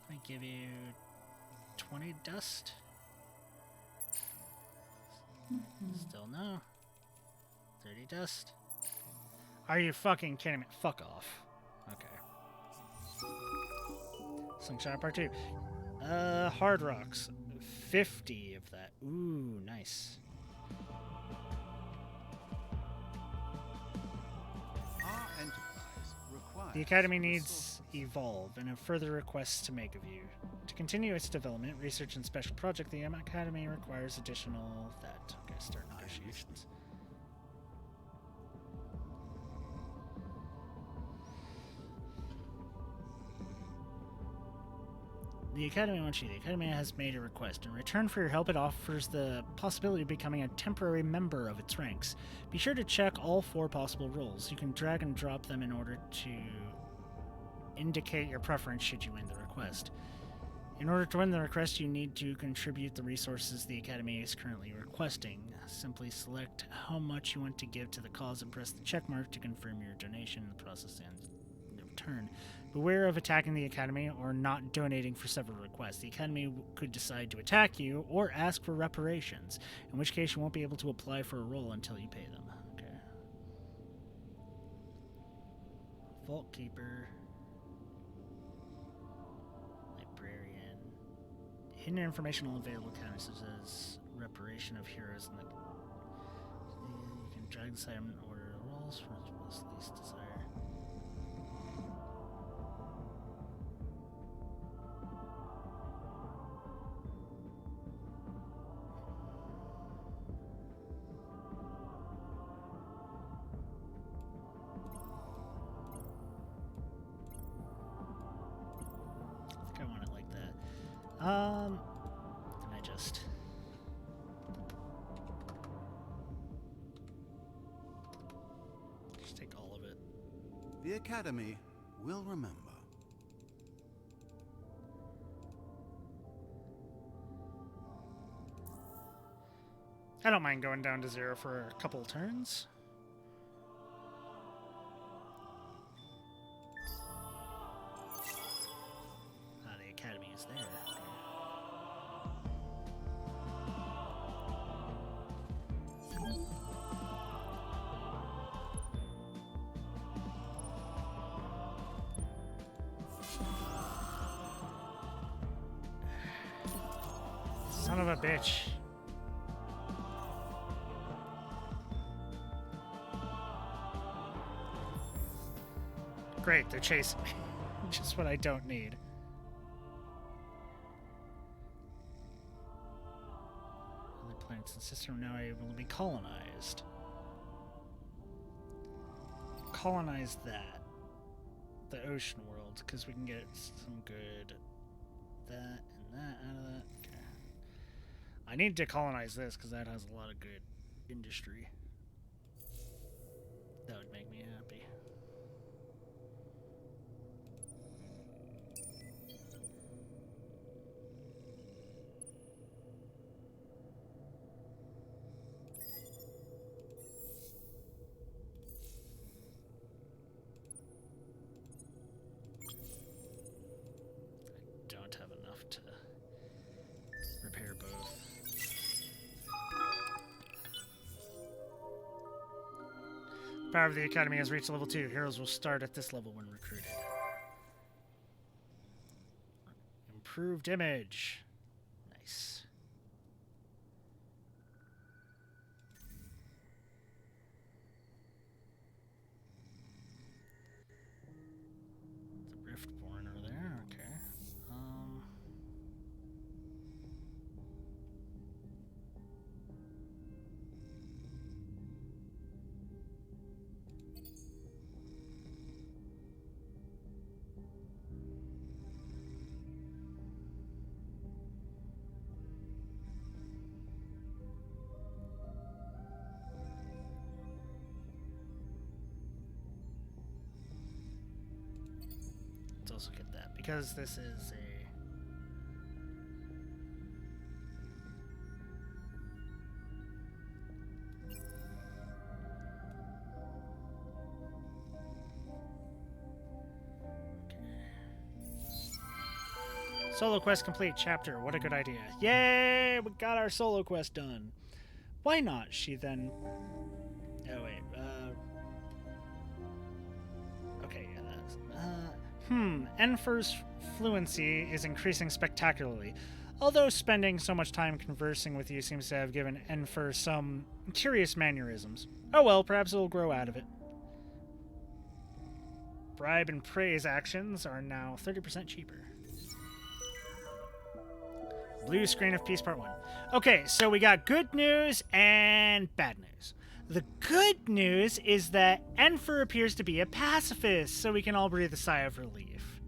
[SPEAKER 1] I give you 20 dust. Still no. 30 dust. Are you fucking kidding me? Fuck off. Okay. Slingshot part 2. Hard rocks. 50 of that. Ooh, nice.
[SPEAKER 12] Our enterprise requires
[SPEAKER 1] The Academy needs evolve and have further requests to make of you. To continue its development, research, and special project, the Academy requires additional that. Okay, start negotiations. The Academy wants you. The Academy has made a request. In return for your help, it offers the possibility of becoming a temporary member of its ranks. Be sure to check all 4 possible roles. You can drag and drop them in order to indicate your preference should you win the request. In order to win the request, you need to contribute the resources the Academy is currently requesting. Simply select how much you want to give to the cause and press the check mark to confirm your donation. The process ends in return. Beware of attacking the Academy or not donating for several requests. The Academy could decide to attack you or ask for reparations, in which case you won't be able to apply for a role until you pay them. Okay. Vault Keeper. Librarian. Hidden information on available counters such as reparation of heroes and the... You can drag this item in order of roles from its least desire. I want it like that. Can I just... Just take all of it.
[SPEAKER 12] The Academy will remember.
[SPEAKER 1] I don't mind going down to 0 for a couple turns. The Academy is there. Son of a bitch. Great, they're chasing me. Just what I don't need. Other planets in the system are now able to be colonized. Colonize that. The ocean world, because we can get some good that and that out of that. Okay. I need to colonize this because that has a lot of good industry. That would make me happy. Don't have enough to repair both. Power of the Academy has reached level 2. Heroes will start at this level when recruited. Improved image. Nice. The Riftborn are there, okay. Let's also get that because this is a solo quest complete. Chapter. What a good idea. Yay! We got our solo quest done. Why not? She then. Oh wait. Okay. Yeah. That's. Enfer's fluency is increasing spectacularly. Although spending so much time conversing with you seems to have given Enfer some curious mannerisms. Oh well, perhaps it'll grow out of it. Bribe and praise actions are now 30% cheaper. Blue screen of peace part 1. Okay, so we got good news and bad news. The good news is that Enfer appears to be a pacifist, so we can all breathe a sigh of relief.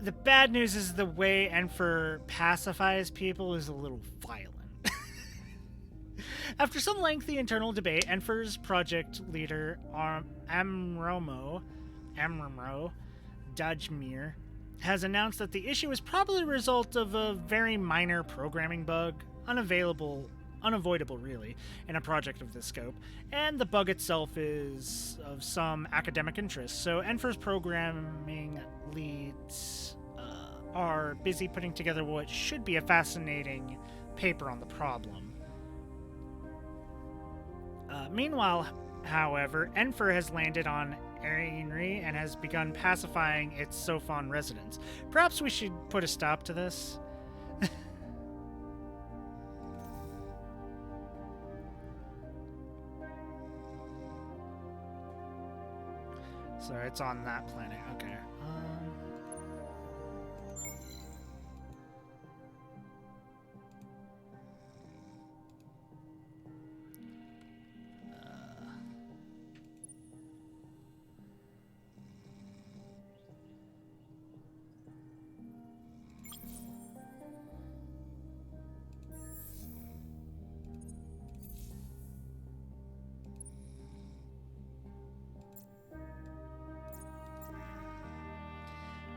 [SPEAKER 1] The bad news is the way Enfer pacifies people is a little violent. After some lengthy internal debate, Enfer's project leader, Amromo Dajmir, has announced that the issue is probably a result of a very minor programming bug, unavoidable really, in a project of this scope, and the bug itself is of some academic interest, so Enfer's programming leads are busy putting together what should be a fascinating paper on the problem. Meanwhile, however, Enfer has landed on Ainri and has begun pacifying its Sophon residents. Perhaps we should put a stop to this? So it's on that planet. Okay.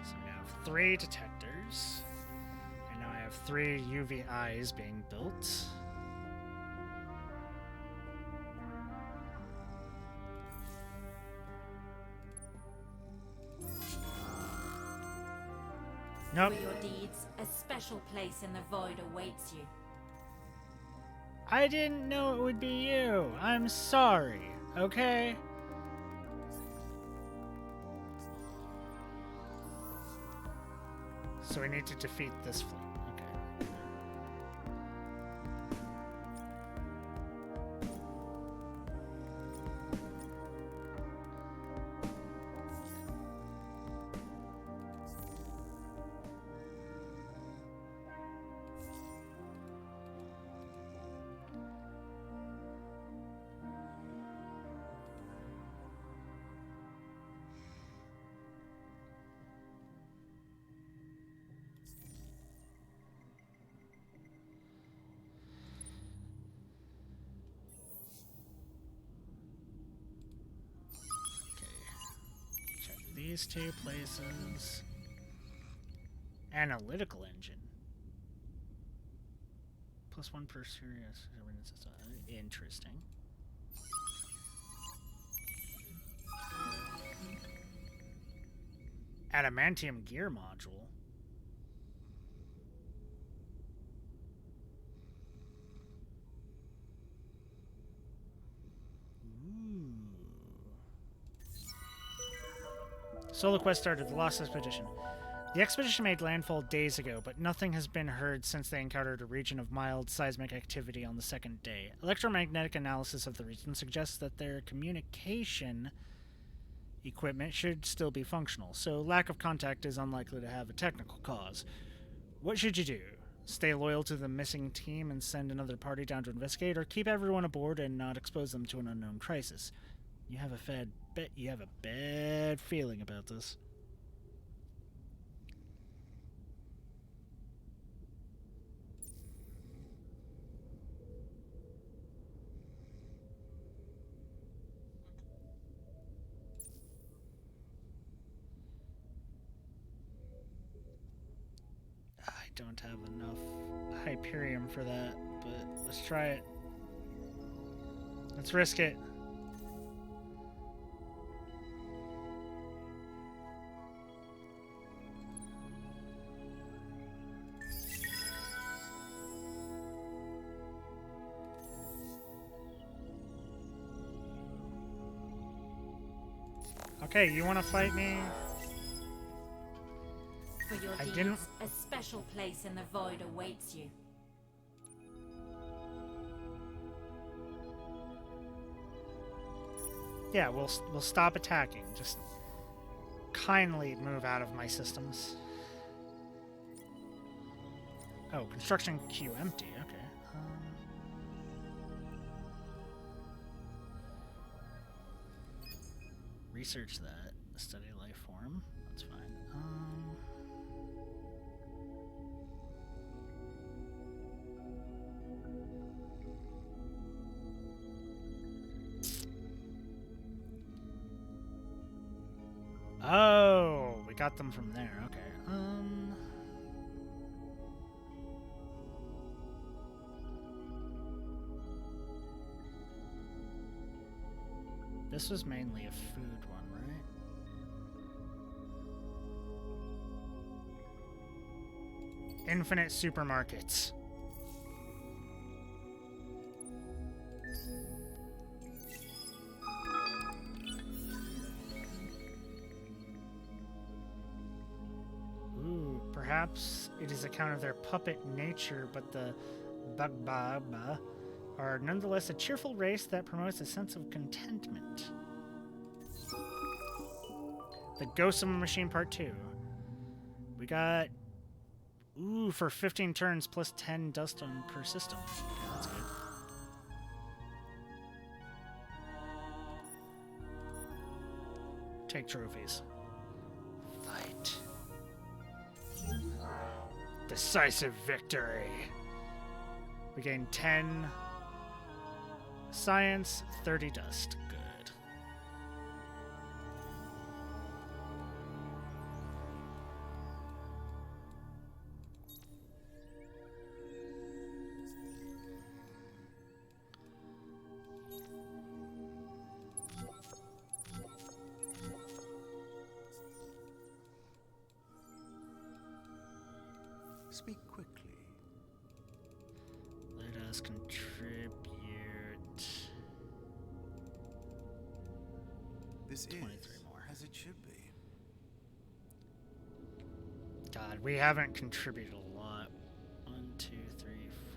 [SPEAKER 1] So we have 3 detectors, and now I have 3 UV eyes being built. Nope.
[SPEAKER 6] For your deeds, a special place in the void awaits you.
[SPEAKER 1] I didn't know it would be you. I'm sorry, okay? So we need to defeat this fleet. these two places. Analytical engine. +1 per serious. Interesting. Adamantium gear module. Ooh. Solo quest started. The Lost Expedition. The expedition made landfall days ago, but nothing has been heard since they encountered a region of mild seismic activity on the second day. Electromagnetic analysis of the region suggests that their communication equipment should still be functional, so lack of contact is unlikely to have a technical cause. What should you do? Stay loyal to the missing team and send another party down to investigate, or keep everyone aboard and not expose them to an unknown crisis? You have a bad feeling about this. I don't have enough Hyperium for that, but let's try it. Let's risk it. Okay, you want to fight me?
[SPEAKER 6] For your deeds, a special place in the void awaits you.
[SPEAKER 1] Yeah, we'll stop attacking. Just kindly move out of my systems. Oh, construction queue empty. Okay. Research that. Study life form. That's fine. Oh, we got them from there. Okay. This was mainly a food one, right? Infinite supermarkets. Ooh, perhaps it is account of their puppet nature, but the Bagbaba are nonetheless a cheerful race that promotes a sense of contentment. The Ghost of a Machine Part 2. We got... Ooh, for 15 turns plus 10 dust on per system. Yeah, that's good. Take trophies. Fight. Decisive victory. We gain 10 science, 30 dust. Good.
[SPEAKER 12] Speak quickly.
[SPEAKER 1] Let us contribute.
[SPEAKER 12] This
[SPEAKER 1] 23
[SPEAKER 12] is
[SPEAKER 1] more.
[SPEAKER 12] as it should be.
[SPEAKER 1] God, we haven't contributed a lot. 1, 2, 3,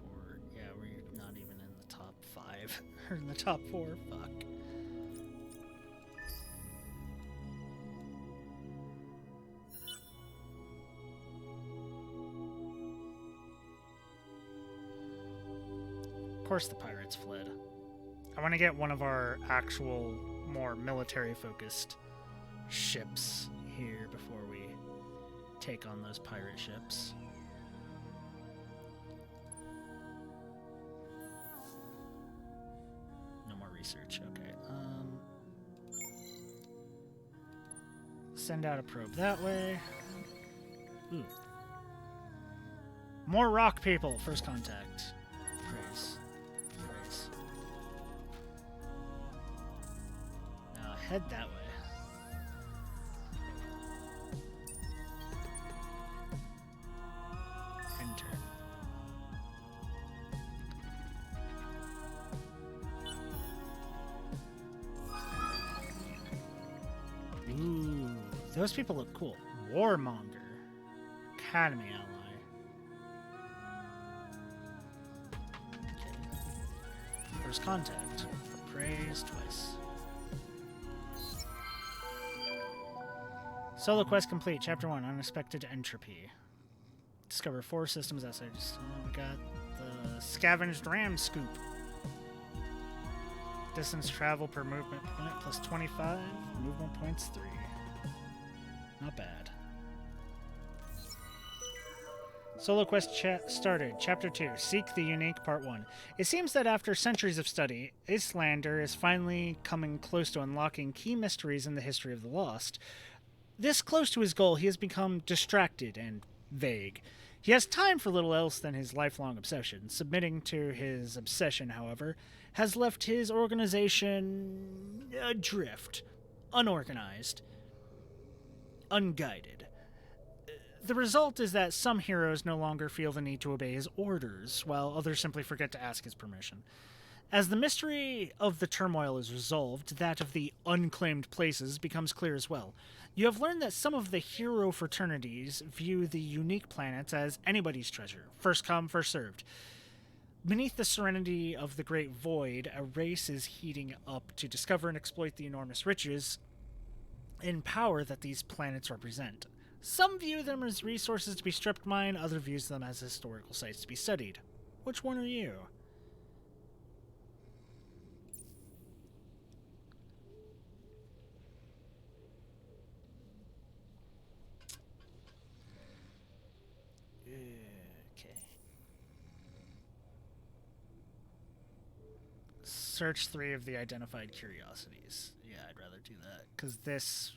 [SPEAKER 1] 4. Yeah, we're not even in the top 5. Or in the top 4. Fuck. Of course the pirates fled. I want to get one of our actual, more military-focused ships here before we take on those pirate ships. No more research. Okay. Send out a probe that way. Ooh. More rock people. First contact. Praise. Praise. Now head that way. Enter. Ooh, those people look cool. Warmonger. Academy ally. Okay. First contact. Praise twice. Solo quest complete. Chapter 1. Unexpected entropy. Discover 4 systems outside. We got the scavenged ram scoop. Distance travel per movement point plus 25. Movement points 3. Not bad. Solo quest started. Chapter 2. Seek the Unique Part 1. It seems that after centuries of study, Iyslander is finally coming close to unlocking key mysteries in the history of the Lost. This close to his goal, he has become distracted and vague. He has time for little else than his lifelong obsession. Submitting to his obsession, however, has left his organization adrift, unorganized, unguided. The result is that some heroes no longer feel the need to obey his orders, while others simply forget to ask his permission. As the mystery of the turmoil is resolved, that of the unclaimed places becomes clear as well. You have learned that some of the hero fraternities view the unique planets as anybody's treasure, first come, first served. Beneath the serenity of the Great Void, a race is heating up to discover and exploit the enormous riches and power that these planets represent. Some view them as resources to be stripped mined, others view them as historical sites to be studied. Which one are you? Okay. Search 3 of the identified curiosities. Yeah, I'd rather do that, because this...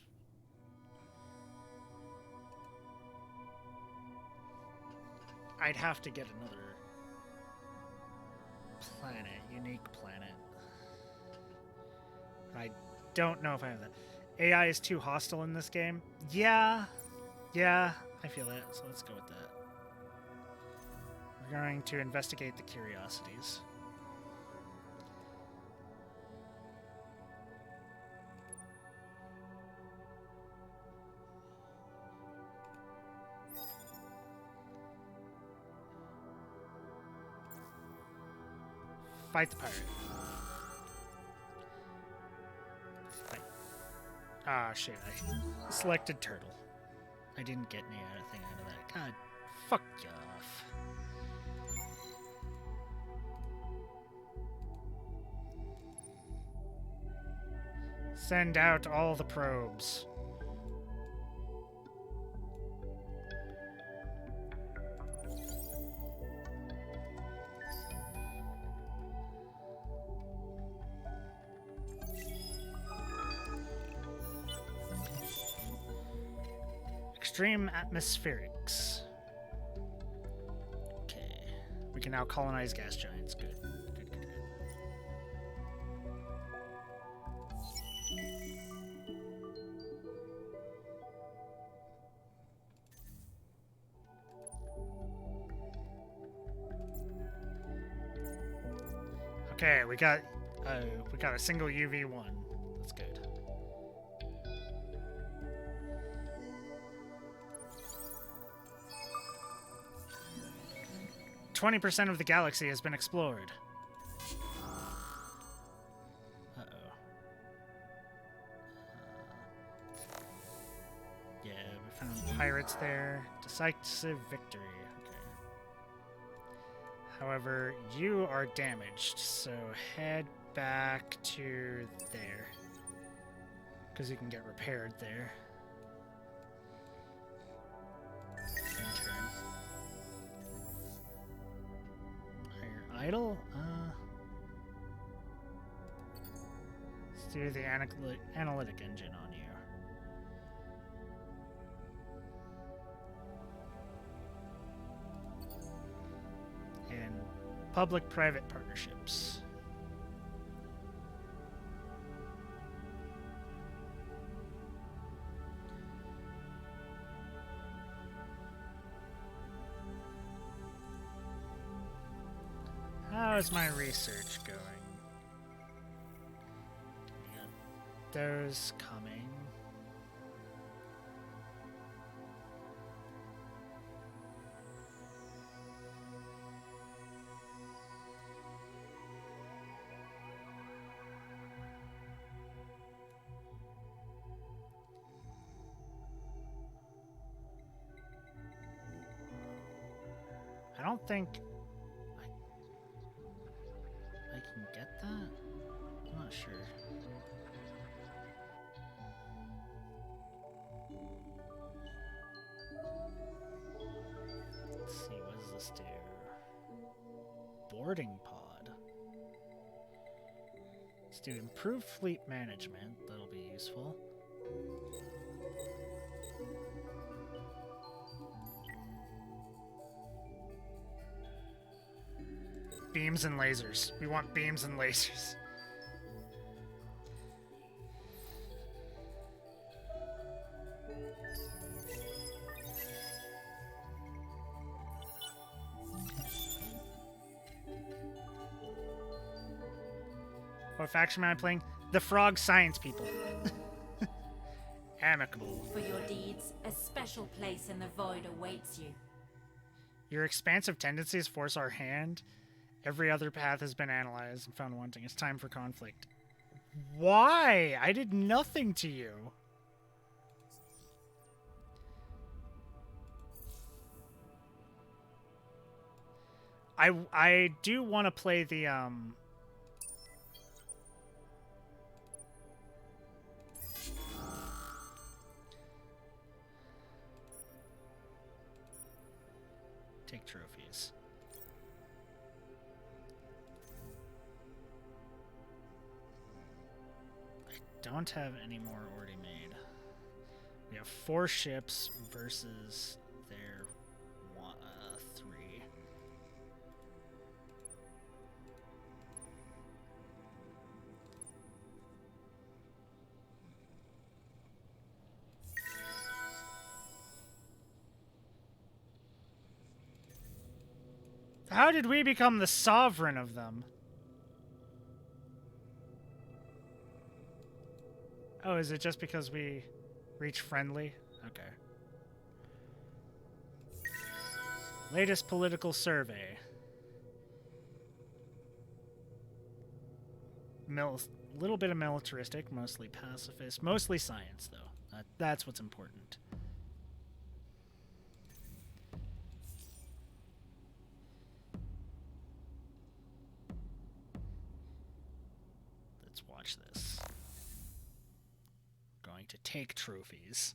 [SPEAKER 1] I'd have to get another planet, unique planet. I don't know if I have that. AI is too hostile in this game. Yeah, I feel that, so let's go with that. We're going to investigate the curiosities. Fight the pirate. Fight. Ah, shit. I selected turtle. I didn't get anything out of that. God, fuck you off. Send out all the probes. Extreme atmospherics. Okay. We can now colonize gas giants. Good. Good. Okay, we got a single UV1. That's good. 20% of the galaxy has been explored. Uh-oh. Yeah, we found pirates there. Decisive victory. Okay. However, you are damaged, so head back to there. Because you can get repaired there. Idle? Let's do the analytic engine on you. Public-private partnerships. How is my research going? We got those coming. I don't think I can get that? I'm not sure. Let's see, what does this do? Boarding pod. Let's do improved fleet management. That'll be useful. Beams and lasers. We want beams and lasers. What faction am I playing? The Frog Science People. Amicable.
[SPEAKER 6] For your deeds, a special place in the void awaits you.
[SPEAKER 1] Your expansive tendencies force our hand. Every other path has been analyzed and found wanting. It's time for conflict. Why? I did nothing to you. I do want to play the take trophies. Don't have any more already made. We have 4 ships versus their 3. How did we become the sovereign of them? Oh, is it just because we reach friendly? Okay. Latest political survey. Little bit of militaristic, mostly pacifist, mostly science, though. That's what's important. Let's watch this. Going to take trophies.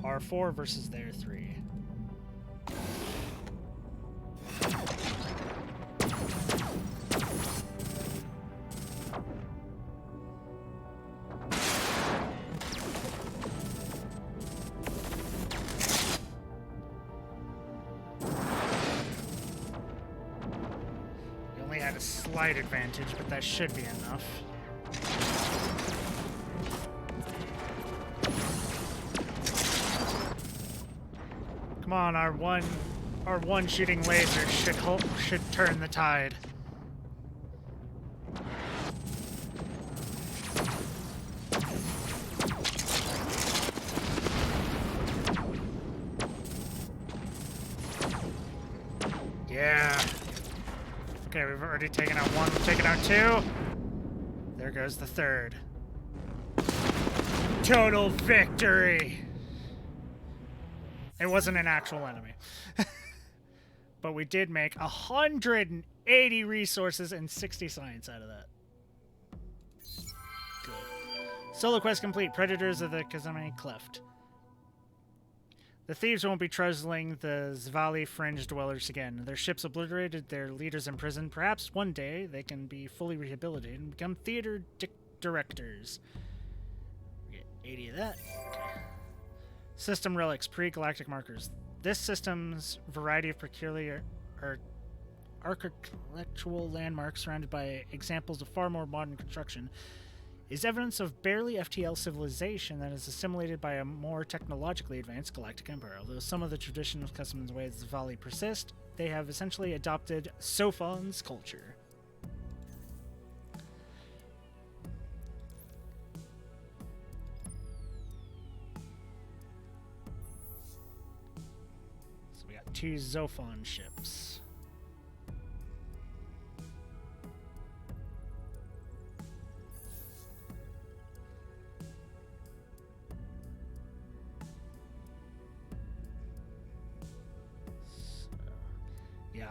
[SPEAKER 1] R4 versus their 3. You only had a slight advantage, but that should be enough. Come on, our one shooting laser should turn the tide. Yeah. Okay, we've already taken out 1, we've taken out 2. There goes the 3rd. Total victory! It wasn't an actual enemy. But we did make 180 resources and 60 science out of that. Good. Solo quest complete. Predators of the Kazami Cleft. The thieves won't be troubling the Zvali fringe dwellers again. Their ships obliterated, their leaders imprisoned. Perhaps one day they can be fully rehabilitated and become theater directors. We get 80 of that. Okay. System relics, pre-galactic markers. This system's variety of peculiar architectural landmarks surrounded by examples of far more modern construction is evidence of barely FTL civilization that is assimilated by a more technologically advanced galactic empire. Although some of the traditional customs and ways of Zvali persist, they have essentially adopted Sophon's culture. So we got 2 Zophon ships.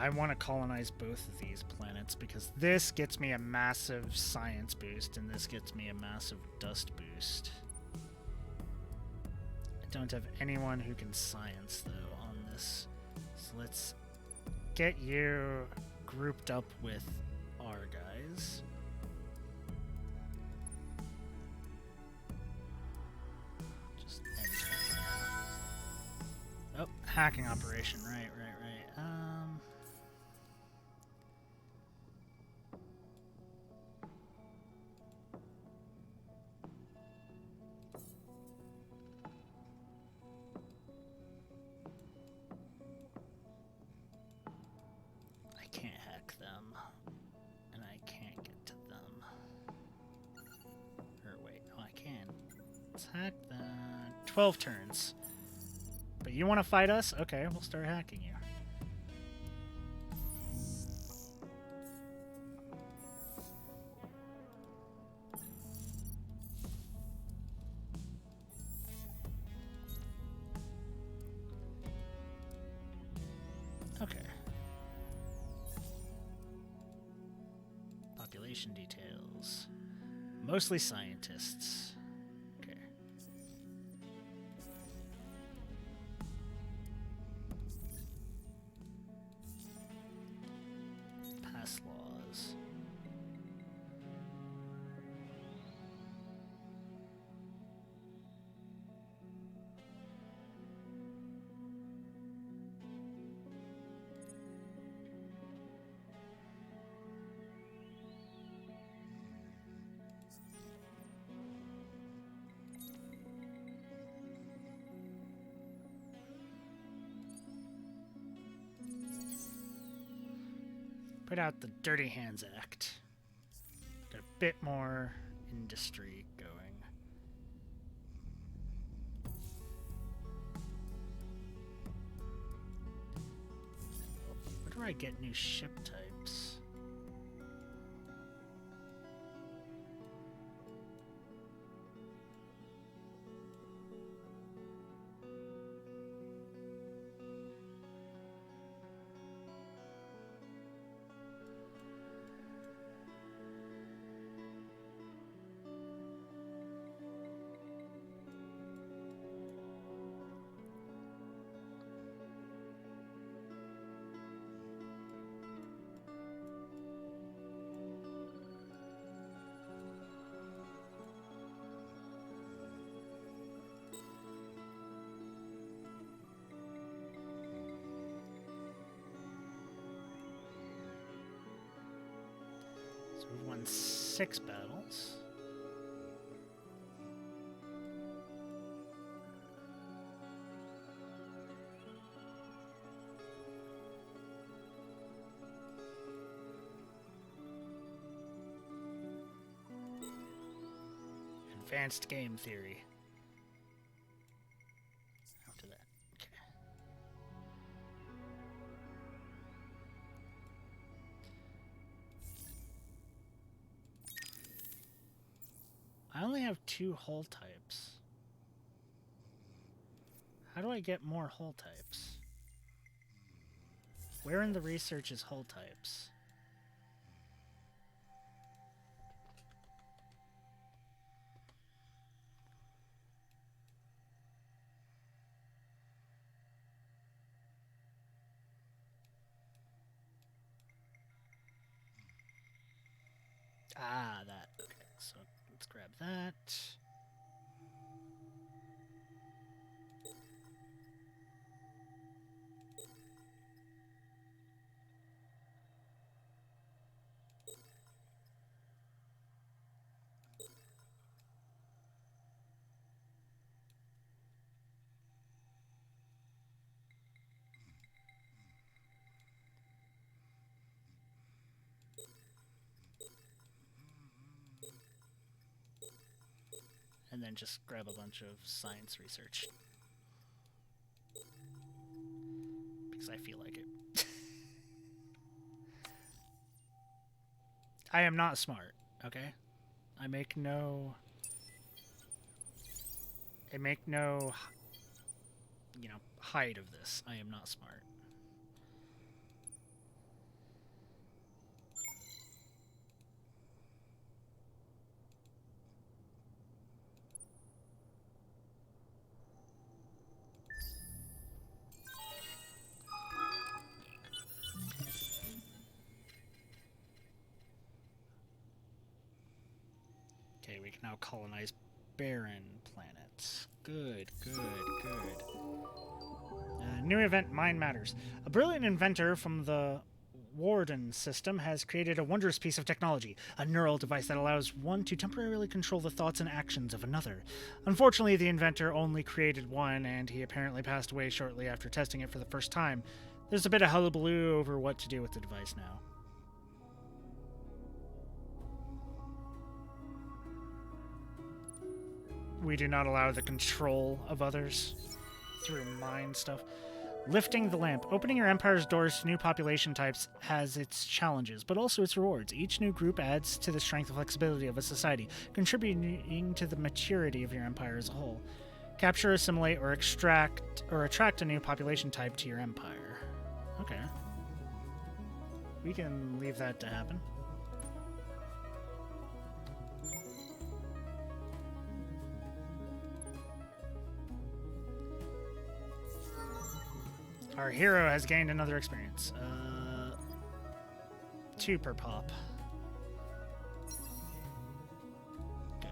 [SPEAKER 1] I want to colonize both of these planets because this gets me a massive science boost and this gets me a massive dust boost. I don't have anyone who can science though on this. So let's get you grouped up with our guys. Just end. Oh, hacking operation, right. Hack that. 12 turns. But you want to fight us? Okay, we'll start hacking you. Okay. Population details. Mostly scientists. Laws. Put out the Dirty Hands Act. Get a bit more industry going. Where do I get new ship types? So we've won 6 battles. Advanced game theory. After that. Okay. I only have 2 hull types. How do I get more hull types? Where in the research is hull types? Ah, that. Okay, so let's grab that. And then just grab a bunch of science research. Because I feel like it. I am not smart, okay? I make no, hide of this. I am not smart. Okay, we can now colonize barren planets. Good, good, good. New event, Mind Matters. A brilliant inventor from the Warden system has created a wondrous piece of technology, a neural device that allows one to temporarily control the thoughts and actions of another. Unfortunately, the inventor only created one, and he apparently passed away shortly after testing it for the first time. There's a bit of hullabaloo over what to do with the device now. We do not allow the control of others through mind stuff. Lifting the lamp. Opening your empire's doors to new population types has its challenges, but also its rewards. Each new group adds to the strength and flexibility of a society, contributing to the maturity of your empire as a whole. Capture, assimilate, or attract a new population type to your empire. Okay. We can leave that to happen. Our hero has gained another experience. 2 per pop. Good.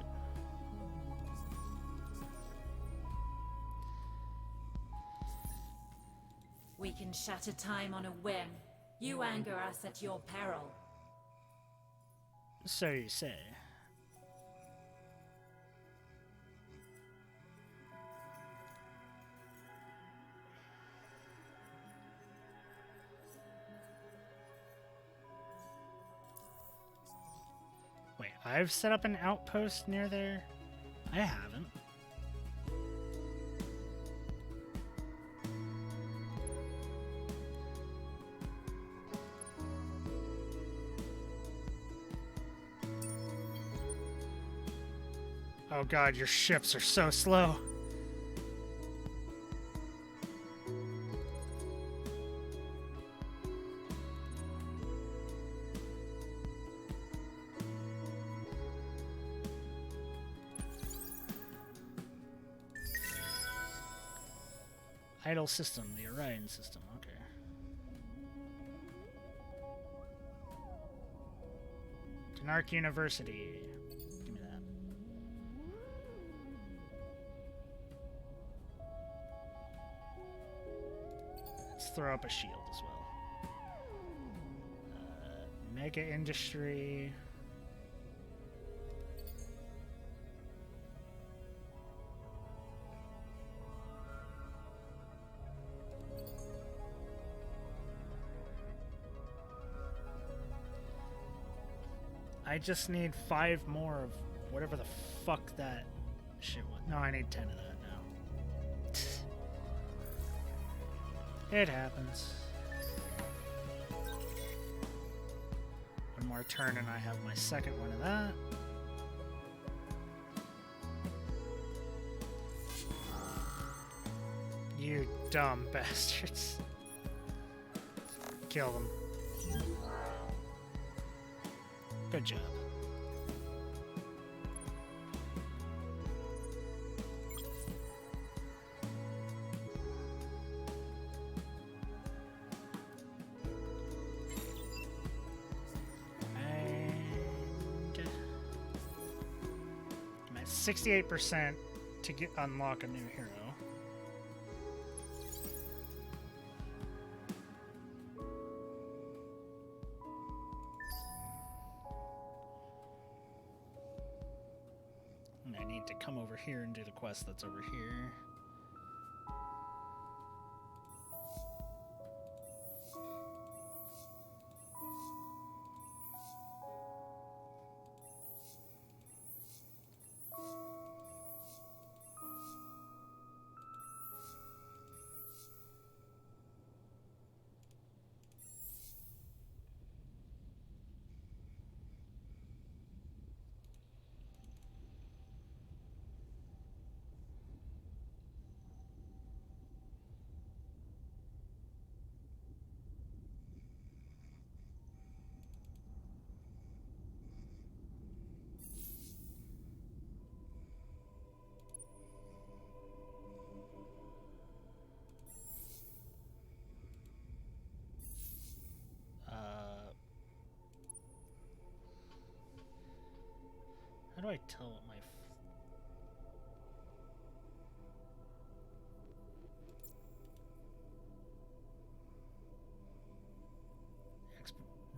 [SPEAKER 6] We can shatter time on a whim. You anger us at your peril.
[SPEAKER 1] So you say. Wait, I've set up an outpost near there? I haven't. Oh god, your ships are so slow. Idle system, the Orion system, okay. Denark University. Give me that. Let's throw up a shield as well. Mega Industry. I just need 5 more of whatever the fuck that shit was. No, I need 10 of that now. It happens. One more turn and I have my second one of that. You dumb bastards. Kill them. Good job. And 68% to unlock a new hero. And I need to come over here and do the quest that's over here. How do I tell what my...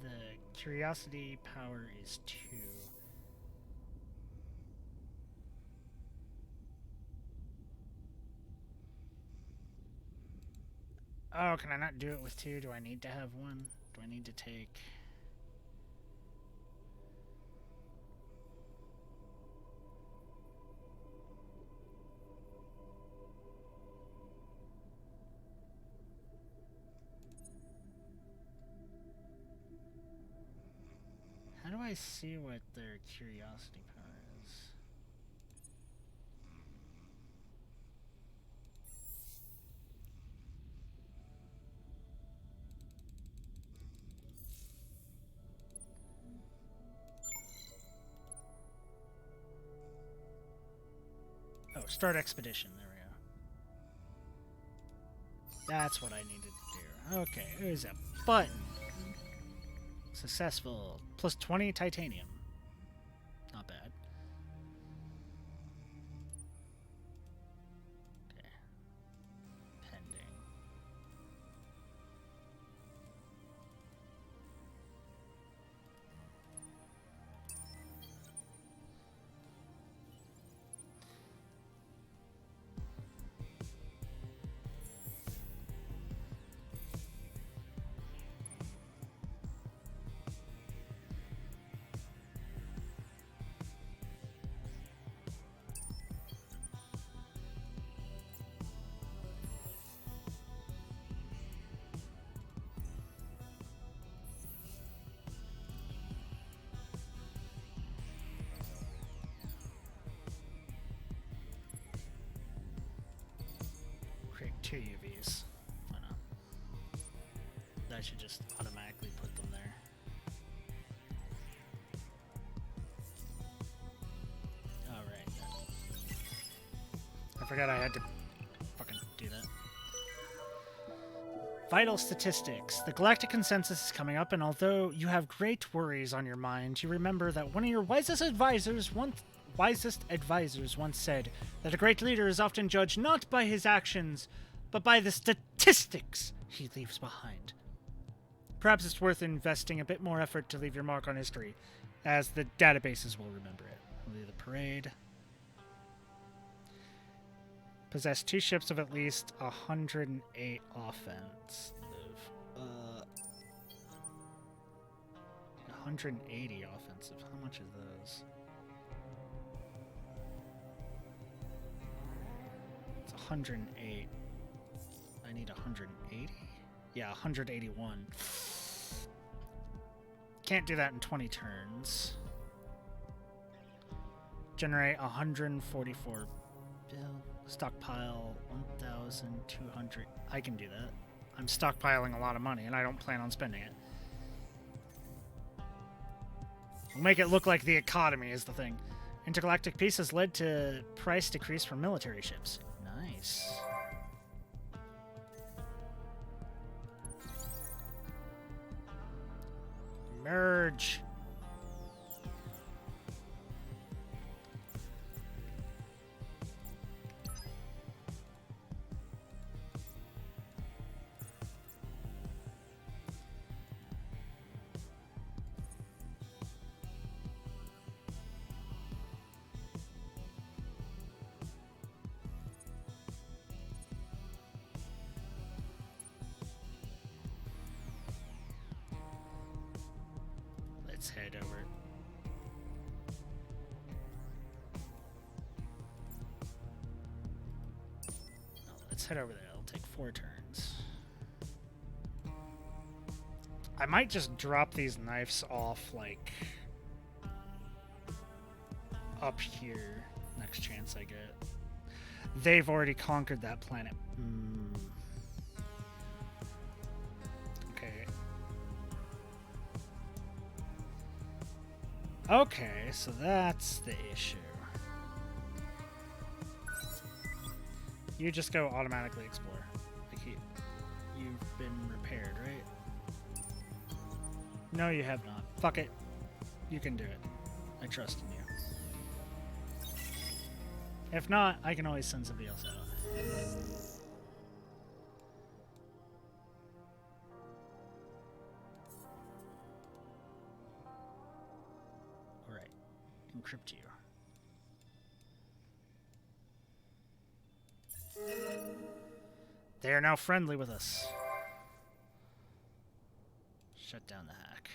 [SPEAKER 1] The curiosity power is 2. Oh, can I not do it with 2? Do I need to have 1? Do I need to take... How do I see what their curiosity power is? Oh, start expedition. There we go. That's what I needed to do. Okay, there's a button. Successful. Plus 20 titanium. Not bad. Okay. Pending. Create 2 UVs. Why not? That should just automatically put them there. Alright. I forgot I had to fucking do that. Vital statistics. The galactic consensus is coming up, and although you have great worries on your mind, you remember that one of your wisest advisors once said that a great leader is often judged not by his actions, but by the statistics he leaves behind. Perhaps it's worth investing a bit more effort to leave your mark on history, as the databases will remember it. Only the parade. Possess 2 ships of at least 108 offense. 180 offensive. How much is those? It's 108. I need 180? Yeah, 181. Can't do that in 20 turns. Generate 144 bill. Stockpile 1,200. I can do that. I'm stockpiling a lot of money, and I don't plan on spending it. We'll make it look like the economy is the thing. Intergalactic peace has led to price decrease for military ships. Nice. Merge. let's head over. No, let's head over there. It'll take 4 turns. I might just drop these knives off, like, up here next chance I get. They've already conquered that planet. Okay. Okay, so that's the issue. You just go automatically explore. Like you've been repaired, right? No, you have not. Fuck it. You can do it. I trust in you. If not, I can always send somebody else out. Alright. Encrypt you. They are now friendly with us. Shut down the hack.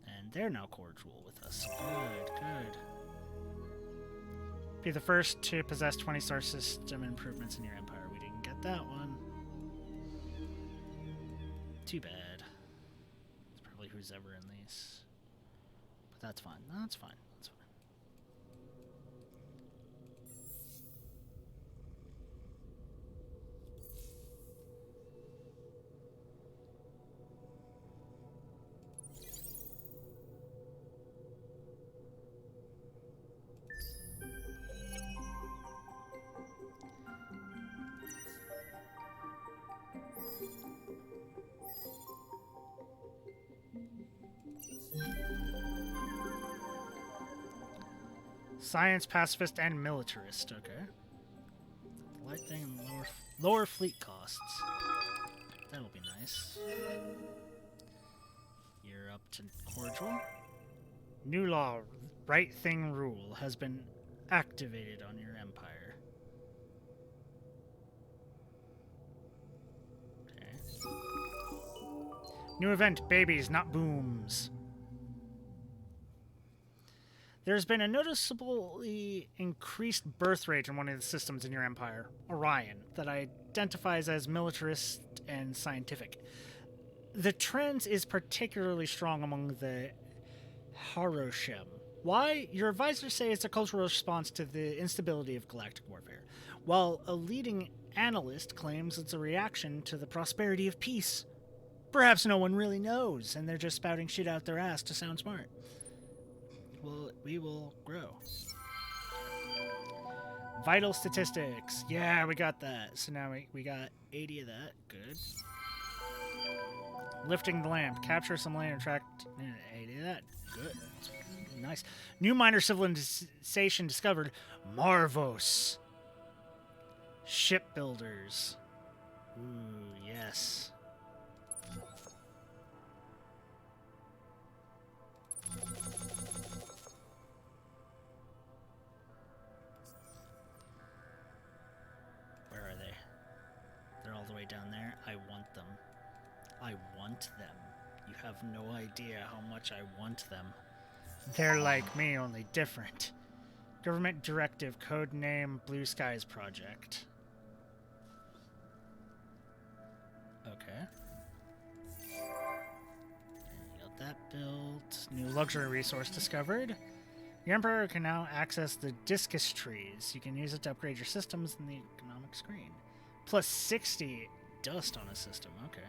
[SPEAKER 1] And they're now cordial with us. Good, good. Be the first to possess 20-star system improvements in your empire. We didn't get that one. Too bad. It's probably who's ever in these. But that's fine. No, that's fine. That's fine. Science, pacifist, and militarist. Okay. Light thing and lower fleet costs. That'll be nice. You're up to cordial. New law, right thing rule, has been activated on your empire. Okay. New event, babies, not booms. There's been a noticeably increased birth rate in one of the systems in your empire, Orion, that identifies as militarist and scientific. The trend is particularly strong among the Haroshem. Why? Your advisors say it's a cultural response to the instability of galactic warfare, while a leading analyst claims it's a reaction to the prosperity of peace. Perhaps no one really knows, and they're just spouting shit out their ass to sound smart. Well, we will grow. Vital statistics. Yeah, we got that. So now we got 80 of that. Good. Lifting the lamp. Capture some land and attract 80 of that. Good. Nice. New minor civilization discovered. Marvos. Shipbuilders. Ooh, yes. All the way down there. I want them. I want them. You have no idea how much I want them. They're like me, only different. Government directive, code name Blue Skies Project. Okay. Got that built. New luxury resource discovered. Your Emperor can now access the Discus trees. You can use it to upgrade your systems in the economic screen. Plus 60 dust on a system. Okay.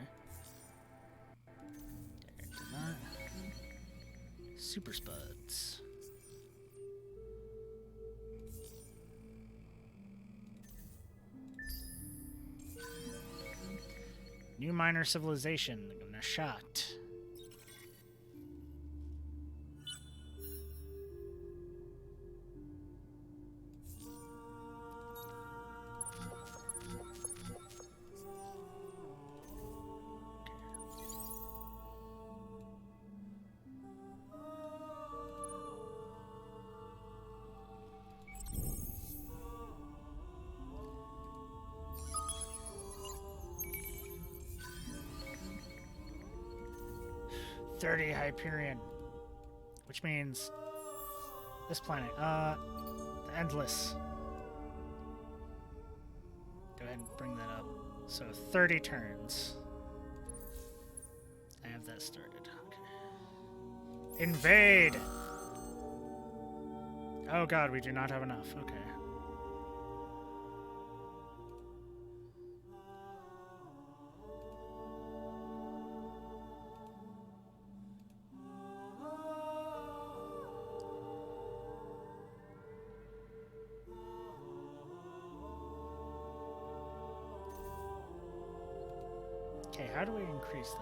[SPEAKER 1] Super Spuds. New minor civilization. Nashat. 30 Hyperion. Which means this planet. The Endless. Go ahead and bring that up. So 30 turns. I have that started. Okay. Invade! Oh god, we do not have enough. Okay. Okay, how do we increase that?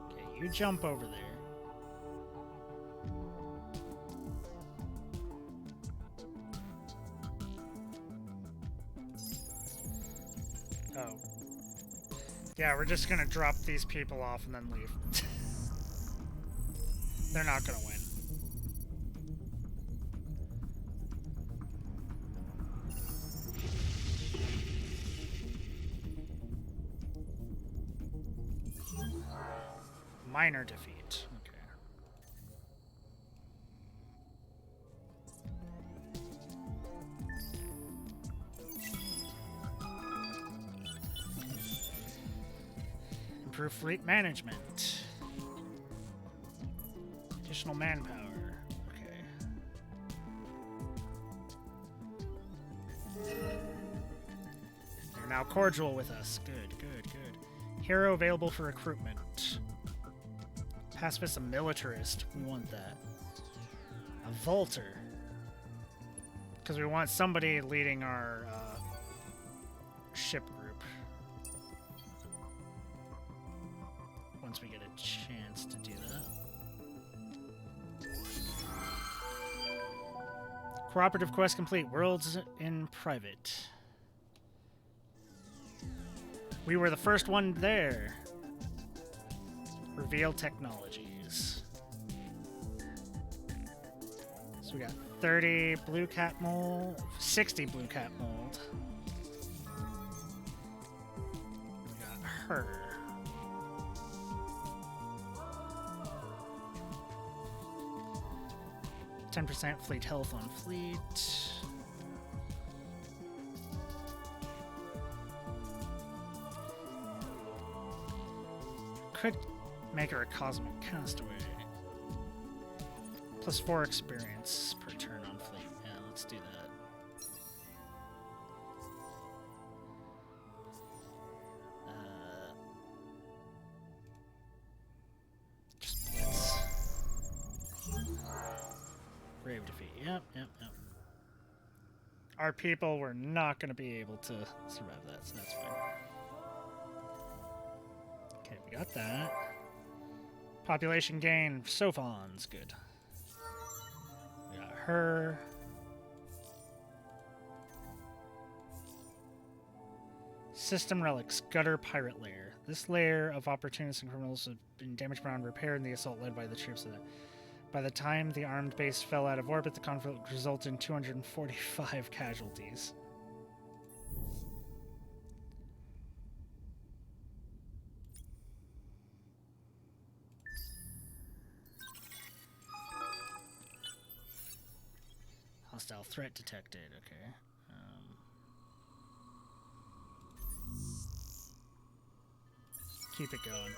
[SPEAKER 1] Okay, you jump over there. Oh. Yeah, we're just gonna drop these people off and then leave. They're not gonna win. Minor defeat. Okay. Improve fleet management. Additional manpower. Okay. They're now cordial with us. Good, good, good. Hero available for recruitment. Pacifist, a militarist. We want that. A Volter. Because we want somebody leading our ship group. Once we get a chance to do that. Cooperative quest complete. Worlds in private. We were the first one there. Reveal technologies. So we got 30 blue cat mold, 60 blue cat mold. We got her. %, fleet health on fleet. Could make her a cosmic castaway. +4 experience per turn on fleet. Yeah, let's do that. Just blitz. Brave defeat. Yep, yep, yep. Our people were not going to be able to survive that, so that's fine. Okay, we got that. Population gain, Sophons, good. We got her. System relics, Gutter Pirate Lair. This lair of opportunists and criminals have been damaged beyond repair in the assault led by the troops of that. By the time the armed base fell out of orbit, the conflict resulted in 245 casualties. Hostile threat detected, okay. Keep it going.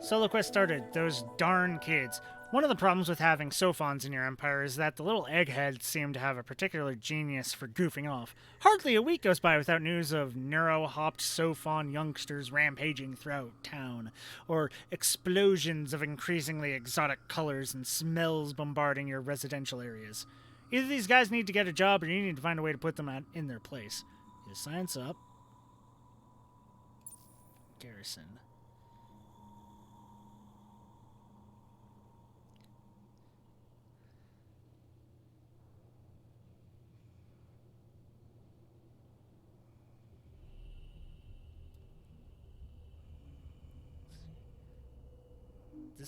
[SPEAKER 1] Solo quest started. Those darn kids. One of the problems with having Sophons in your empire is that the little eggheads seem to have a particular genius for goofing off. Hardly a week goes by without news of neuro-hopped Sophon youngsters rampaging throughout town, or explosions of increasingly exotic colors and smells bombarding your residential areas. Either these guys need to get a job or you need to find a way to put them in their place. You science up. Garrison.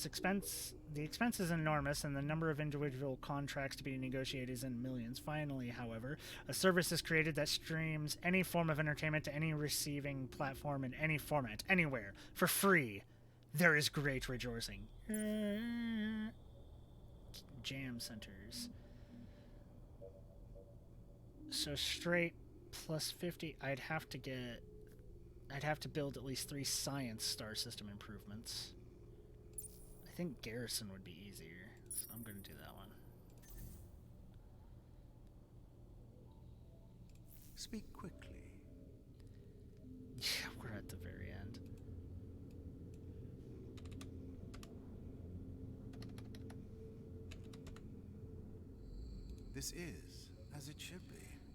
[SPEAKER 1] The expense is enormous, and the number of individual contracts to be negotiated is in millions. Finally, however, a service is created that streams any form of entertainment to any receiving platform in any format, anywhere, for free. There is great rejoicing. Jam centers. So straight plus 50, I'd have to build at least 3 science star system improvements. I think garrison would be easier, so I'm going to do that one.
[SPEAKER 12] Speak quickly.
[SPEAKER 1] Yeah, we're at the very end.
[SPEAKER 12] This is as it should be.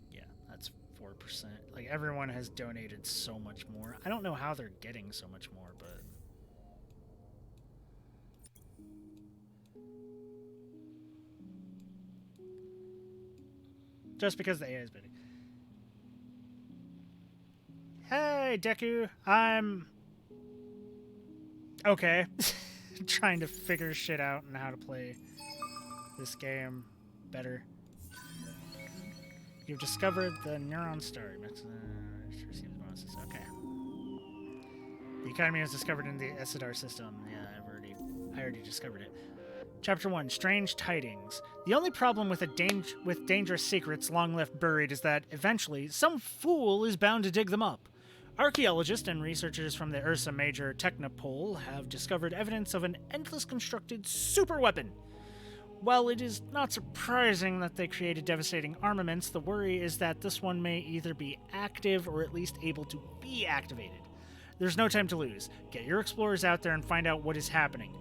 [SPEAKER 1] Yeah, that's 4%. Like, everyone has donated so much more. I don't know how they're getting so much more, but... just because the AI is bidding. Hey, Deku, I'm... okay. Trying to figure shit out and how to play this game better. You've discovered the Neuron Star. Receives bonuses. Okay. The economy was discovered in the Essadar system. Yeah, I already discovered it. Chapter 1, Strange Tidings. The only problem with dangerous secrets long left buried is that, eventually, some fool is bound to dig them up. Archaeologists and researchers from the Ursa Major Technopole have discovered evidence of an endless constructed superweapon. While it is not surprising that they created devastating armaments, the worry is that this one may either be active or at least able to be activated. There's no time to lose. Get your explorers out there and find out what is happening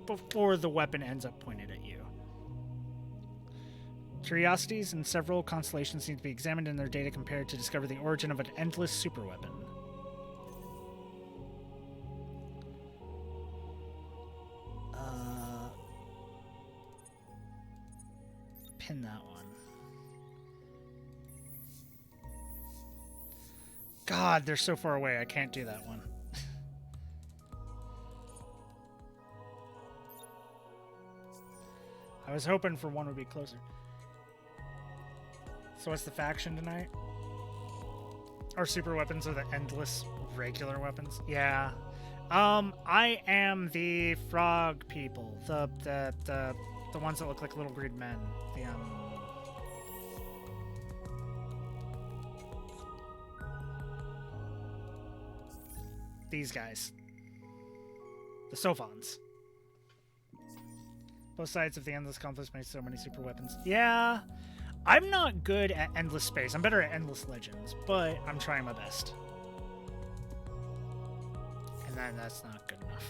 [SPEAKER 1] before the weapon ends up pointed at you. Curiosities in several constellations need to be examined and their data compared to discover the origin of an endless superweapon. Pin that one. God, they're so far away. I can't do that one. I was hoping for one would be closer. So what's the faction tonight? Our super weapons are the endless regular weapons? Yeah. I am the frog people. The ones that look like little green men. These guys. The Sophons. Both sides of the endless conflict make so many super weapons. Yeah, I'm not good at endless space. I'm better at endless legends, but I'm trying my best. And then that's not good enough.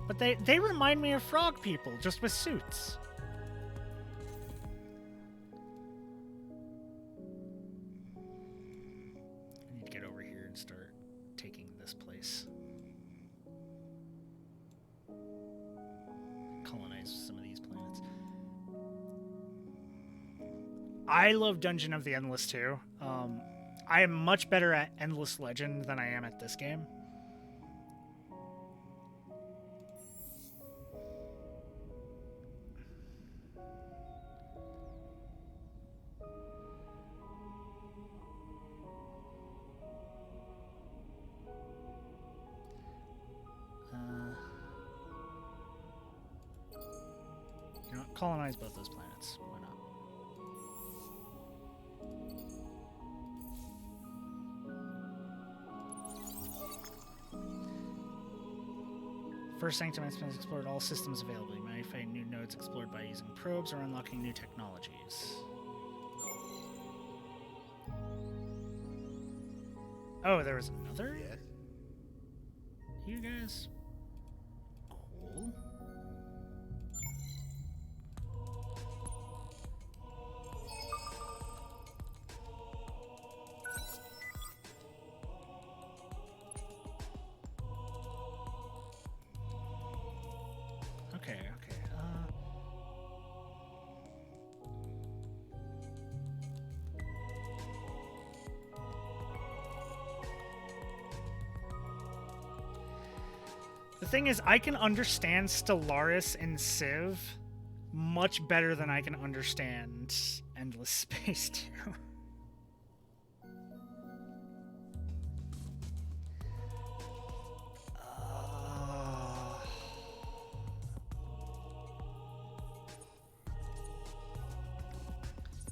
[SPEAKER 1] But they remind me of frog people, just with suits. I need to get over here and start taking this place. Colonize some of these planets. I love Dungeon of the Endless too. I am much better at Endless Legend than I am at this game. Colonize both those planets. Why not? First Sanctum has explored all systems available. You may find new nodes explored by using probes or unlocking new technologies. Oh, there was another?
[SPEAKER 12] Yes.
[SPEAKER 1] You guys? Cool. thing is, I can understand Stellaris and Civ much better than I can understand Endless Space 2.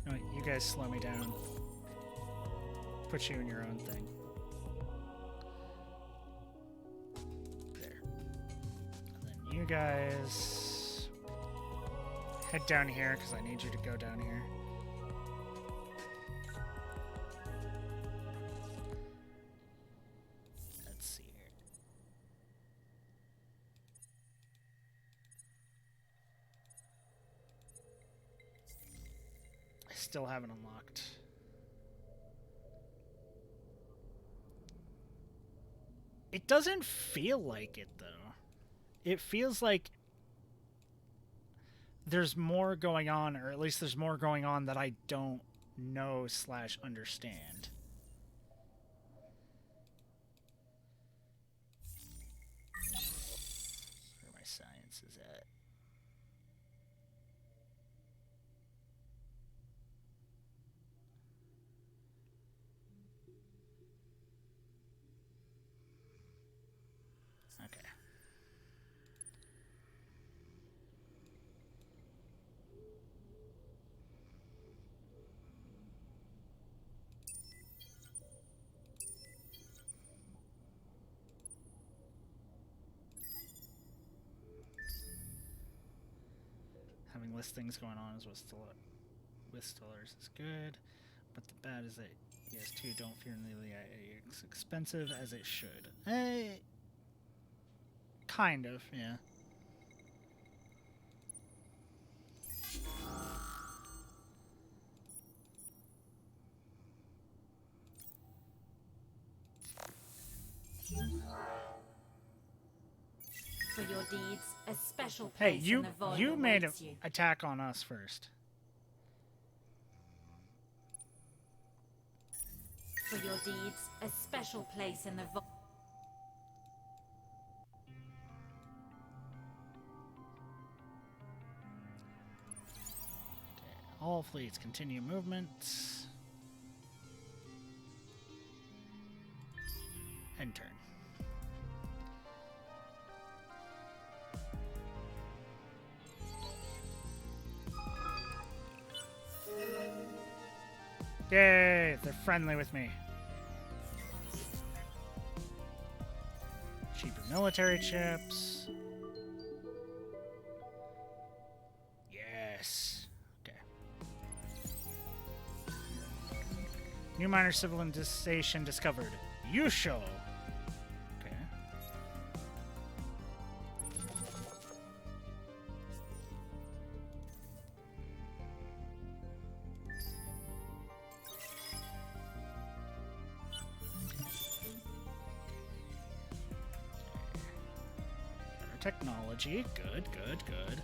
[SPEAKER 1] No, you guys slow me down. Put you in your own thing. There. And then you guys head down here because I need you to go down here. Let's see here. I still haven't unlocked. It doesn't feel like it, though. It feels like there's more going on, or at least there's more going on that I don't know / understand. Where my science is at. Okay. Having less things going on is with Stellaris is good, but the bad is that ES2 don't feel nearly as expensive as it should. Kind of, yeah.
[SPEAKER 6] For your deeds, a special
[SPEAKER 1] Hey,
[SPEAKER 6] place in
[SPEAKER 1] you
[SPEAKER 6] the void
[SPEAKER 1] you made an
[SPEAKER 6] awaits you.
[SPEAKER 1] attack on us first.
[SPEAKER 6] For your deeds, a special place in the void.
[SPEAKER 1] All fleets continue movement. End turn. Yay, they're friendly with me. Cheaper military chips. Yes. Okay. New minor civilization discovered. Yusho. Okay. Better technology. Good, good, good.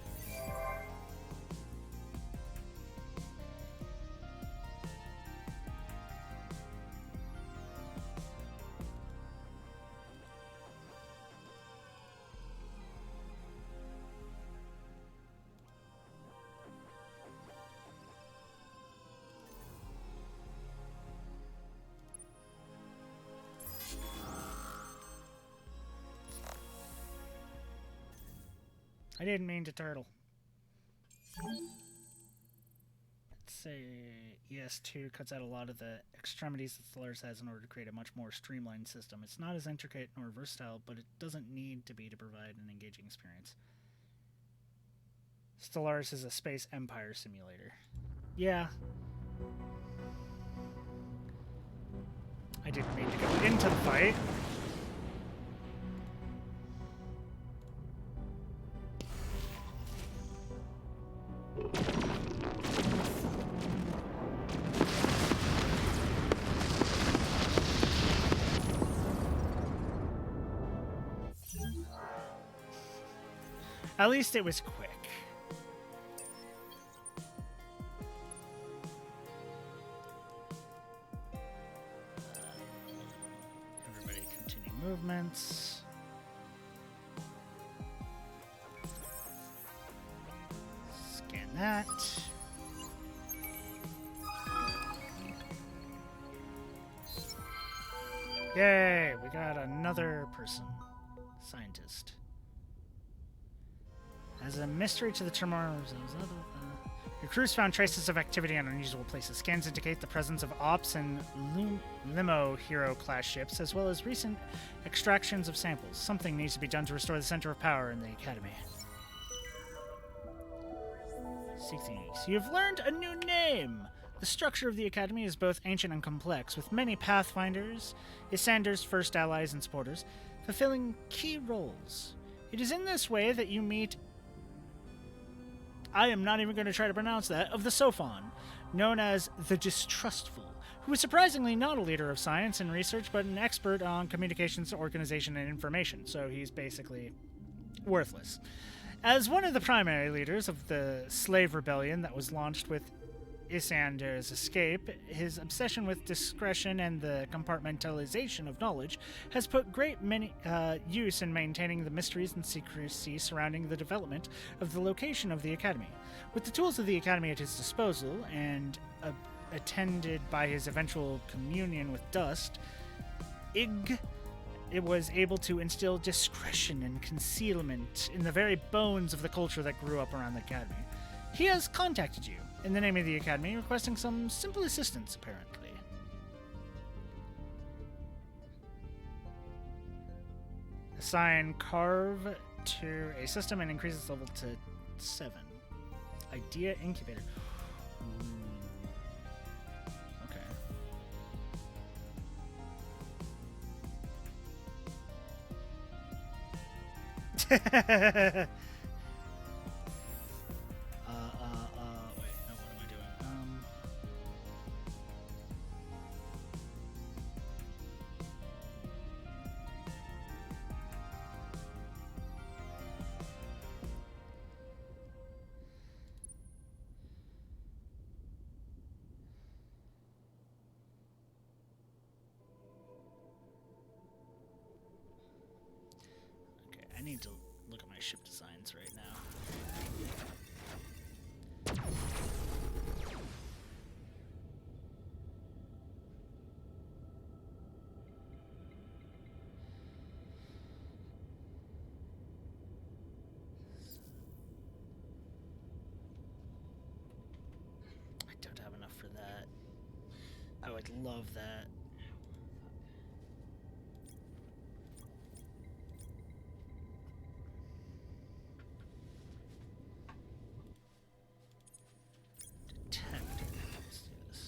[SPEAKER 1] I didn't mean to turtle. Let's say ES2 cuts out a lot of the extremities that Stellaris has in order to create a much more streamlined system. It's not as intricate nor versatile, but it doesn't need to be to provide an engaging experience. Stellaris is a space empire simulator. Yeah. I didn't mean to go into the fight. At least it was quick. Everybody continue movements. that. Yay! We got another person. Scientist. As a mystery to the turmoil, your crews found traces of activity in unusual places. Scans indicate the presence of Ops and Limo Hero-class ships, as well as recent extractions of samples. Something needs to be done to restore the center of power in the Academy. Seek the Unique. You've learned a new name! The structure of the Academy is both ancient and complex, with many Pathfinders, Isander's first allies and supporters, fulfilling key roles. It is in this way that you meet... I am not even going to try to pronounce that, of the Sophon, known as the Distrustful, who is surprisingly not a leader of science and research, but an expert on communications, organization, and information, so he's basically worthless. As one of the primary leaders of the slave rebellion that was launched with Isander's escape, his obsession with discretion and the compartmentalization of knowledge has put great use in maintaining the mysteries and secrecy surrounding the development of the location of the Academy. With the tools of the Academy at his disposal, and attended by his eventual communion with dust, it was able to instill discretion and concealment in the very bones of the culture that grew up around the Academy. He has contacted you in the name of the Academy, requesting some simple assistance, apparently. Assign Carve to a system and increase its level to 7. Idea Incubator. Okay. Wait, no, what am I doing? Okay, I need to look at my ship designs right now. I don't have enough for that. I would love that. Let's do this.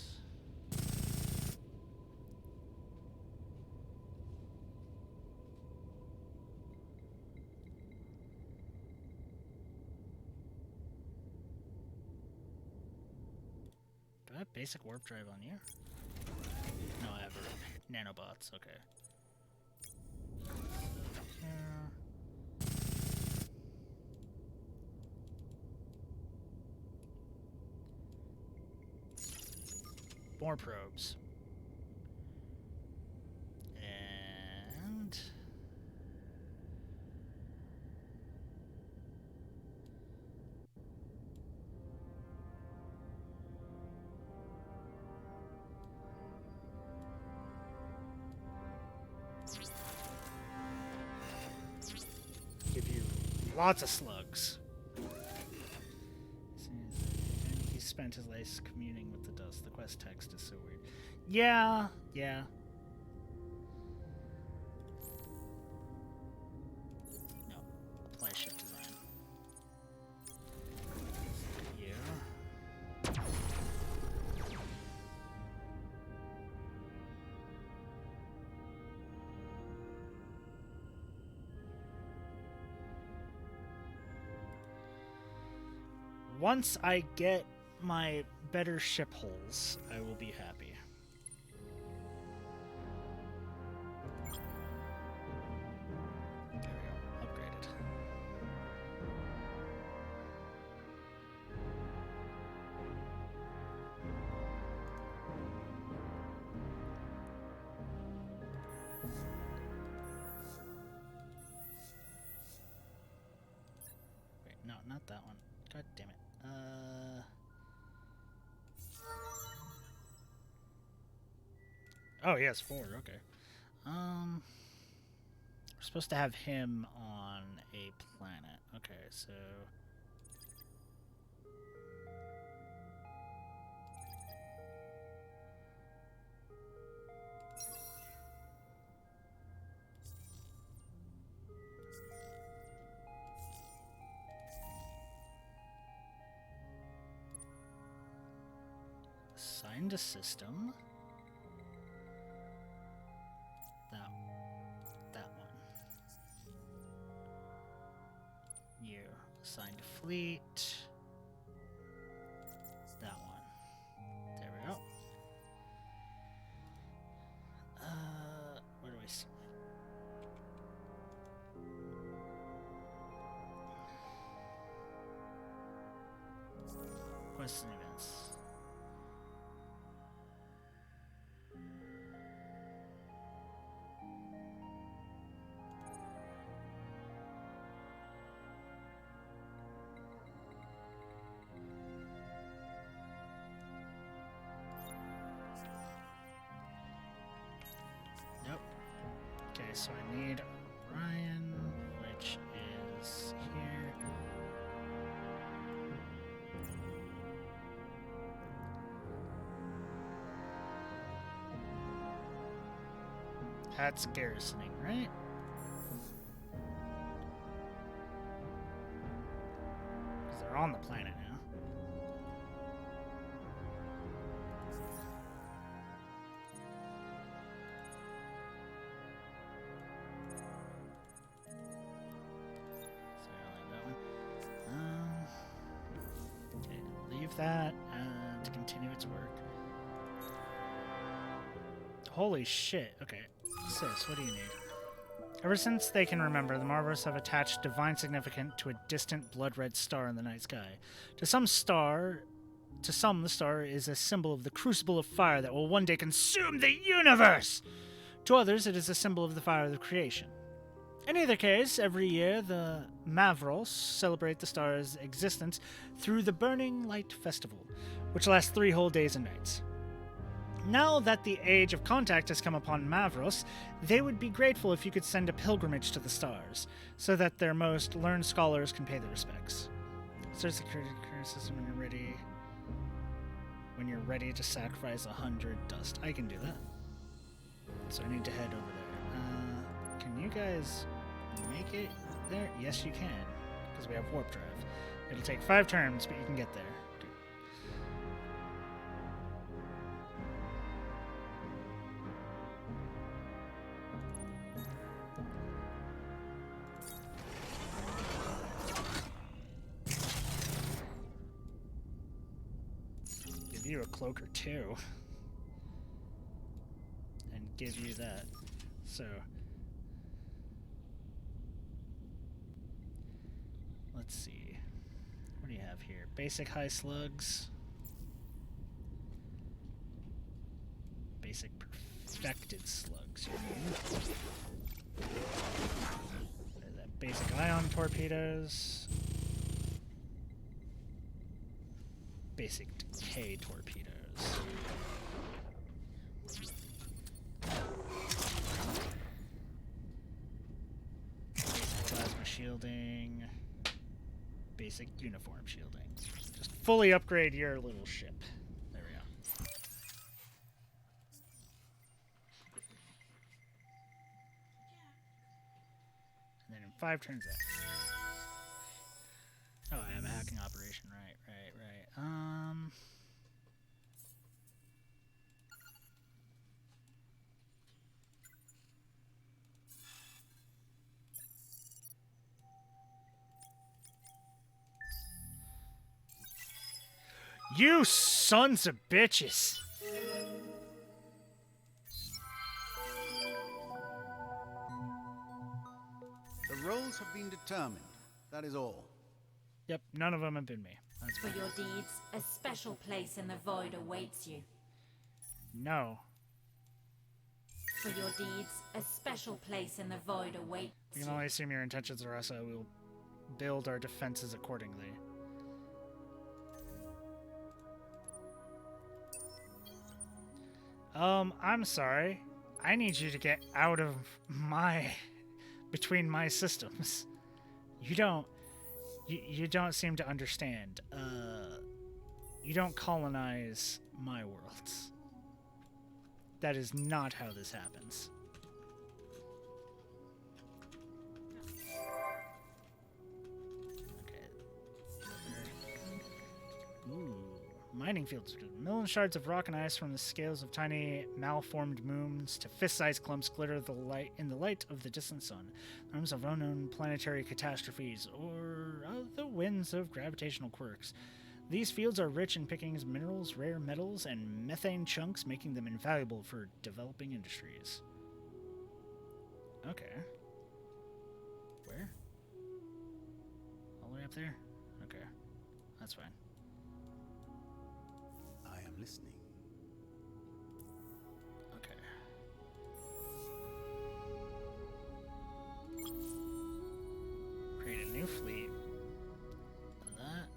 [SPEAKER 1] Do I have basic warp drive on you? No, I have nanobots. Okay. More probes. And give you lots of slugs. He spent his life communing with the dust. The quest text is so weird. Yeah. No. Apply ship design. Yeah. Once I get my better ship holes, I will be happy. There we go. Upgraded. Wait, no, not that one. God damn it. Oh, he has 4. Okay. We're supposed to have him on a planet. Okay, so... Assigned a system. That one. You assigned a fleet. That one. There we go. Where do I see? Quests and events. Nope. Okay, so I need Orion, which is here. That's garrisoning, right? Because they're on the planet now. So I like that one. Okay, leave that and continue its work. Holy shit. Okay. Sis, what do you need? Ever since they can remember, the Marvels have attached divine significance to a distant blood-red star in the night sky. To some, the star is a symbol of the crucible of fire that will one day consume the universe! To others, it is a symbol of the fire of creation. In either case, every year, the Mavros celebrate the star's existence through the Burning Light Festival, which lasts 3 whole days and nights. Now that the age of contact has come upon Mavros, they would be grateful if you could send a pilgrimage to the stars, so that their most learned scholars can pay their respects. Start security system when you're ready. When you're ready to sacrifice 100 dust. I can do that. So I need to head over there. Can you guys make it there? Yes, you can, because we have warp drive. It'll take 5 turns, but you can get there. You a cloak or 2 and give you that. So let's see, what do you have here? Basic high slugs, basic perfected slugs, you mean? That basic ion torpedoes, basic decay torpedoes. Basic plasma shielding. Basic uniform shielding. Just fully upgrade your little ship. There we go. And then in 5 turns that. Oh, I have a hacking operation. Right. You sons of bitches!
[SPEAKER 12] The roles have been determined. That is all.
[SPEAKER 1] Yep, none of them have been me. That's
[SPEAKER 6] For
[SPEAKER 1] fine.
[SPEAKER 6] your deeds, a special place in the void awaits you.
[SPEAKER 1] No.
[SPEAKER 6] For your deeds, a special place in the void awaits
[SPEAKER 1] You
[SPEAKER 6] you.
[SPEAKER 1] can only assume your intentions are us, so we'll build our defenses accordingly. I'm sorry. I need you to get out of between my systems. You don't seem to understand. You don't colonize my worlds. That is not how this happens. Ooh, mining fields. Million shards of rock and ice from the scales of tiny, malformed moons to fist-sized clumps glitter in the light of the distant sun. Arms of unknown planetary catastrophes, or the winds of gravitational quirks. These fields are rich in pickings, minerals, rare metals, and methane chunks, making them invaluable for developing industries. Okay. Where? All the way up there? Okay. That's fine.
[SPEAKER 12] I am listening.
[SPEAKER 1] Okay. Create a new fleet. That.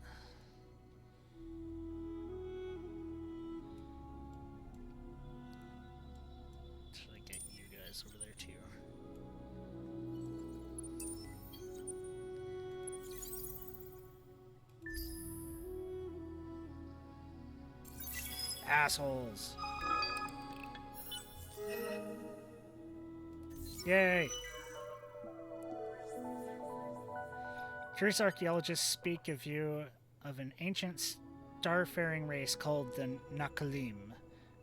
[SPEAKER 1] Should I get you guys over there too? Assholes. Yay. Curious archaeologists speak of an ancient starfaring race called the Nakalim,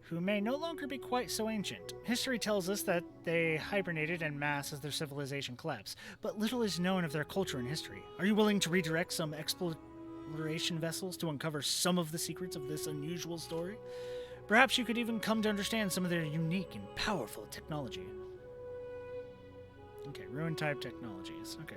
[SPEAKER 1] who may no longer be quite so ancient. History tells us that they hibernated en masse as their civilization collapsed, but little is known of their culture and history. Are you willing to redirect some exploration vessels to uncover some of the secrets of this unusual story? Perhaps you could even come to understand some of their unique and powerful technology. Okay, ruin type technologies. Okay.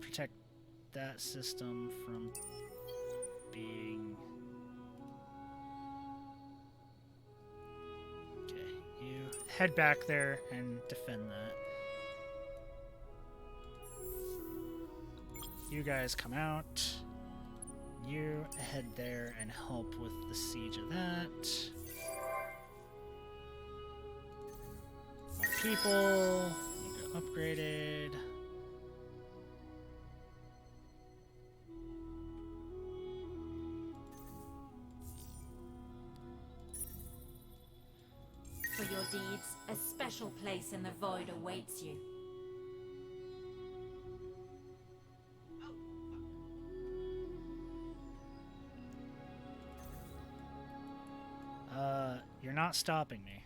[SPEAKER 1] Protect that system from being... Okay, you head back there and defend that. You guys come out. You head there and help with the siege of that. More people. You get upgraded.
[SPEAKER 6] For your deeds, a special place in the void awaits you.
[SPEAKER 1] You're not stopping me.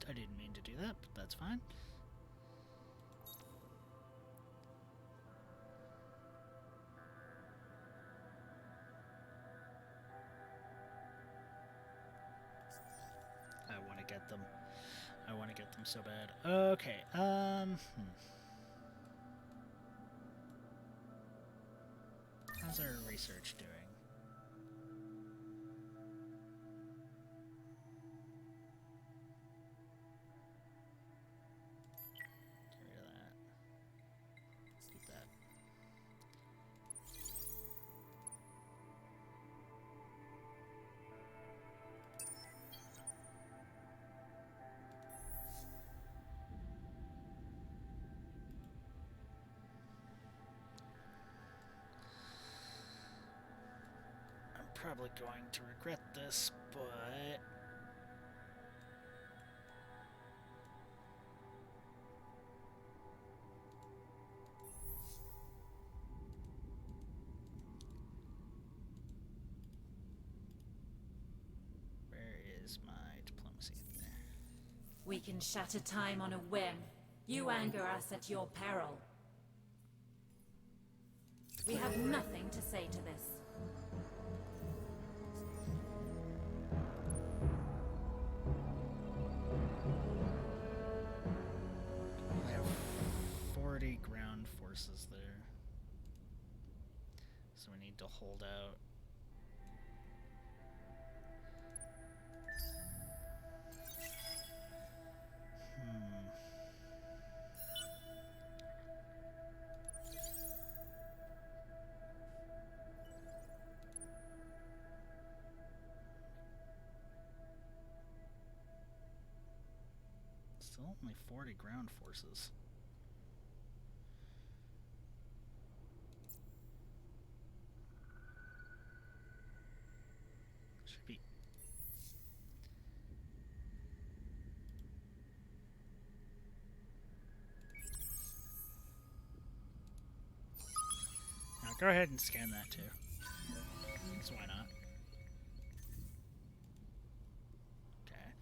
[SPEAKER 1] I didn't mean to do that, but that's fine. I want to get them so bad. Okay, How's our research doing? Get rid of that. Let's keep that. Probably going to regret this, but where is my diplomacy there?
[SPEAKER 6] We can shatter time on a whim. You anger us at your peril. We have nothing to say to this.
[SPEAKER 1] need to hold out. Still only 40 ground forces. Should be. Now go ahead and scan that too. Because why not? Okay.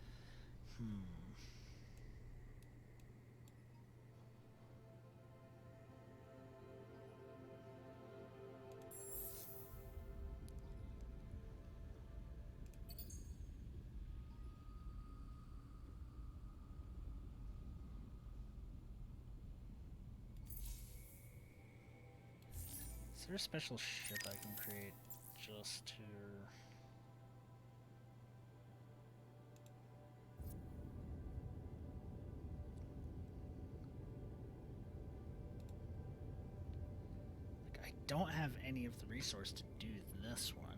[SPEAKER 1] Is there a special ship I can create just to... Like, I don't have any of the resource to do this one.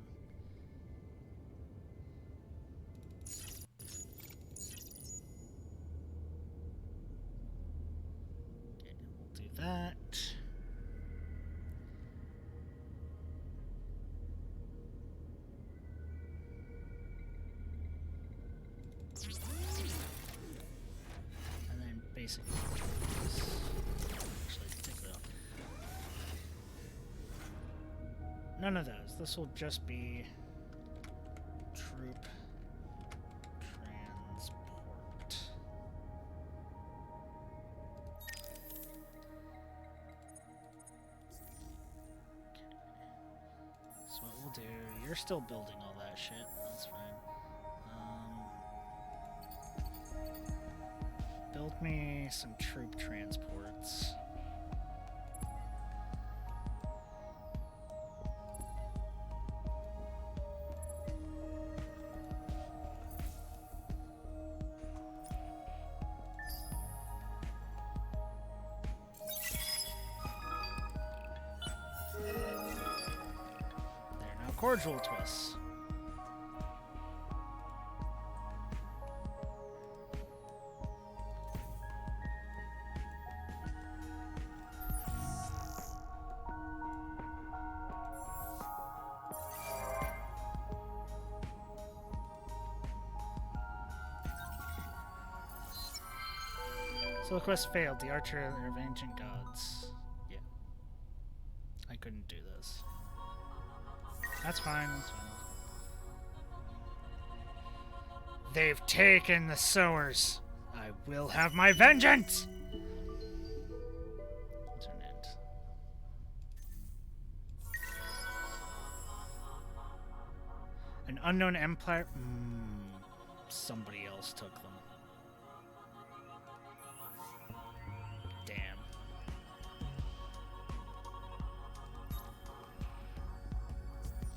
[SPEAKER 1] Okay, we'll do that. And then basically actually take that off. None of those. This will just be troop transport. Okay. So what we'll do, you're still building all that shit. That's fine. Build me some troop transports. They're now cordial to us. So the quest failed. The Archer of Ancient Gods. Yeah. I couldn't do this. That's fine. That's fine. They've taken the sowers. I will have my vengeance! Internet. An unknown empire. Somebody else took them. Damn.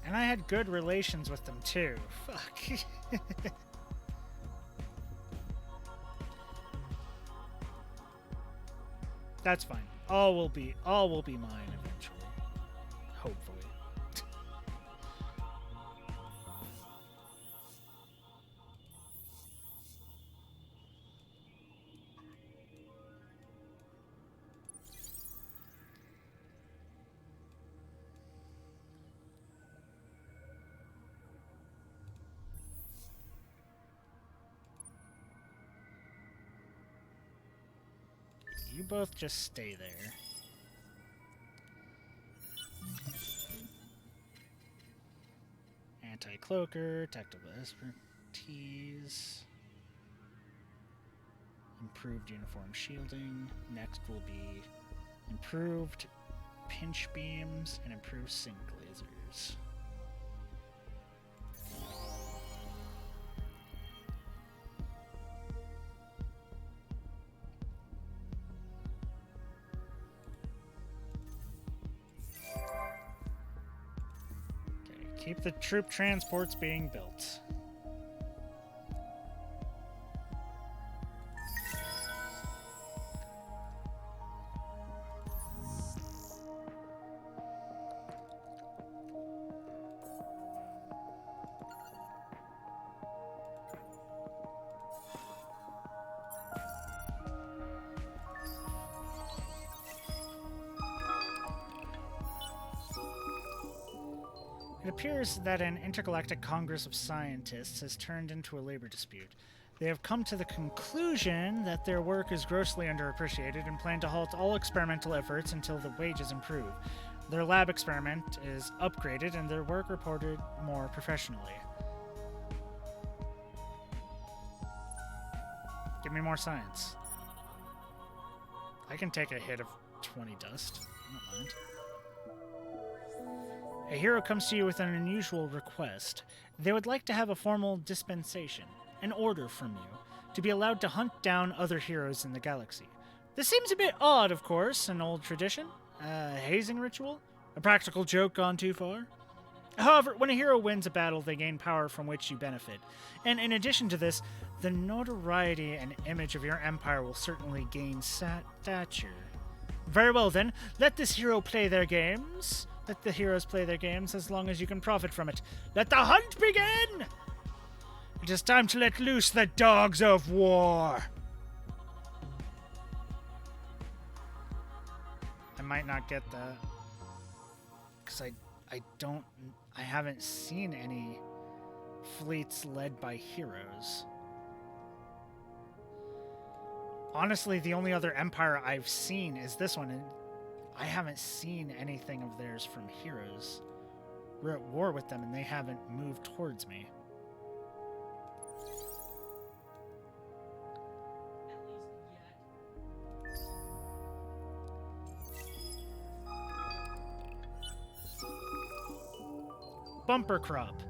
[SPEAKER 1] And I had good relations with them too. Fuck. That's fine. All will be mine eventually. Hopefully. You both just stay there. Anti-cloaker, tactical expertise, improved uniform shielding. Next will be improved pinch beams and improved sync lasers. Keep the troop transports being built. It appears that an intergalactic congress of scientists has turned into a labor dispute. They have come to the conclusion that their work is grossly underappreciated and plan to halt all experimental efforts until the wages improve. Their lab experiment is upgraded and their work reported more professionally. Give me more science. I can take a hit of 20 dust. I don't mind. A hero comes to you with an unusual request. They would like to have a formal dispensation, an order from you, to be allowed to hunt down other heroes in the galaxy. This seems a bit odd, of course, an old tradition. A hazing ritual? A practical joke gone too far? However, when a hero wins a battle, they gain power from which you benefit. And in addition to this, the notoriety and image of your empire will certainly gain stature. Very well then, let this hero play their games. Let the heroes play their games as long as you can profit from it. Let the hunt begin! It is time to let loose the dogs of war! I might not get that. Because I haven't seen any fleets led by heroes. Honestly, the only other empire I've seen is this one, and I haven't seen anything of theirs from heroes. We're at war with them, and they haven't moved towards me. Bumper crop.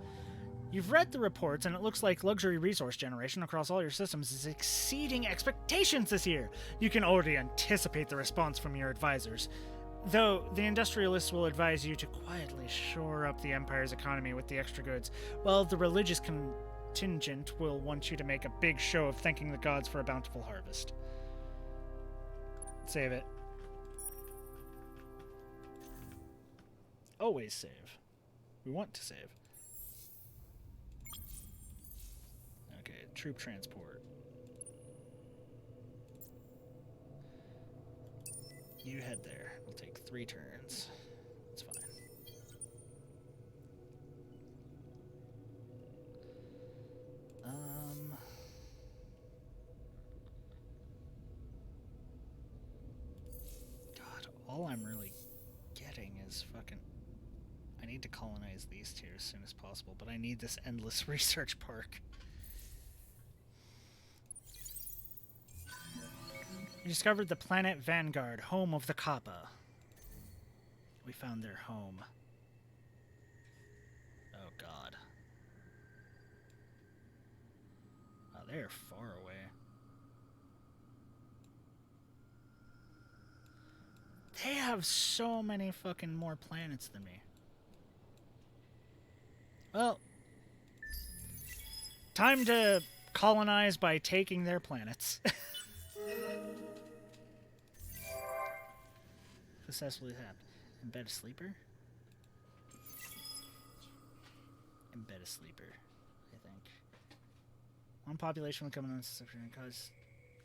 [SPEAKER 1] You've read the reports, and it looks like luxury resource generation across all your systems is exceeding expectations this year. You can already anticipate the response from your advisors. Though, the industrialists will advise you to quietly shore up the Empire's economy with the extra goods, while the religious contingent will want you to make a big show of thanking the gods for a bountiful harvest. Save it. Always save. We want to save. Okay, troop transport. You head there. It'll take 3 turns. It's fine. God, all I'm really getting is fucking... I need to colonize these 2 as soon as possible, but I need this endless research park. We discovered the planet Vanguard, home of the Kappa. We found their home. Oh god. Oh, they're far away. They have so many fucking more planets than me. Well, time to colonize by taking their planets. Successfully happened. Embed a sleeper? Embed a sleeper, I think. One population will come in and cause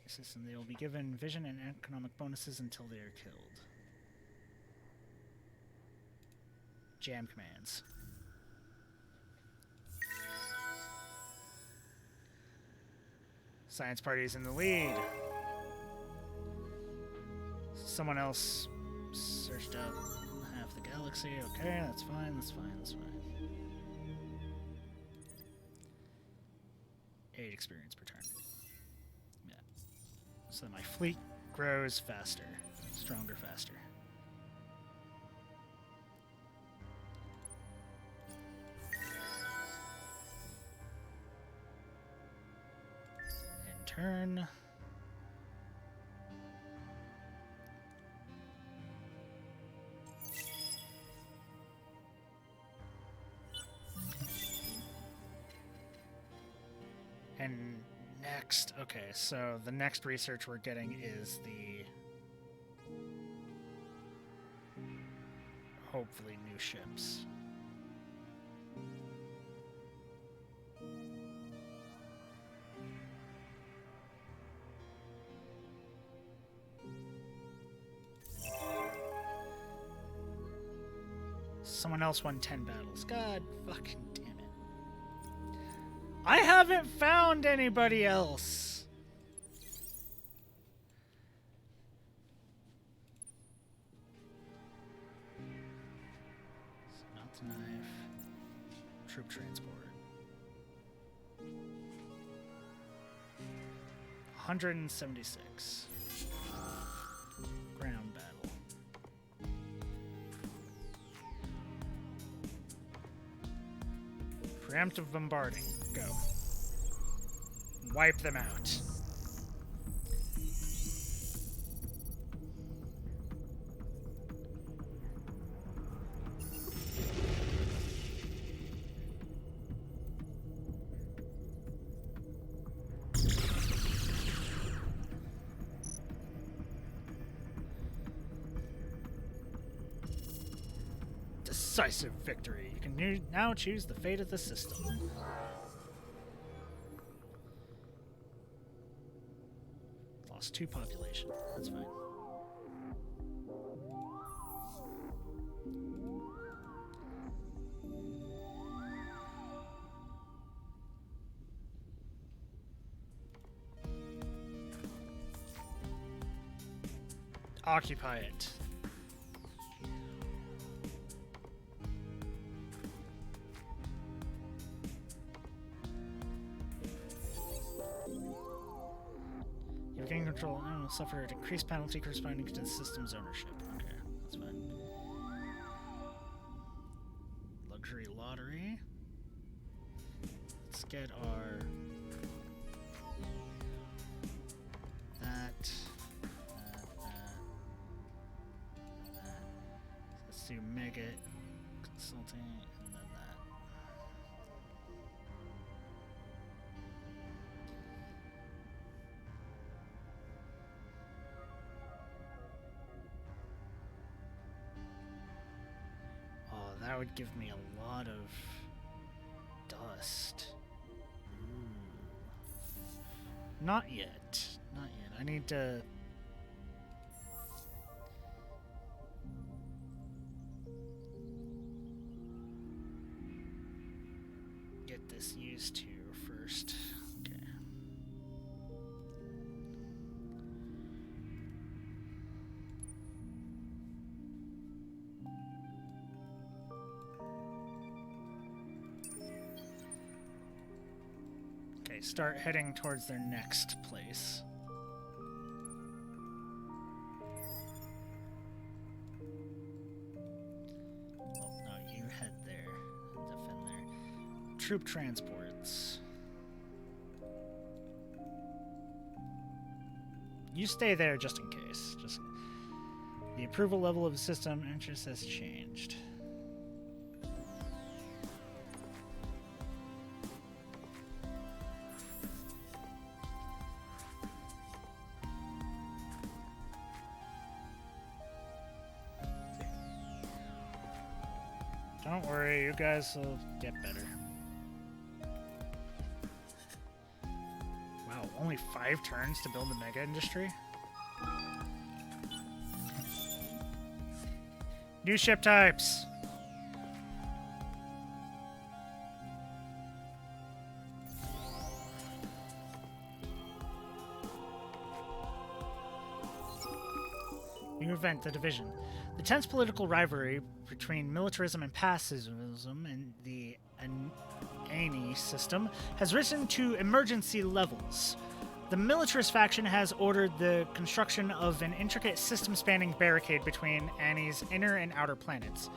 [SPEAKER 1] a system. They will be given vision and economic bonuses until they are killed. Jam commands. Science party is in the lead. Someone else searched out half the galaxy. Okay, that's fine, that's fine, that's fine. 8 experience per turn. Yeah. So my fleet grows faster. Stronger, faster. In turn... next? Okay, so the next research we're getting is the hopefully new ships. Someone else won 10 battles. God fucking damn it. I haven't found anybody else. Not the knife. Troop transport. 176. Ground battle. Preemptive bombarding. Go. Wipe them out. Decisive victory. You can now choose the fate of the system. Lost 2 population. That's fine. Occupy it. You gain control and will suffer an increased penalty corresponding to the system's ownership. Okay, that's fine. Luxury lottery. Let's get our... that. Let's do Mega Consulting and then that. Oh, that would give me a lot of dust. Ooh. Not yet. Not yet. I need to... get this used to first. Okay. Okay, start heading towards their next place. Oh, no, you head there and defend there. Troop transports. You stay there just in case. Just the approval level of the system interest has changed. Don't worry, you guys will get better. Wow, only 5 turns to build a mega industry? New ship types! New event, the division. The tense political rivalry between militarism and pacifism in the Ani system has risen to emergency levels. The militarist faction has ordered the construction of an intricate system-spanning barricade between Ani's inner and outer planets.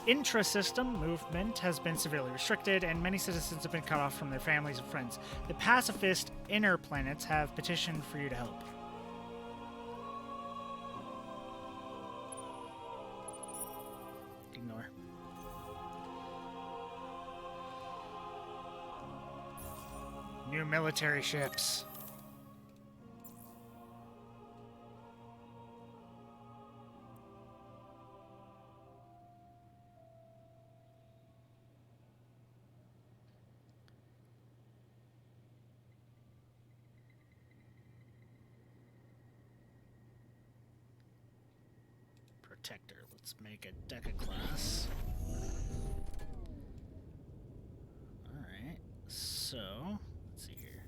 [SPEAKER 1] Intra-system movement has been severely restricted, and many citizens have been cut off from their families and friends. The pacifist inner planets have petitioned for you to help. Ignore. New military ships. Protector. Let's make a Deca class. Alright, so let's see here.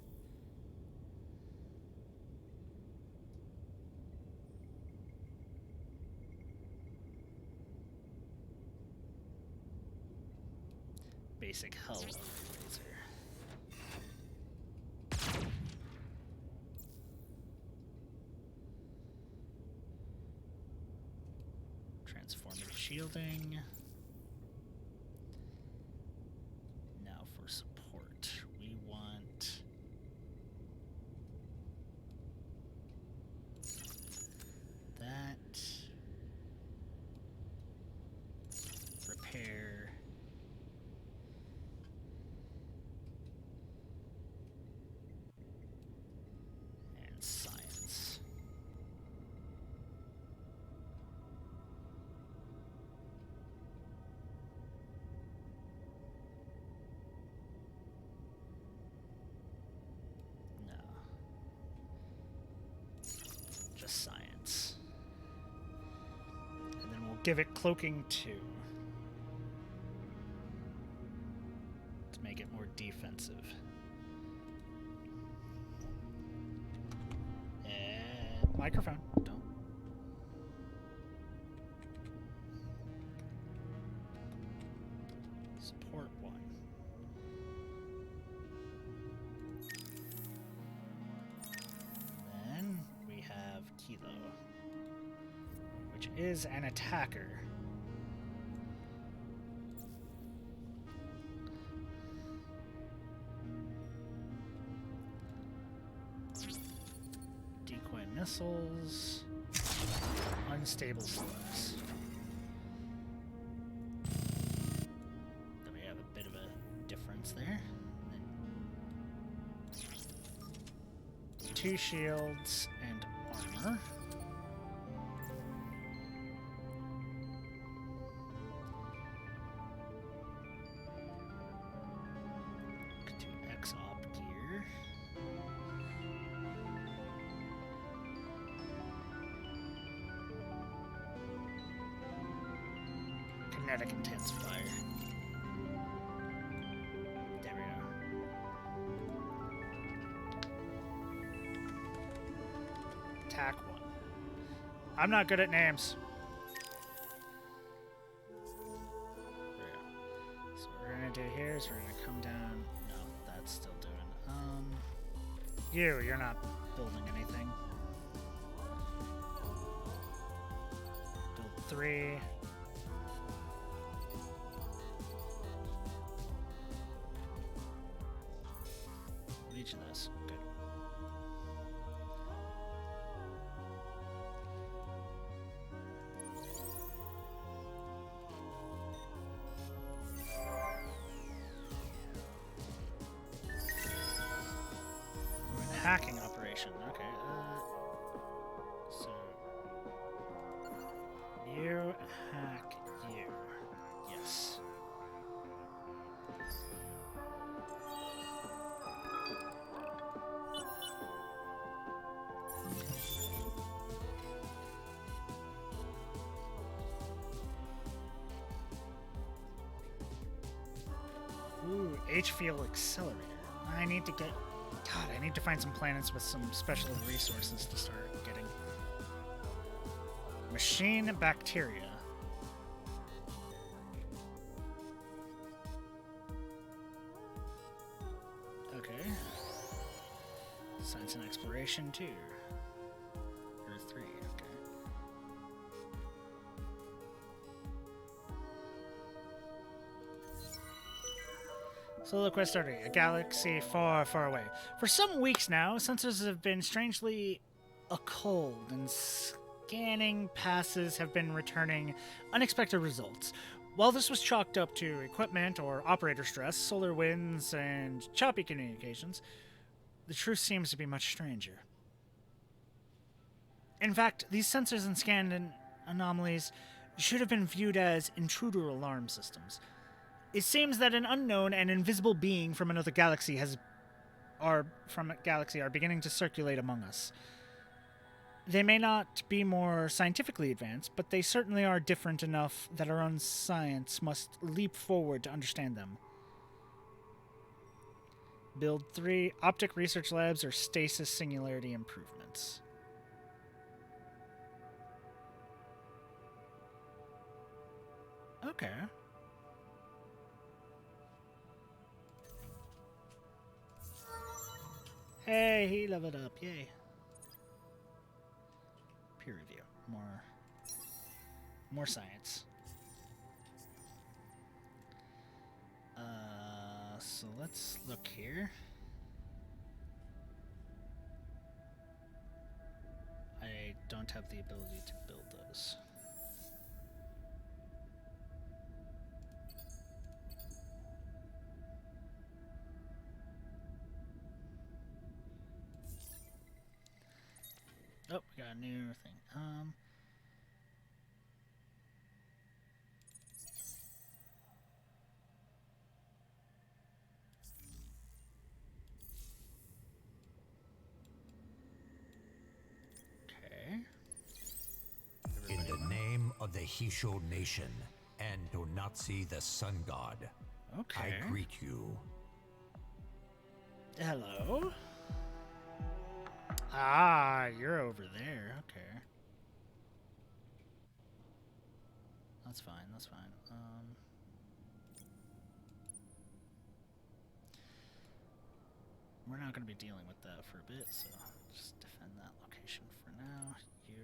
[SPEAKER 1] Basic hull laser. Transformative shielding. Now for support, we want that. Repair. And science. No. Just science. And then we'll give it cloaking 2. To make it more defensive. And microphone. Don't. Support 1. Then we have Kilo, which is an attacker. Decoy missiles, unstable slugs. Then we have a bit of a difference there. And then 2 shields and armor. To X-Op gear. Kinetic intensifier. There we go. Attack 1. I'm not good at names. There we go. So what we're gonna do here is we're gonna come down. No, that's still doing. You're not building anything. Build 3. Each of those. Good. Hacking operation. Okay. So you hack you. Yes. Ooh, H-Field Accelerator. I need to get... God, I need to find some planets with some special resources to start getting. Machine Bacteria. Okay. Science and Exploration 2. Or 3, okay. Solar Quest starting, a galaxy far, far away. For some weeks now, sensors have been strangely cold, and scanning passes have been returning unexpected results. While this was chalked up to equipment or operator stress, solar winds, and choppy communications, the truth seems to be much stranger. In fact, these sensors and scanned anomalies should have been viewed as intruder alarm systems. It seems that an unknown and invisible being from another galaxy are beginning to circulate among us. They may not be more scientifically advanced, but they certainly are different enough that our own science must leap forward to understand them. Build 3 optic research labs or stasis singularity improvements. Okay. Hey, he leveled up. Yay. Peer review. More science. So let's look here. I don't have the ability to build those. Oh, we got a new thing. Okay.
[SPEAKER 13] In the name of the Hisho Nation and Donatsi the Sun God,
[SPEAKER 1] okay.
[SPEAKER 13] I greet you.
[SPEAKER 1] Hello? Ah, you're over there. Okay. That's fine, that's fine. We're not going to be dealing with that for a bit, so just defend that location for now. You...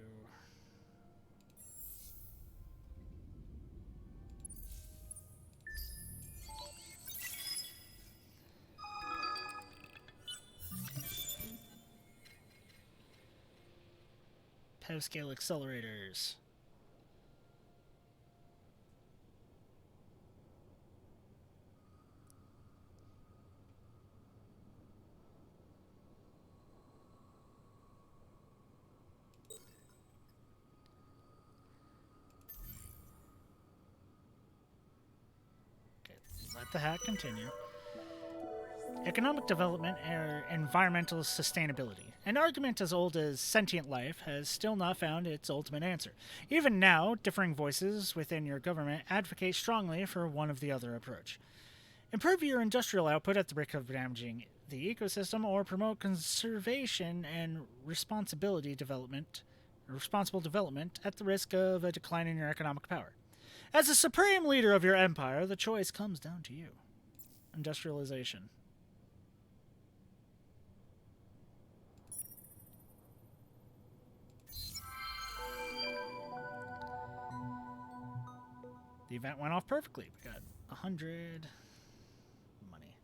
[SPEAKER 1] Scale accelerators. Okay, let the hack continue. Economic development or environmental sustainability. An argument as old as sentient life has still not found its ultimate answer. Even now, differing voices within your government advocate strongly for one of the other approach. Improve your industrial output at the risk of damaging the ecosystem, or promote conservation and responsible development at the risk of a decline in your economic power. As the supreme leader of your empire, the choice comes down to you. Industrialization. The event went off perfectly. We got 100 money.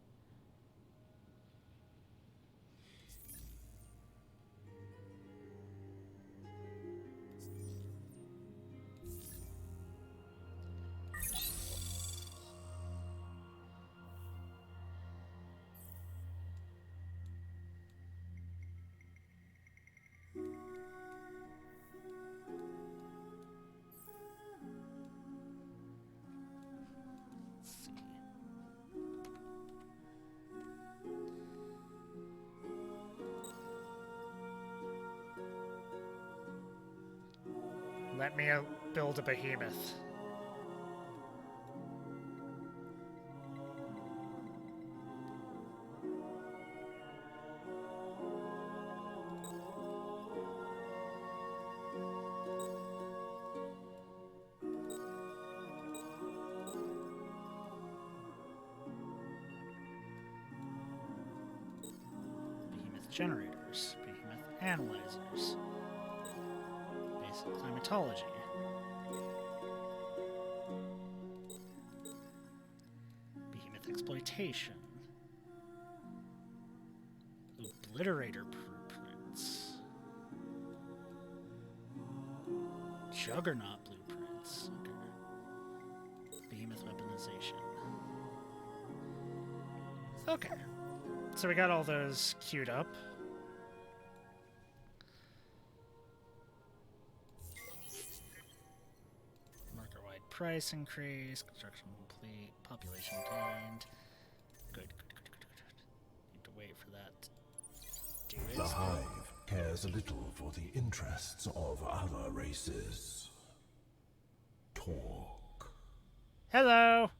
[SPEAKER 1] Let me build a behemoth. Behemoth generators, behemoth analyzers. Climatology. Behemoth exploitation. Obliterator blueprints. Juggernaut blueprints. Okay. Behemoth weaponization. Okay. So we got all those queued up. Price increase, construction complete, population gained. Good. Need to wait for that to do it.
[SPEAKER 5] The Hive cares little for the interests of other races. Talk.
[SPEAKER 1] Hello.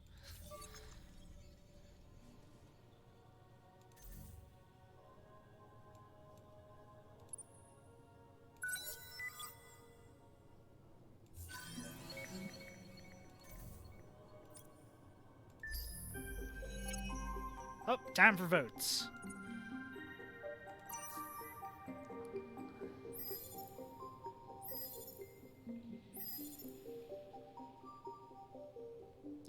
[SPEAKER 1] Oh, time for votes.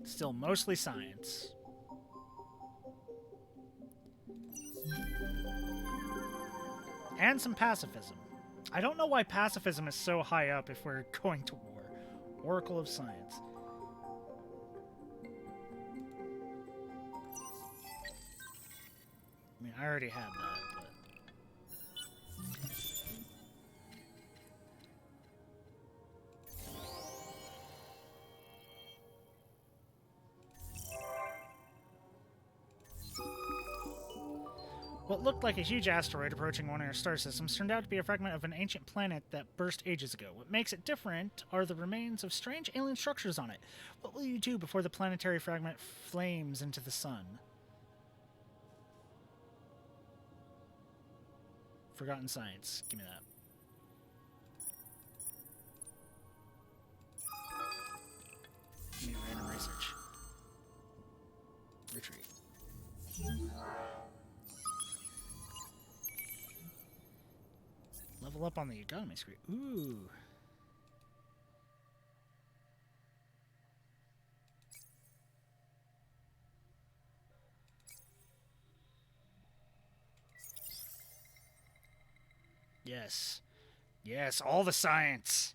[SPEAKER 1] Still mostly science. And some pacifism. I don't know why pacifism is so high up if we're going to war. Oracle of Science. I mean, I already had that, but... What looked like a huge asteroid approaching one of our star systems turned out to be a fragment of an ancient planet that burst ages ago. What makes it different are the remains of strange alien structures on it. What will you do before the planetary fragment flames into the sun? Forgotten Science. Give me that. Give me random research. Retreat. Level up on the economy screen. Ooh. Yes. Yes, all the science.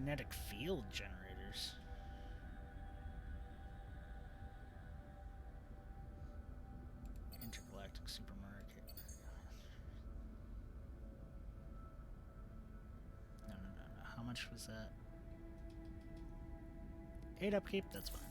[SPEAKER 1] Magnetic field generators. Intergalactic supermarket. No. How much was that? 8 upkeep? That's fine.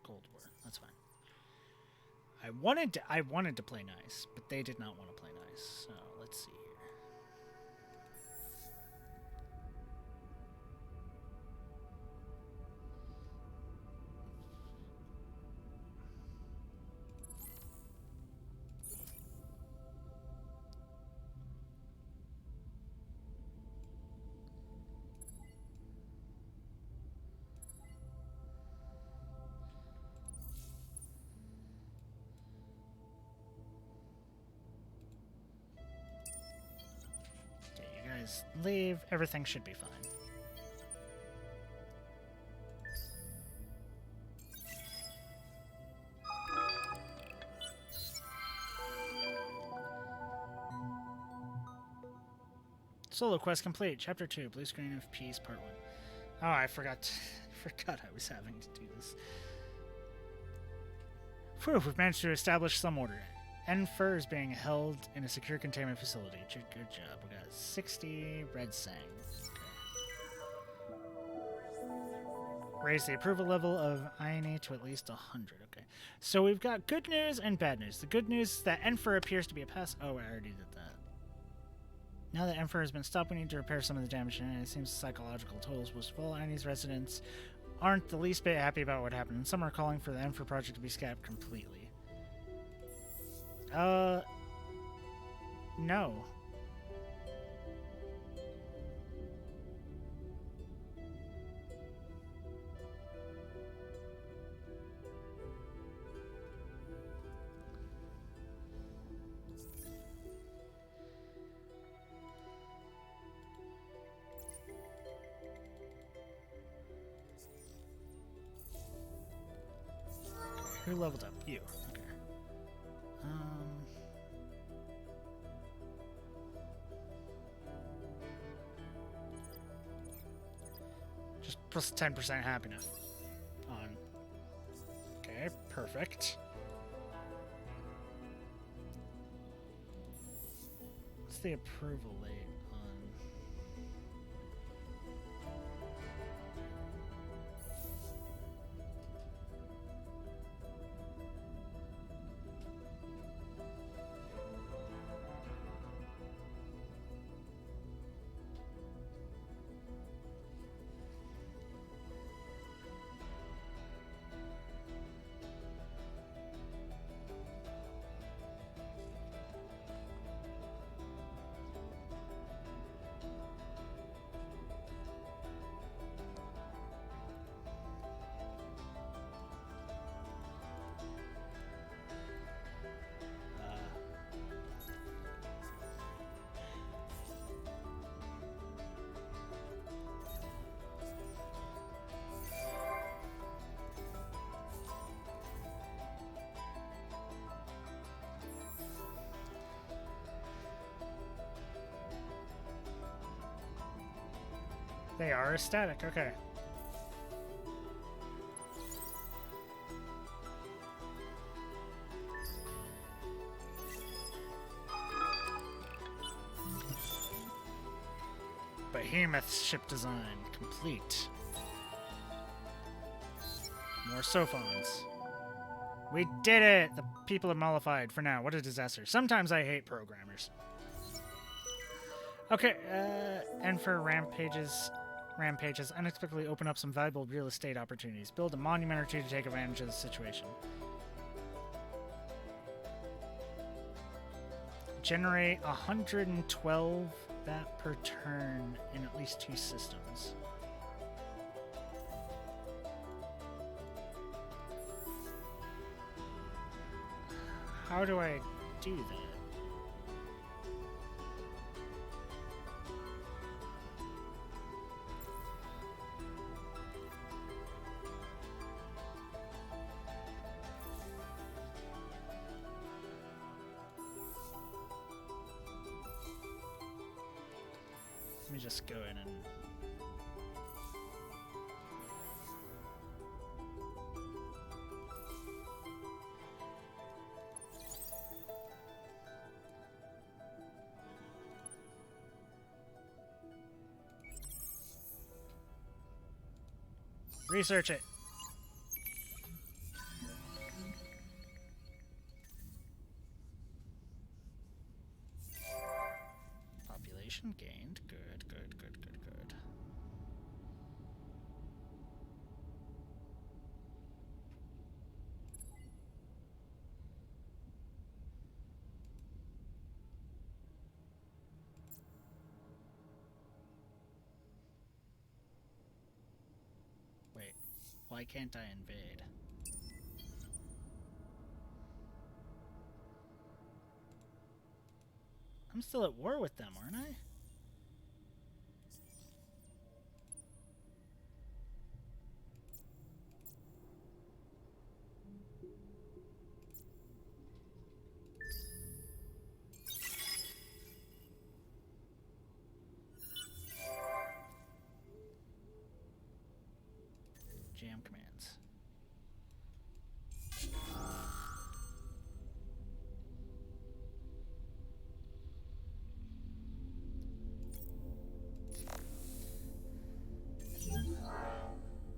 [SPEAKER 1] Cold War. That's fine. I wanted to play nice, but they did not want to play nice. So let's see here. Leave, everything should be fine. Solo quest complete. Chapter 2, Blue Screen of Peace, Part 1. Oh, I forgot I was having to do this. Phew, we've managed to establish some order. Enfer is being held in a secure containment facility. Good job. We got 60 Red Sang. Okay. Raise the approval level of Ione to at least 100. Okay. So we've got good news and bad news. The good news is that Enfer appears to be a pass. Oh, I already did that. Now that Emperor has been stopped, we need to repair some of the damage, and it seems the psychological totals was full. Annie's residents aren't the least bit happy about what happened, and some are calling for the Emperor project to be scrapped completely. No. Who leveled up? You. Okay. Just plus 10% happiness on. Okay, perfect. What's the approval rate on? They are static, okay. Behemoth ship design complete. More Sophons. We did it! The people are mollified for now. What a disaster. Sometimes I hate programmers. Okay, and for rampages unexpectedly open up some valuable real estate opportunities. Build a monument or two to take advantage of the situation. Generate 112 that per turn in at least 2 systems. How do I do that? Let me just go in and... research it. Population gained. Good. Wait, why can't I invade? I'm still at war with them, aren't I? Jam commands.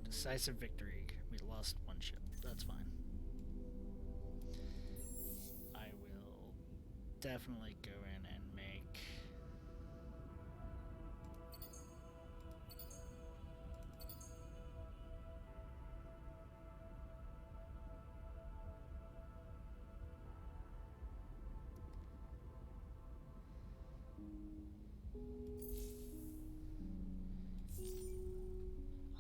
[SPEAKER 1] Decisive victory. We lost 1 ship. That's fine. I will definitely go in and make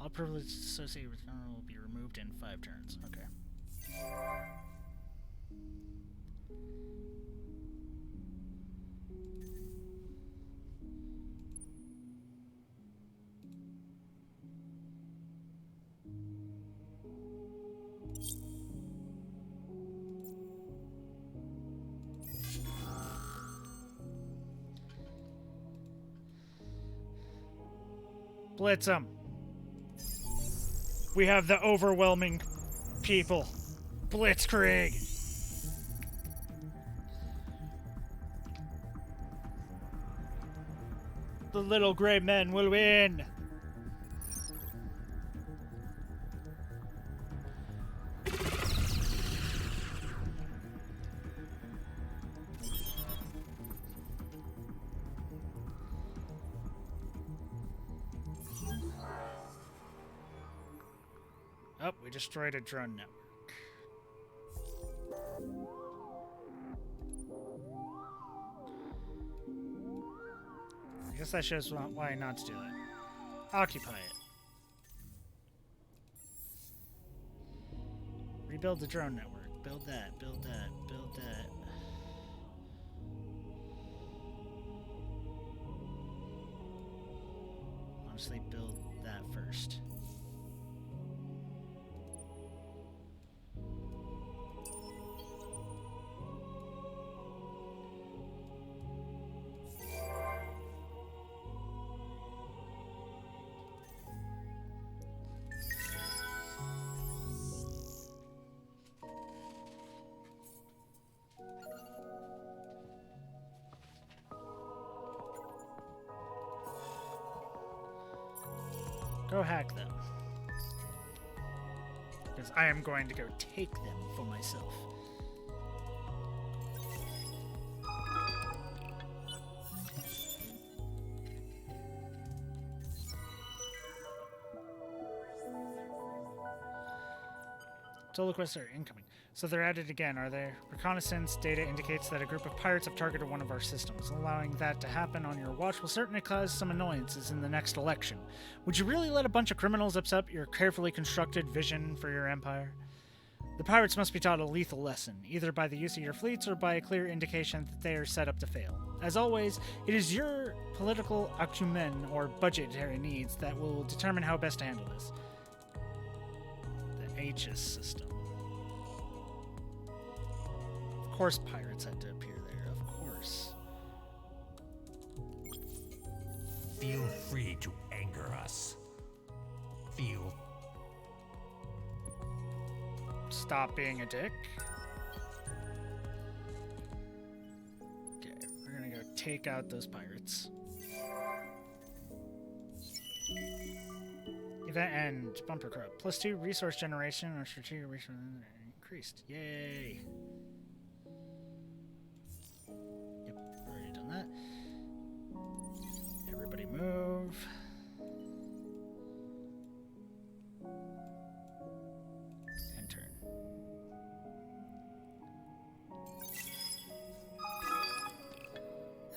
[SPEAKER 1] All privileges associated with General will be removed in 5 turns. Okay. Blitz 'em. We have the overwhelming people. Blitzkrieg. The little gray men will win. Oh, we destroyed a drone network. I guess that shows why not to do that. Occupy it. Rebuild the drone network. Build that, build that, build that. Honestly, build that first. Go hack them. Because I am going to go take them for myself. Solo quests are incoming. So they're at it again, are they? Reconnaissance data indicates that a group of pirates have targeted one of our systems. Allowing that to happen on your watch will certainly cause some annoyances in the next election. Would you really let a bunch of criminals upset your carefully constructed vision for your empire? The pirates must be taught a lethal lesson, either by the use of your fleets or by a clear indication that they are set up to fail. As always, it is your political acumen or budgetary needs that will determine how best to handle this. The Aegis system. Of course pirates had to appear there, of course.
[SPEAKER 13] Feel free to anger us. Feel...
[SPEAKER 1] Stop being a dick. Okay, we're gonna go take out those pirates. Event end. Bumper crop. +2 resource generation or strategic resource increased. Yay. Yep, already done that. Everybody move. And turn.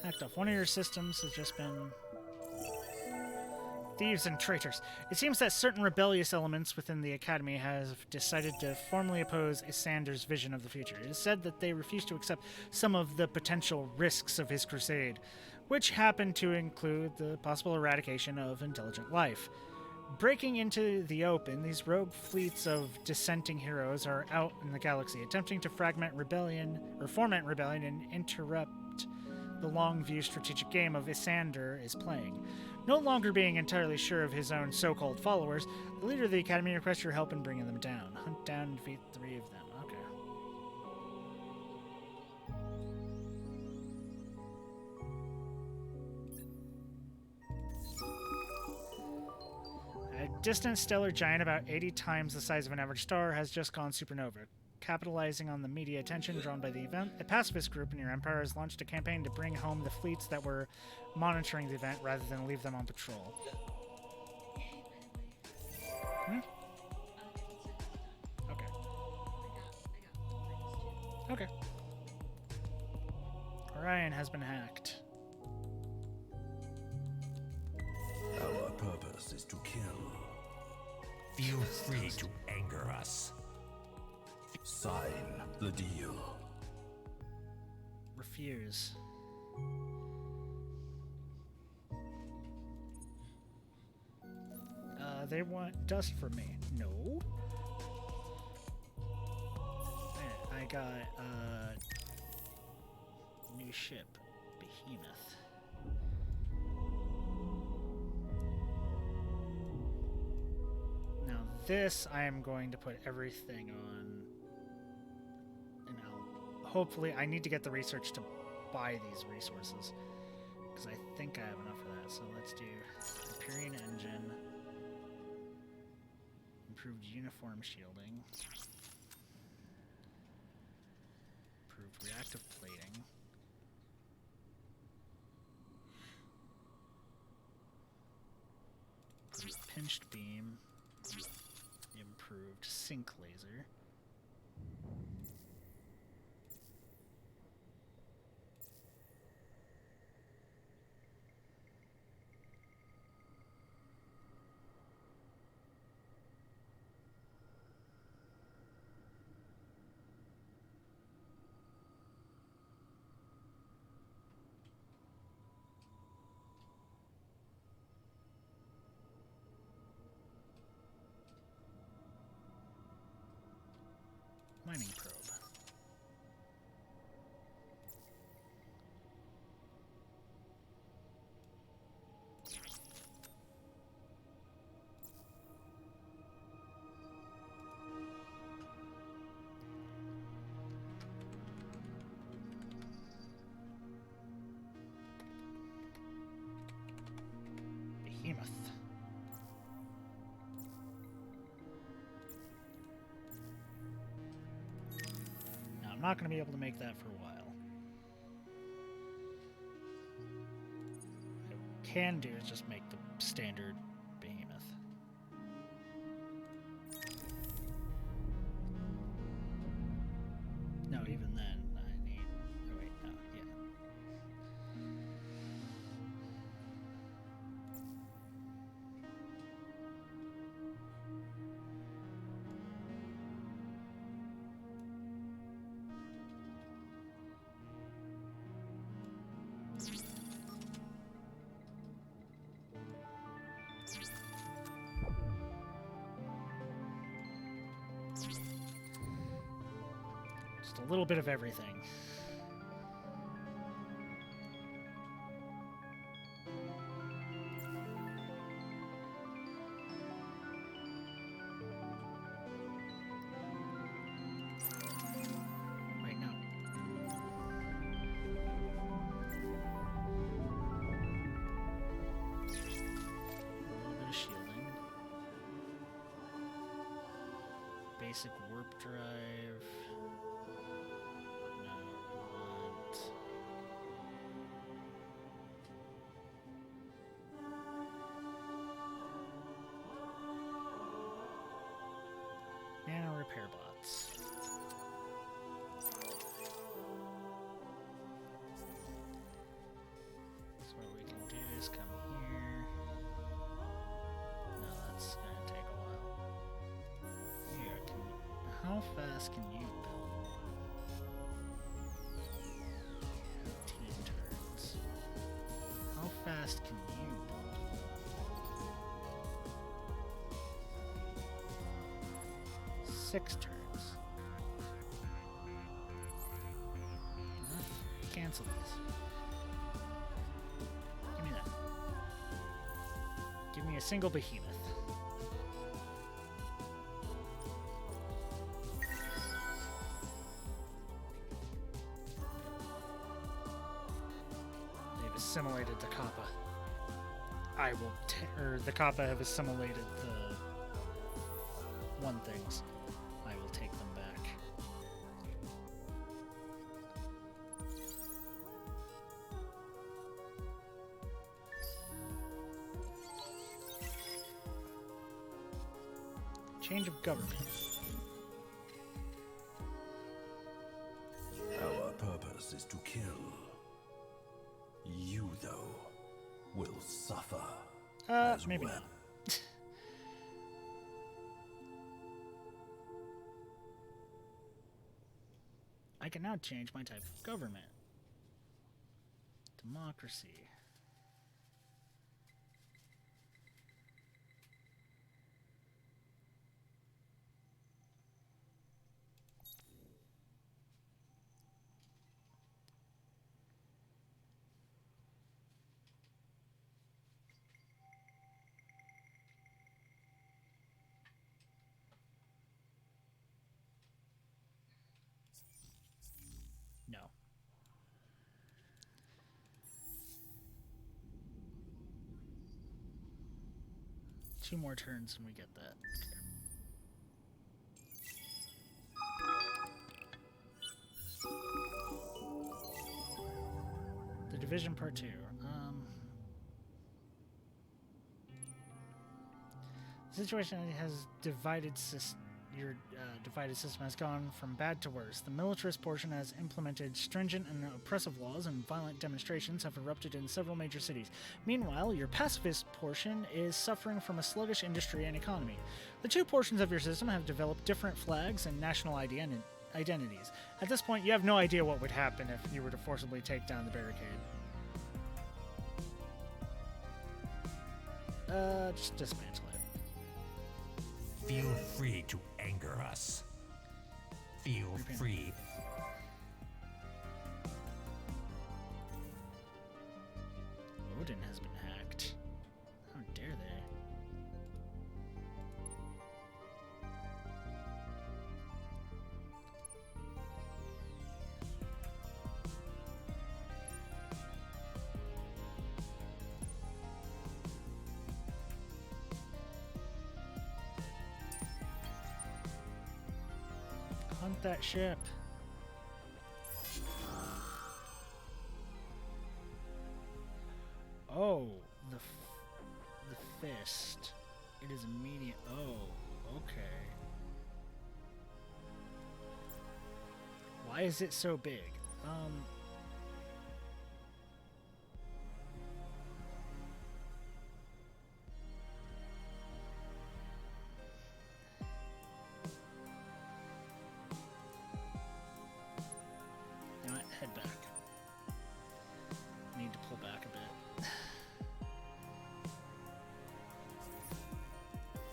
[SPEAKER 1] Hacked off. One of your systems has just been... Thieves and traitors. It seems that certain rebellious elements within the Academy have decided to formally oppose Isander's vision of the future. It is said that they refuse to accept some of the potential risks of his crusade, which happen to include the possible eradication of intelligent life. Breaking into the open, these rogue fleets of dissenting heroes are out in the galaxy, attempting to foment rebellion and interrupt the long-view strategic game of Isander is playing. No longer being entirely sure of his own so-called followers, the leader of the Academy requests your help in bringing them down. Hunt down and defeat 3 of them. Okay. A distant stellar giant about 80 times the size of an average star has just gone supernova. Capitalizing on the media attention drawn by the event, a pacifist group in your empire has launched a campaign to bring home the fleets that were monitoring the event rather than leave them on patrol. Okay. Okay. Orion has been hacked.
[SPEAKER 5] Our purpose is to kill.
[SPEAKER 13] Feel free to anger us.
[SPEAKER 5] Sign the deal.
[SPEAKER 1] Refuse. They want dust from me. No. I got new ship, Behemoth. Now this I am going to put everything on, and hopefully I need to get the research to buy these resources because I think I have enough for that. So let's do Hyperion engine, improved uniform shielding, improved reactive plating, improved pinched beam, improved sync laser. Mining probe. Behemoth. I'm not going to be able to make that for a while. What I can do is just make the standard Behemoth. No, even then, I need... Oh wait, no, yeah. Just a little bit of everything. Wait, no. A little bit of shielding. Basic warp drive. No, I want... Nano repair bots. So what we can do is come here. No, that's gonna take a while. Here, how fast can you build? 15 turns. How fast can you build? Six turns. Cancel these. Give me that. Give me a single behemoth. They've assimilated the Kappa. I will, or the Kappa have assimilated the one things. I will take them back. Change of government.
[SPEAKER 5] Our purpose is to kill. You, though, will suffer.
[SPEAKER 1] Maybe not. can now change my type of government. Democracy. No. Two more turns and we get that. The Division Part 2. The situation has your divided system has gone from bad to worse. The militarist portion has implemented stringent and oppressive laws, and violent demonstrations have erupted in several major cities. Meanwhile, your pacifist portion is suffering from a sluggish industry and economy. The two portions of your system have developed different flags and national identities. At this point, you have no idea what would happen if you were to forcibly take down the barricade. Just dismantle it.
[SPEAKER 13] Feel free to anger us. Feel free.
[SPEAKER 1] Odin has been hacked. How dare they? Hunt that ship. Oh, the fist. It is immediate. Oh, okay. Why is it so big? You know what? Head back. Need to pull back a bit.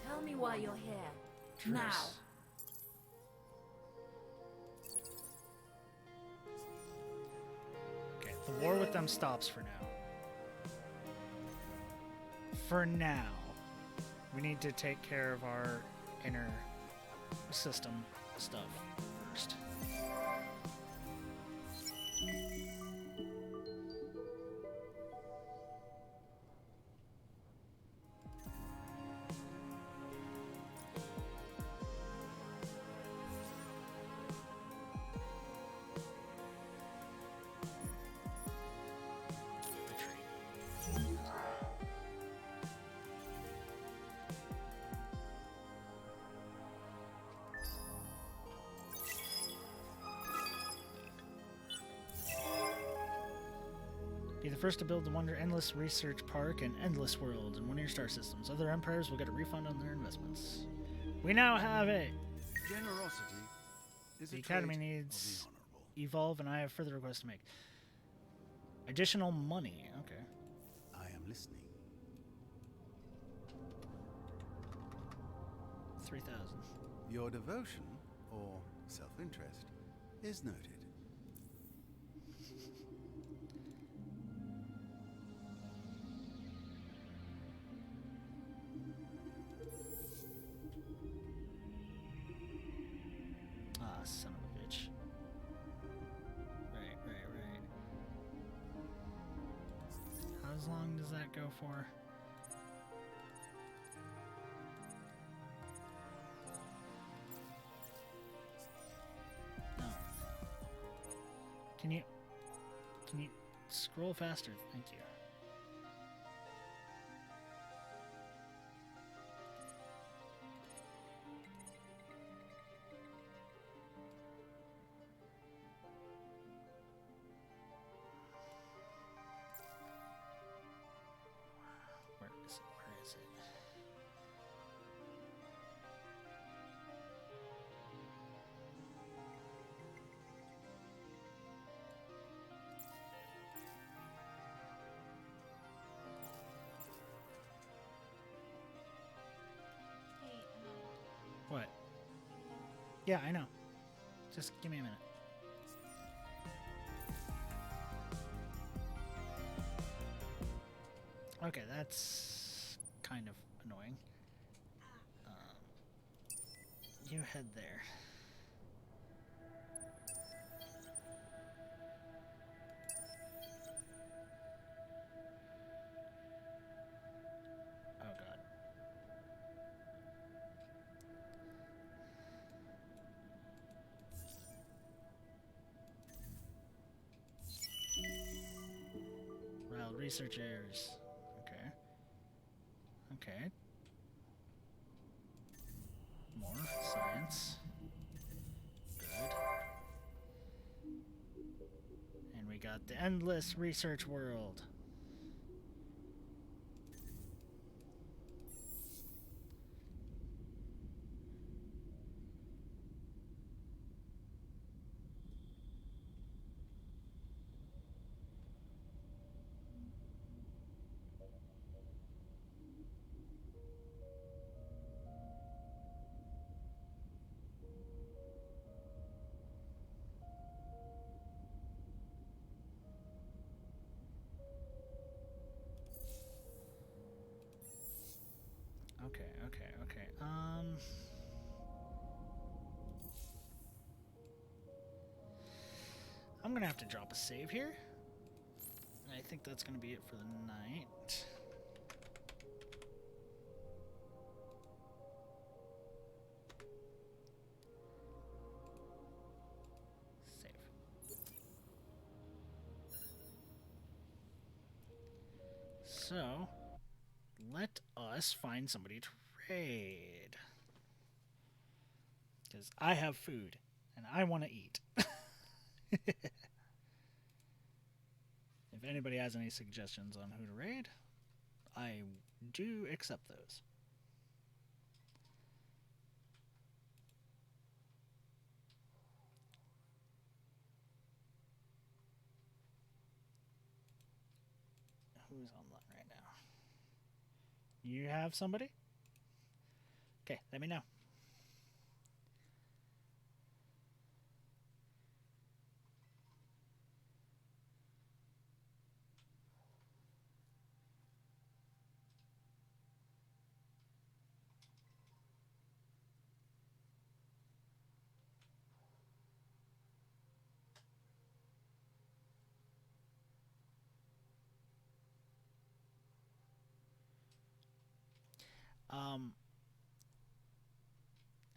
[SPEAKER 6] Tell me why you're here.
[SPEAKER 1] Truce.
[SPEAKER 6] Now.
[SPEAKER 1] Okay, the war with them stops for now. For now. We need to take care of our inner system stuff first. Be the first to build the Wonder Endless Research Park and Endless World in one of your star systems. Other empires will get a refund on their investments. We now have it!
[SPEAKER 12] Generosity is
[SPEAKER 1] The
[SPEAKER 12] a
[SPEAKER 1] Academy
[SPEAKER 12] trait
[SPEAKER 1] needs
[SPEAKER 12] of the honorable.
[SPEAKER 1] evolve, and I have further requests to make. Additional money. Okay.
[SPEAKER 12] I am listening.
[SPEAKER 1] 3,000.
[SPEAKER 12] Your devotion, or self-interest, is noted.
[SPEAKER 1] Ah, son of a bitch. Right. How long does that go for? No. Can you scroll faster? Thank you. Where is it? Where is it? Yeah, I know. Just give me a minute. Okay, that's kind of annoying. You head there. Oh god. Wild researchers. Okay. Okay. More science. Good. And we got the endless research world. Okay. I'm gonna have to drop a save here. And I think that's gonna be it for the night. Save. So, let us find somebody to raid. Because I have food, and I want to eat. If anybody has any suggestions on who to raid, I do accept those. Who's online right now? You have somebody? Okay, let me know.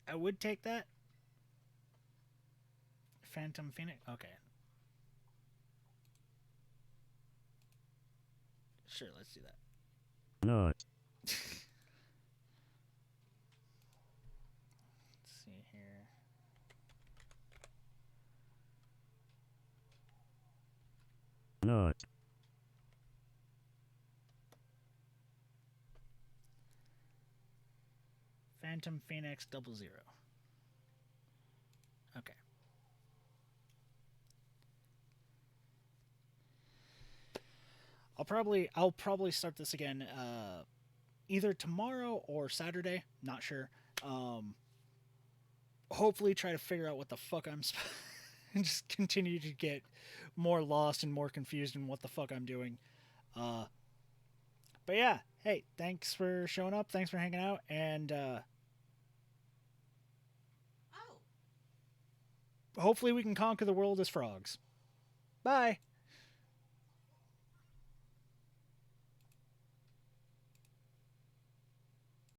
[SPEAKER 1] I would take that. Phantom Phoenix? Okay. Sure, let's do that.
[SPEAKER 14] No.
[SPEAKER 1] Let's see here.
[SPEAKER 14] No.
[SPEAKER 1] Phantom Phoenix 00. Okay. I'll probably start this again either tomorrow or Saturday, not sure. Hopefully try to figure out what the fuck I'm and just continue to get more lost and more confused in what the fuck I'm doing. But yeah, hey, thanks for showing up, thanks for hanging out, and hopefully we can conquer the world as frogs. Bye.